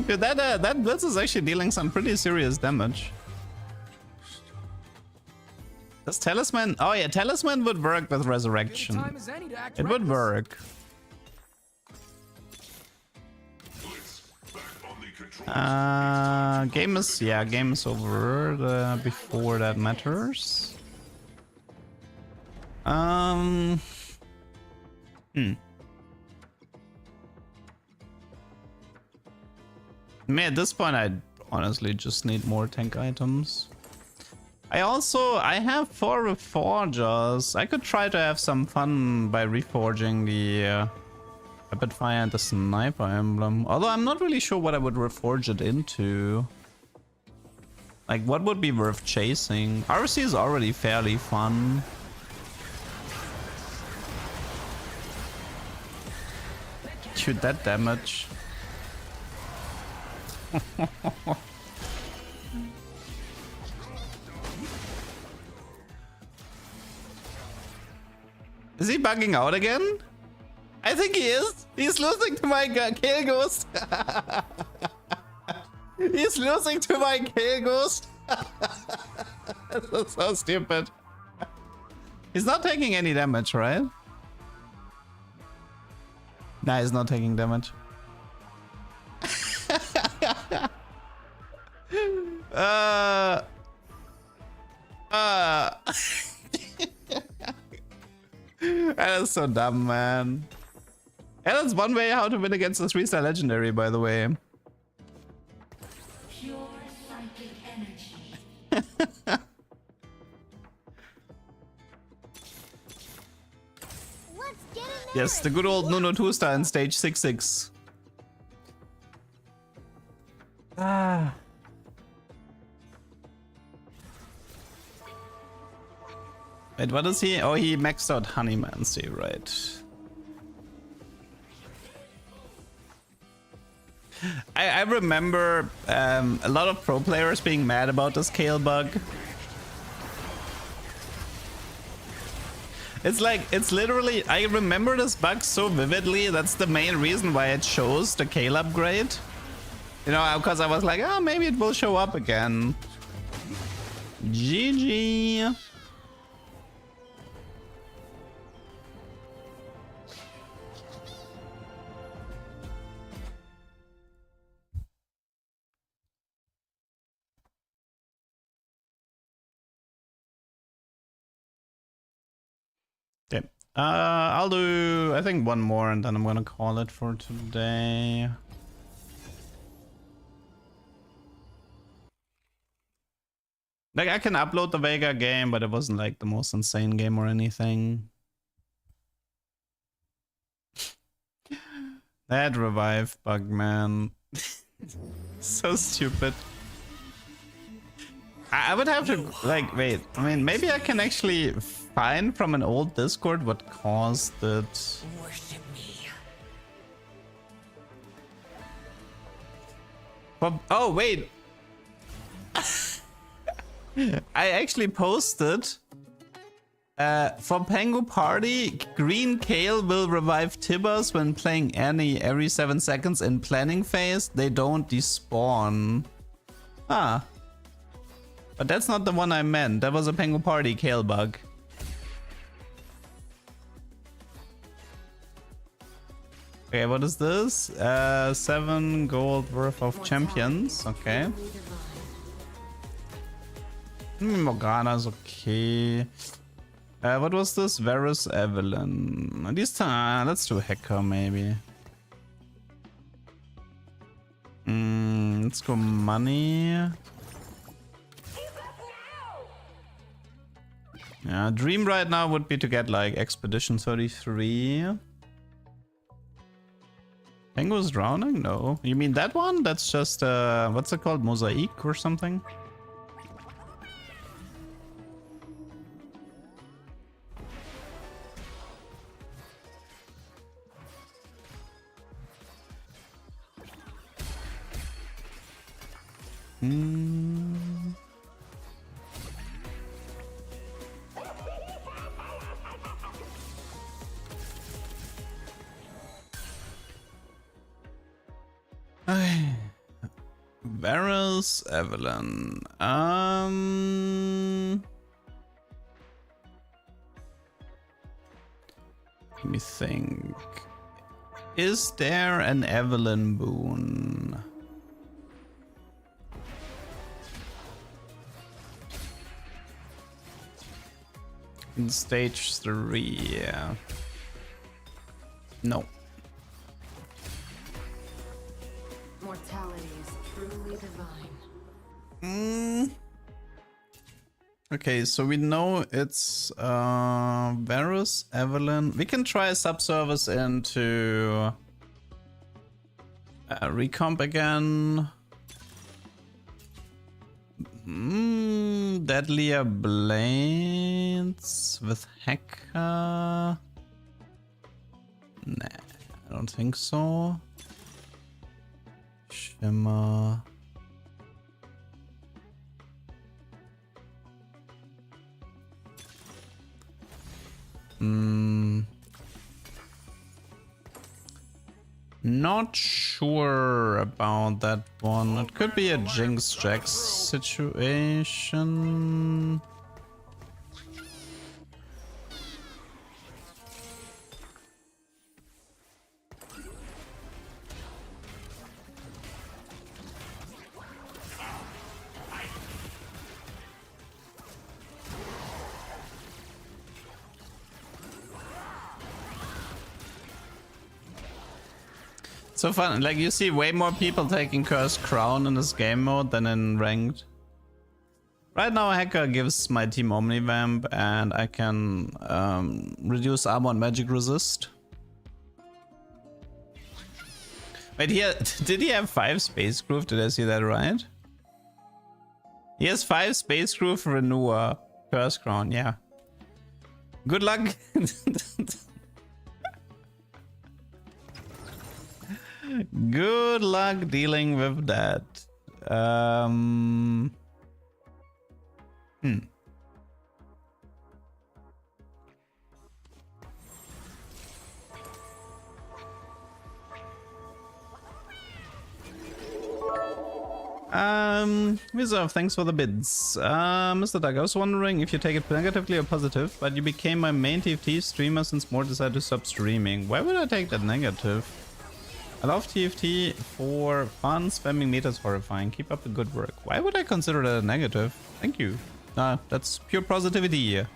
Dude, that blitz is actually dealing some pretty serious damage. Does Talisman? Oh yeah, Talisman would work with Resurrection. Time as any to act It would reckless. work. Blitz, back on the controls. Game is over. Before that matters. I mean, at this point, I honestly just need more tank items. I have 4 reforgers. I could try to have some fun by reforging Rapid fire and the sniper emblem. Although I'm not really sure what I would reforge it into. Like, what would be worth chasing? RC is already fairly fun. Shoot that damage. Is he bugging out again? I think he is. He's losing to my kill ghost. He's losing to my kill ghost. That's so stupid. He's not taking any damage, right? Nah, he's not taking damage. That is so dumb, man. And that's one way how to win against the 3-star legendary, by the way. Pure psychic energy. Let's get in there. Yes, the good old Nuno 2-star in stage 6-6. Ah. Wait, what is he? Oh, he maxed out Honeymancy, right? I remember a lot of pro players being mad about the scale bug. It's like, it's literally, I remember this bug so vividly. That's the main reason why it shows the Kale upgrade. You know, because I was like, oh, maybe it will show up again. GG. Okay. I'll do, I think, one more and then I'm gonna call it for today. Like, I can upload the Vega game, but it wasn't like the most insane game or anything. That revive bug, man. So stupid. I would have to, like, wait. I mean, maybe I can actually find from an old Discord what caused it. Worship me. Oh, wait. I actually posted for Pengu Party, Green Kale will revive Tibbers when playing Annie every 7 seconds in planning phase. They don't despawn. Ah. But that's not the one I meant. That was a Pengu Party Kale bug. Okay, what is this? 7 gold worth of champions. Okay. Morgana's okay. What was this? Varus Evelyn. This time, let's do Hacker maybe. Let's go money. Yeah, dream right now would be to get like Expedition 33. Pengu's drowning? No. You mean that one? That's just what's it called? Mosaic or something? Varus Evelyn. Let me think. Is there an Evelyn boon? In stage 3, yeah. No. Mortality is truly divine. Okay, so we know it's Varus, Evelyn. We can try subservice into recomp again. Deadlier Blades with Hacker. Nah, I don't think so. Shimmer. Not sure about that one. It could be a Jinx Jax situation. So fun, like you see way more people taking Cursed Crown in this game mode than in Ranked. Right now Hacker gives my team Omnivamp and I can reduce armor and magic resist. Wait, did he have 5 Space Groove? Did I see that right? He has 5 Space Groove, Renewer, Cursed Crown, yeah. Good luck. Good luck dealing with that. Reserve, thanks for the bids. Mr. Doug, I was wondering if you take it negatively or positive, but you became my main TFT streamer since more decided to stop streaming. Why would I take that negative? I love TFT for fun, spamming meta is horrifying. Keep up the good work. Why would I consider that a negative? Thank you. Nah, that's pure positivity here.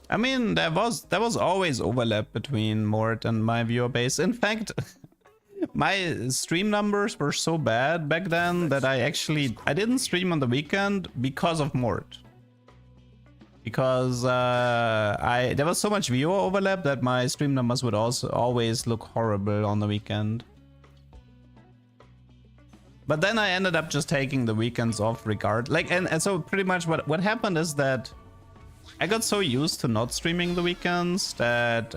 I mean, there was always overlap between Mort and my viewer base. In fact, my stream numbers were so bad back then that I didn't stream on the weekend because of Mort. Because there was so much viewer overlap that my stream numbers would also always look horrible on the weekend. But then I ended up just taking the weekends off regard. Like, and so pretty much what happened is that I got so used to not streaming the weekends that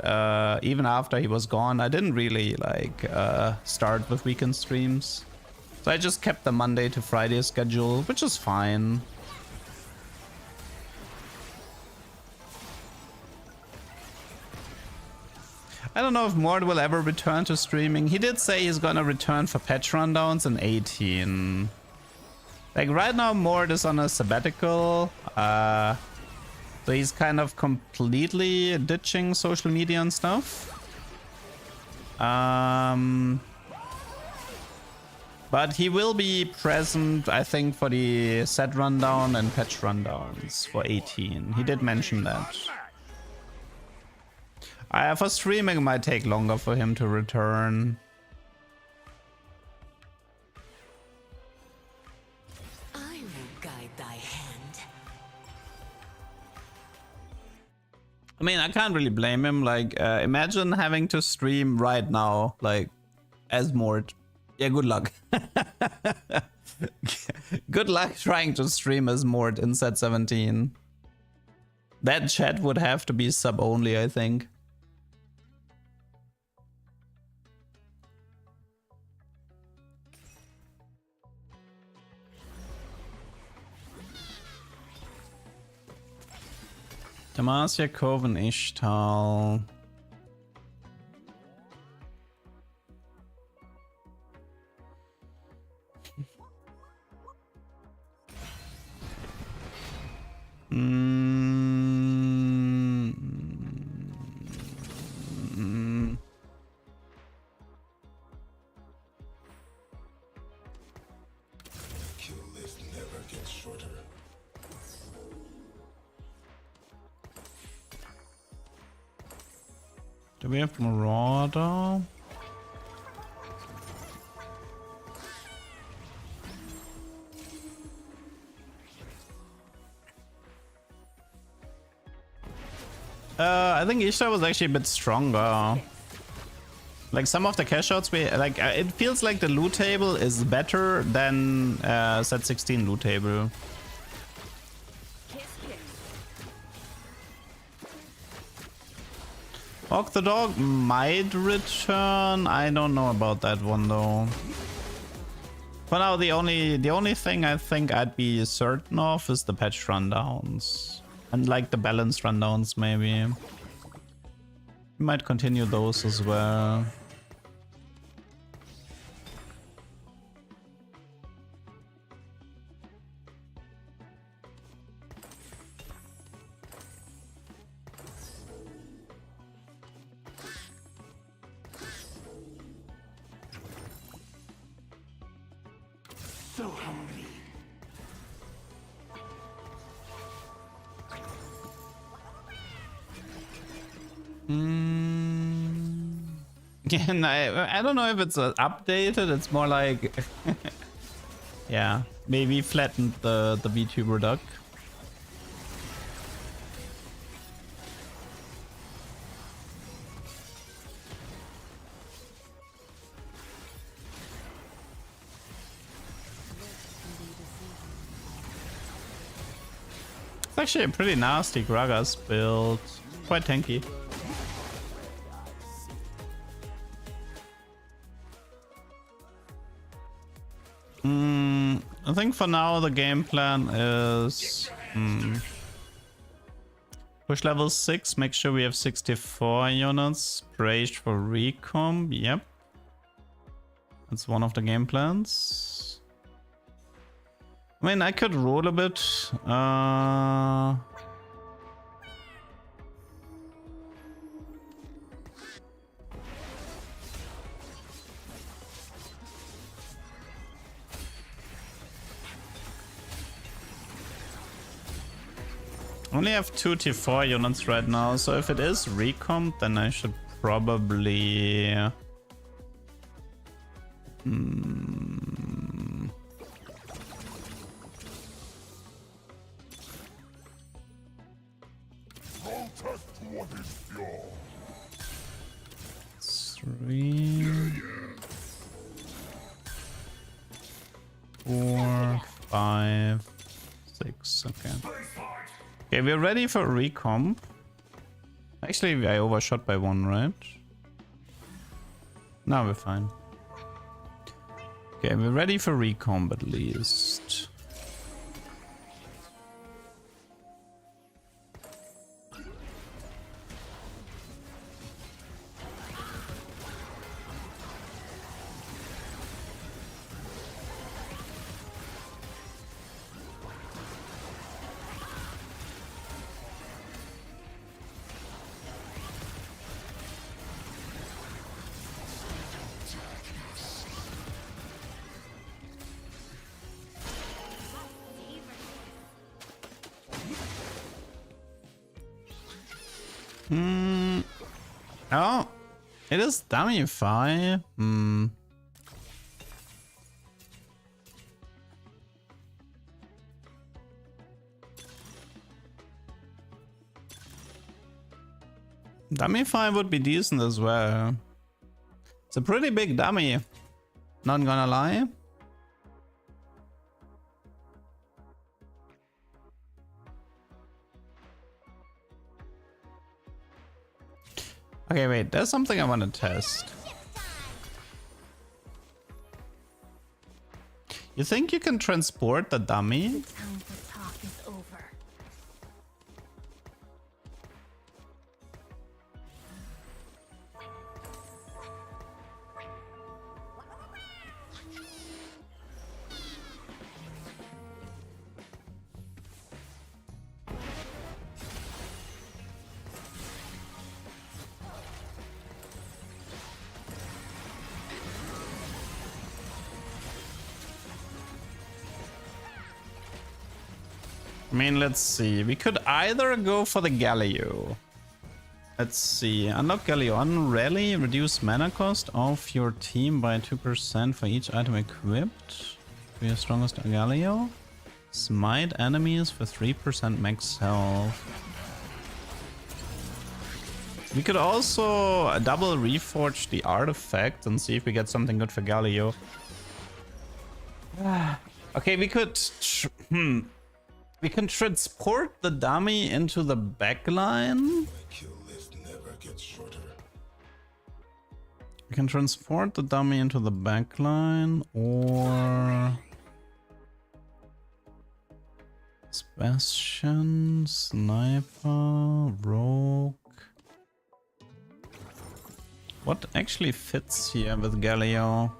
even after he was gone, I didn't really like start with weekend streams. So I just kept the Monday to Friday schedule, which is fine. I don't know if Mort will ever return to streaming. He did say he's gonna return for patch rundowns in 18. Like right now, Mort is on a sabbatical. So he's kind of completely ditching social media and stuff. But he will be present, I think, for the set rundown and patch rundowns for 18. He did mention that. For streaming, it might take longer for him to return. I will guide thy hand. I mean, I can't really blame him. Like, imagine having to stream right now, like, as Mort. Yeah, good luck. Good luck trying to stream as Mort in set 17. That chat would have to be sub only, I think. Demacia, Coven, Ishtal. Kill list never gets shorter. Do we have Marauder? I think Ishtar was actually a bit stronger. Like some of the cash outs we like, it feels like the loot table is better than set 16 loot table. Walk the dog might return. I don't know about that one though. For now, the only thing I think I'd be certain of is the patch rundowns. And like the balanced rundowns maybe. We might continue those as well. So hungry. Yeah, and I don't know if it's updated. It's more like, yeah, maybe flattened the VTuber duck. It's actually a pretty nasty Gragas build, quite tanky. I think for now the game plan is push level 6, make sure we have 64 units, praised for recomp, yep. That's one of the game plans. I mean, I could roll a bit. Only have 2 T4 units right now, so if it is recomp, then I should probably... Three... 4, 5, 6, okay. Okay, we're ready for recomp. Actually, I overshot by 1, right? No, we're fine. Okay, we're ready for recomp at least. Oh, it is Damify. Damify would be decent as well. It's a pretty big dummy, not gonna lie. Okay, wait, there's something I want to test. You think you can transport the dummy? Time for talk is over. I mean, let's see. We could either go for the Galileo Let's see. Unlock Galio. On rally, reduce mana cost of your team by 2% for each item equipped. For your strongest Galio. Smite enemies for 3% max health. We could also double reforge the artifact and see if we get something good for Galio. Okay, we could... We can transport the dummy into the backline. We can transport the dummy into the backline, or... Sebastian, Sniper, Rogue... What actually fits here with Galio?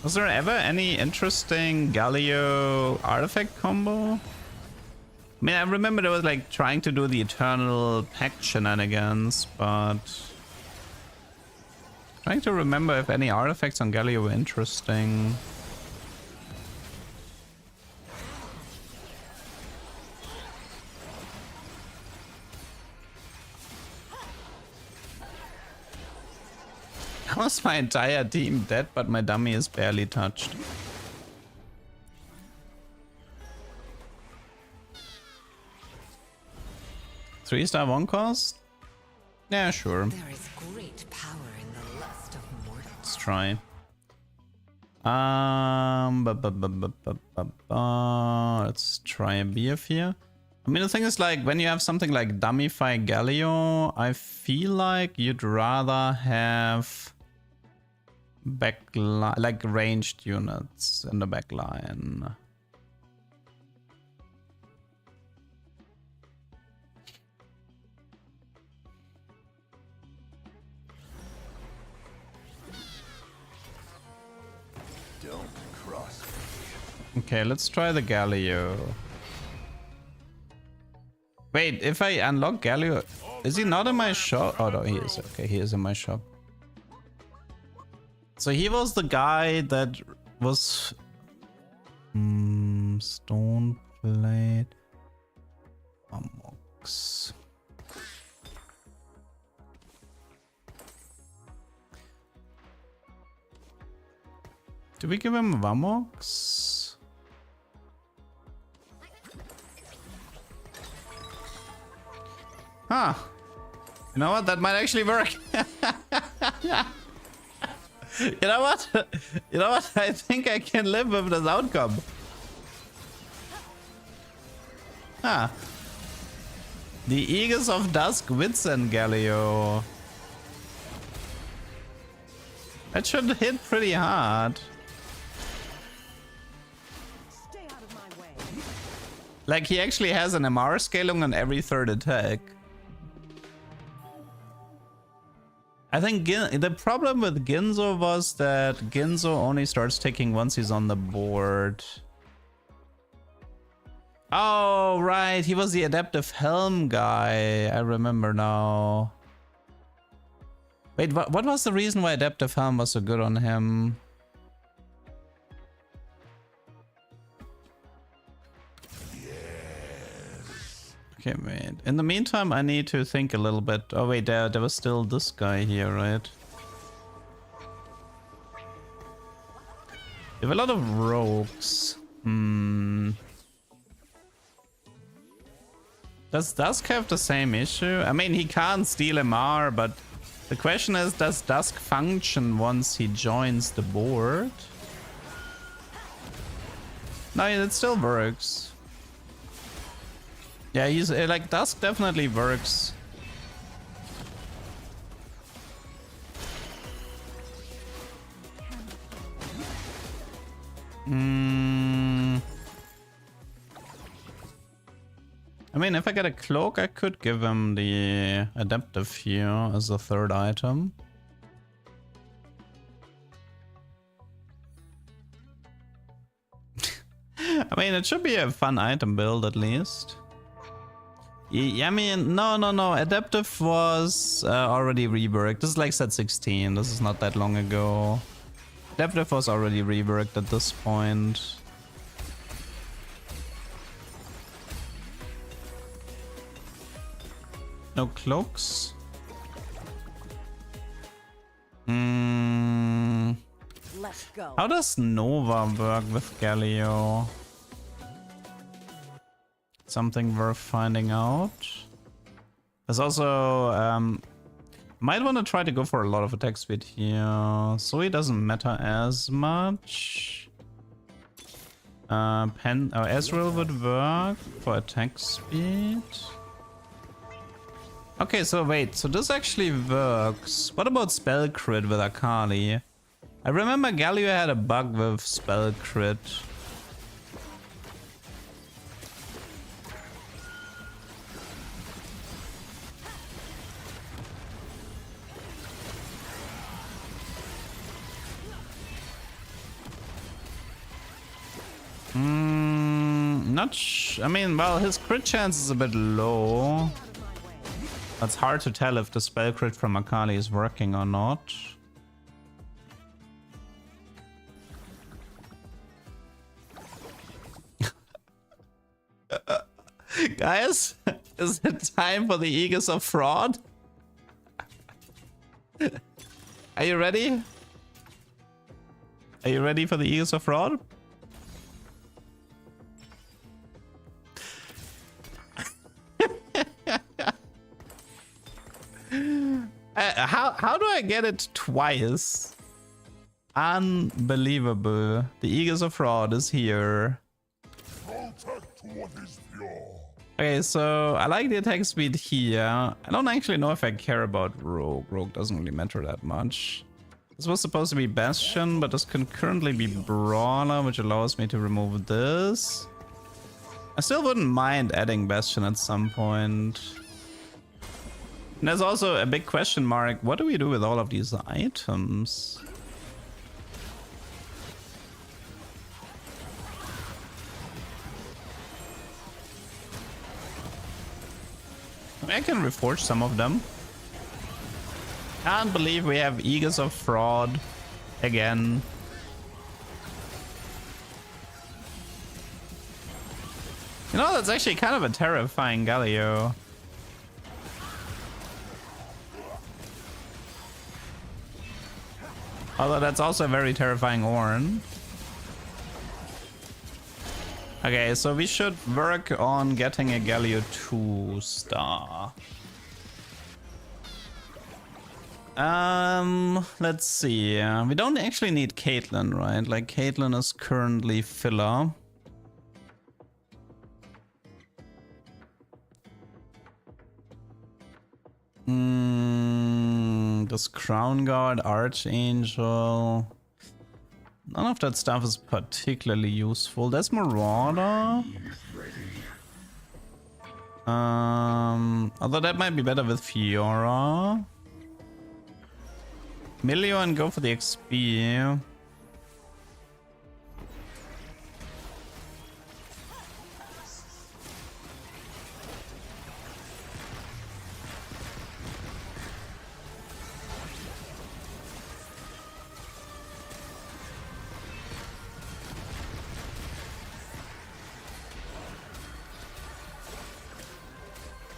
Was there ever any interesting Galio artifact combo? I mean, I remember there was like trying to do the Eternal Pact shenanigans, but... Trying to remember if any artifacts on Galio were interesting. Almost my entire team dead, but my dummy is barely touched. Three-star one cost? Yeah, sure. There is great power in the lust of mortals. Let's try. Let's try a BF here. I mean, the thing is, like, when you have something like Dummify Galio, I feel like you'd rather have backline, like ranged units in the backline. Don't cross me. Okay, let's try the Galio. Wait, if I unlock Galio, is he not in my shop? Oh no, he is. Okay, he is in my shop. So he was the guy that was stone plate Amox. Did we give him Vamox? Huh. You know what? That might actually work. You know what? You know what? I think I can live with this outcome. Huh. The Aegis of Dusk Witzen Galio. That should hit pretty hard. Stay out of my way. Like, he actually has an MR scaling on every third attack. I think the problem with Ginzo was that Ginzo only starts ticking once he's on the board. Oh, right. He was the Adaptive Helm guy. I remember now. Wait, what was the reason why Adaptive Helm was so good on him? Okay, wait. In the meantime, I need to think a little bit. Oh, wait, there was still this guy here, right? We have a lot of rogues. Does Dusk have the same issue? I mean, he can't steal MR, but the question is, does Dusk function once he joins the board? No, it still works. Yeah, he's like, Dusk definitely works. I mean, if I get a cloak, I could give him the adaptive here as a third item. I mean, it should be a fun item build at least. Yeah, I mean, no. Adaptive was already reworked. This is like set 16. This is not that long ago. Adaptive was already reworked at this point. No cloaks. Let's go. How does Nova work with Galio? Something worth finding out. There's also might want to try to go for a lot of attack speed here. So it doesn't matter as much. Ezreal would work for attack speed. Okay, so wait, so this actually works. What about spell crit with Akali? I remember Galio had a bug with spell crit. I mean, well, his crit chance is a bit low. It's hard to tell if the spell crit from Akali is working or not. Guys, is it time for the Aegis of Fraud? Are you ready? Are you ready for the Aegis of Fraud? How do I get it twice? Unbelievable. The Aegis of Fraud is here. Okay, so I like the attack speed here. I don't actually know if I care about Rogue. Rogue doesn't really matter that much. This was supposed to be Bastion, but this can currently be Brawler, which allows me to remove this. I still wouldn't mind adding Bastion at some point. And there's also a big question mark. What do we do with all of these items? I can reforge some of them. Can't believe we have Aegis of Fraud again. You know, that's actually kind of a terrifying Galio. Although that's also a very terrifying Ornn. Okay, so we should work on getting a Galio 2 star. Let's see. We don't actually need Caitlyn, right? Like, Caitlyn is currently filler. This Crown Guard, Archangel. None of that stuff is particularly useful. There's Marauder. Although that might be better with Fiora. Milio and go for the XP.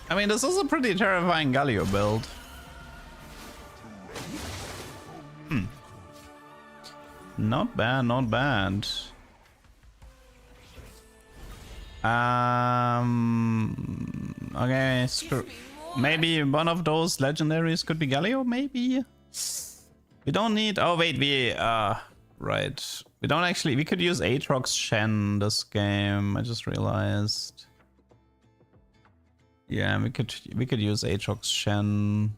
I mean, this is a pretty terrifying Galio build. Not bad, not bad. Okay, maybe one of those legendaries could be Galio, maybe? We don't need... Oh, wait, right. We don't actually... We could use Aatrox Shen this game, I just realized. Yeah, we could use Aatrox Shen.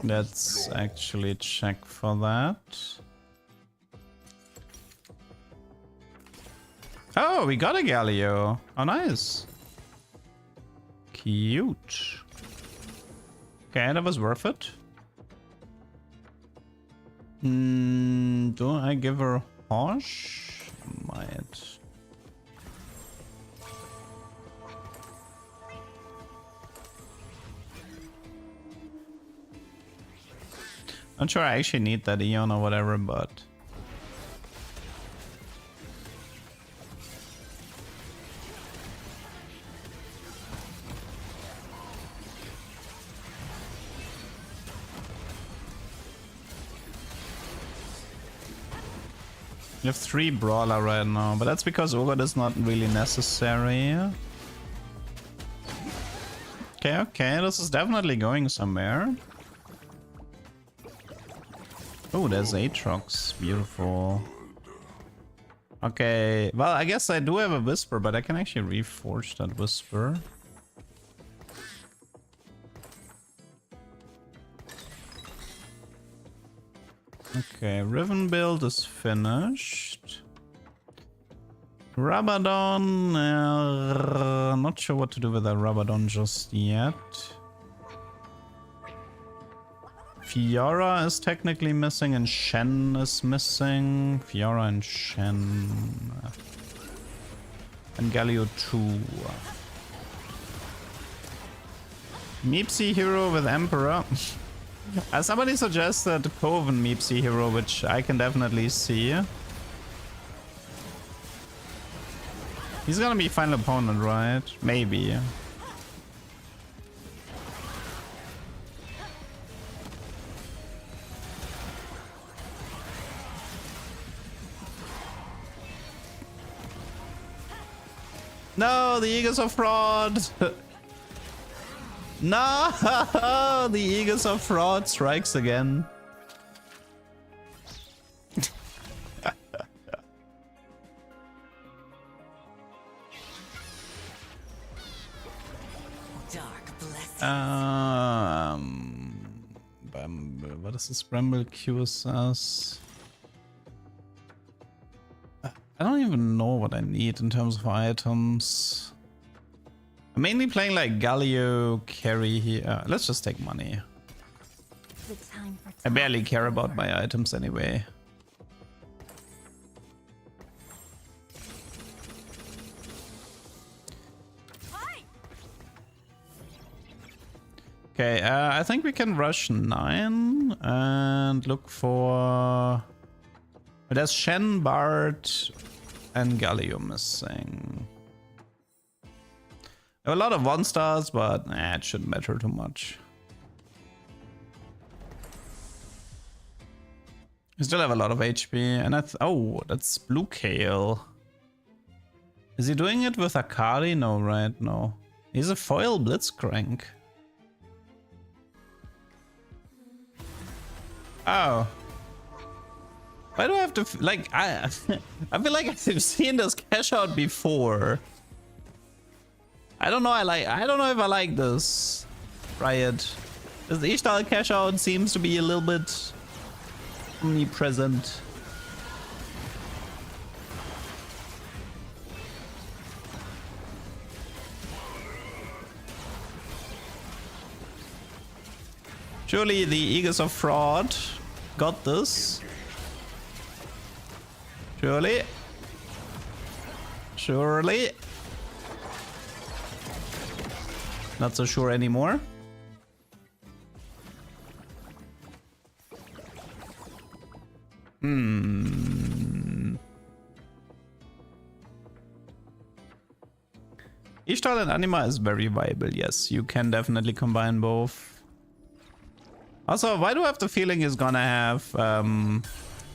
Let's actually check for that. Oh, we got a Galio. Oh, nice. Cute. Okay, that was worth it. Do I give her Hosh? Might. Not sure I actually need that Eon or whatever, but... We have 3 Brawler right now, but that's because Ogre is not really necessary. Okay, okay, this is definitely going somewhere. Oh, there's Aatrox. Beautiful. Okay, well, I guess I do have a Whisper, but I can actually reforge that Whisper. Okay, Riven build is finished. Rabadon, not sure what to do with that Rabadon just yet. Fiora is technically missing and Shen is missing. Fiora and Shen. And Galio 2. Meepsy hero with Emperor. Somebody suggested Coven Meepsy hero, which I can definitely see. He's gonna be final opponent, right? Maybe. No, the Eagles of Fraud! No, the Eagles of Fraud strikes again. What is this? Bramble QSS? I don't even know what I need in terms of items. I'm mainly playing like Galio carry here. Let's just take money. I barely care about my items anyway. Okay, I think we can rush 9 and look for... There's Shen, Bard, and Galio missing. There are a lot of 1-stars, but it shouldn't matter too much. We still have a lot of HP, and oh, that's Blue Kale. Is he doing it with Akari? No, right? No. He's a foil Blitzcrank. Oh. Why do I have to like I feel like I've seen this cash out before. I don't know if I like this. Riot. This Ishtar cash out seems to be a little bit omnipresent. Surely the Eagles of Fraud got this. Surely. Surely. Not so sure anymore. Ishtar and Anima is very viable, yes. You can definitely combine both. Also, why do I have the feeling he's gonna have...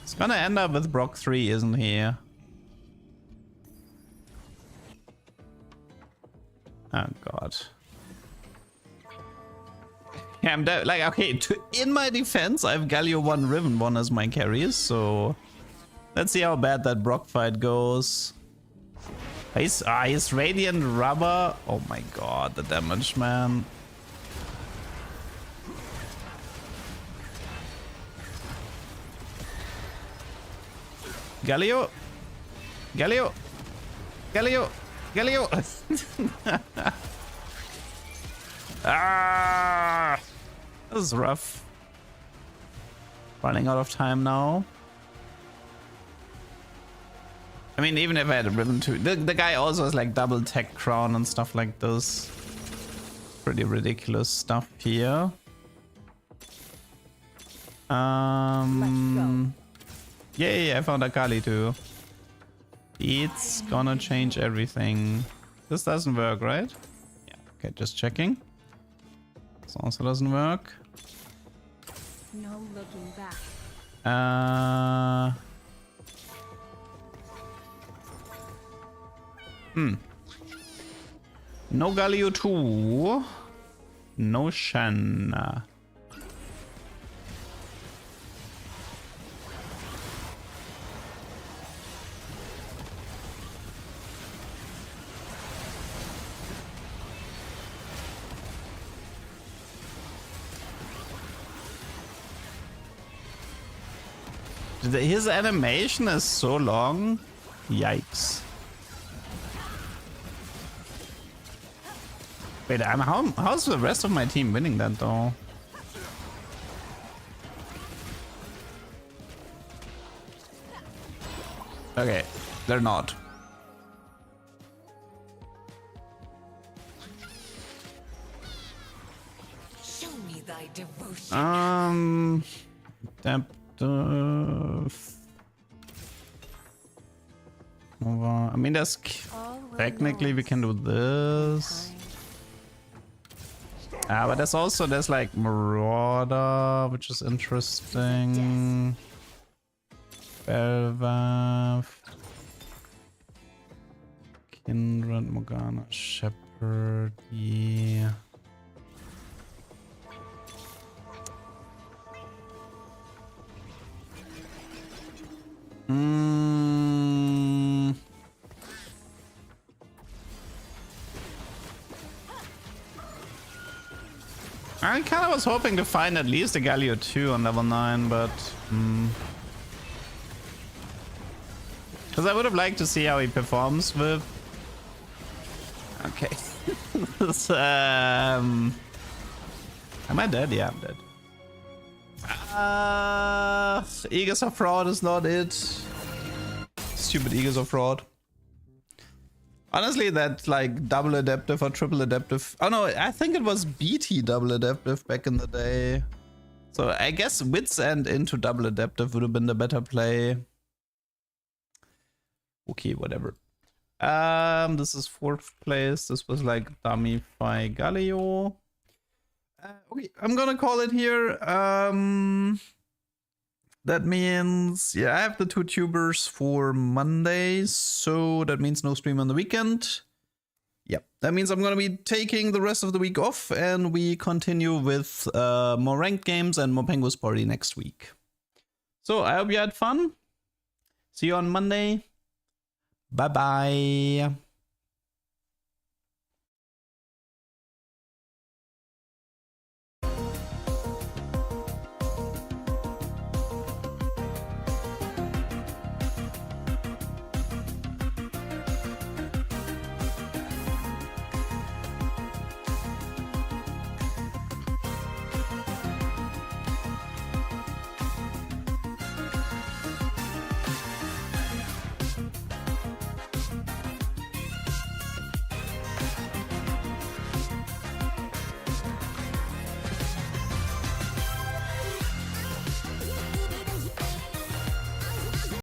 he's gonna end up with Brock 3, isn't he? Oh god. Yeah, I'm like, okay, in my defense, I have Galio 1, Riven 1 as my carries, so... Let's see how bad that Brock fight goes. He's Radiant Rubber. Oh my god, the damage, man. Galio! Galio! Galio! Galio! Ah! This is rough. Running out of time now. I mean, even if I had a ribbon too. The guy also has like double tech crown and stuff like this. Pretty ridiculous stuff here. Yay, I found a Kali too. It's gonna change everything. This doesn't work, right? Yeah, okay, just checking. This also doesn't work. No looking back. No Galio 2. No Shen. His animation is so long. Yikes. Wait, how's the rest of my team winning that though? Okay, they're not. Show me thy devotion. I mean, there's technically we can do this. But there's like Marauder, which is interesting. Belvav, Kindred, Morgana, Shepherd, yeah. I kind of was hoping to find at least a Galio 2 on level 9, but... Because I would have liked to see how he performs with... Okay. Am I dead? Yeah, I'm dead. Aegis of Fraud is not it. Stupid Aegis of Fraud. Honestly, that like double adaptive or triple adaptive. Oh no, I think it was BT double adaptive back in the day. So I guess Wits End into double adaptive would have been the better play. Okay, whatever. This is 4th place. This was like Dummy Fi Galio. Okay, I'm gonna call it here. That means, yeah, I have the 2 tubers for Monday, so that means no stream on the weekend. Yep, that means I'm gonna be taking the rest of the week off, and we continue with more ranked games and more Penguins Party next week. So I hope you had fun. See you on Monday. Bye bye.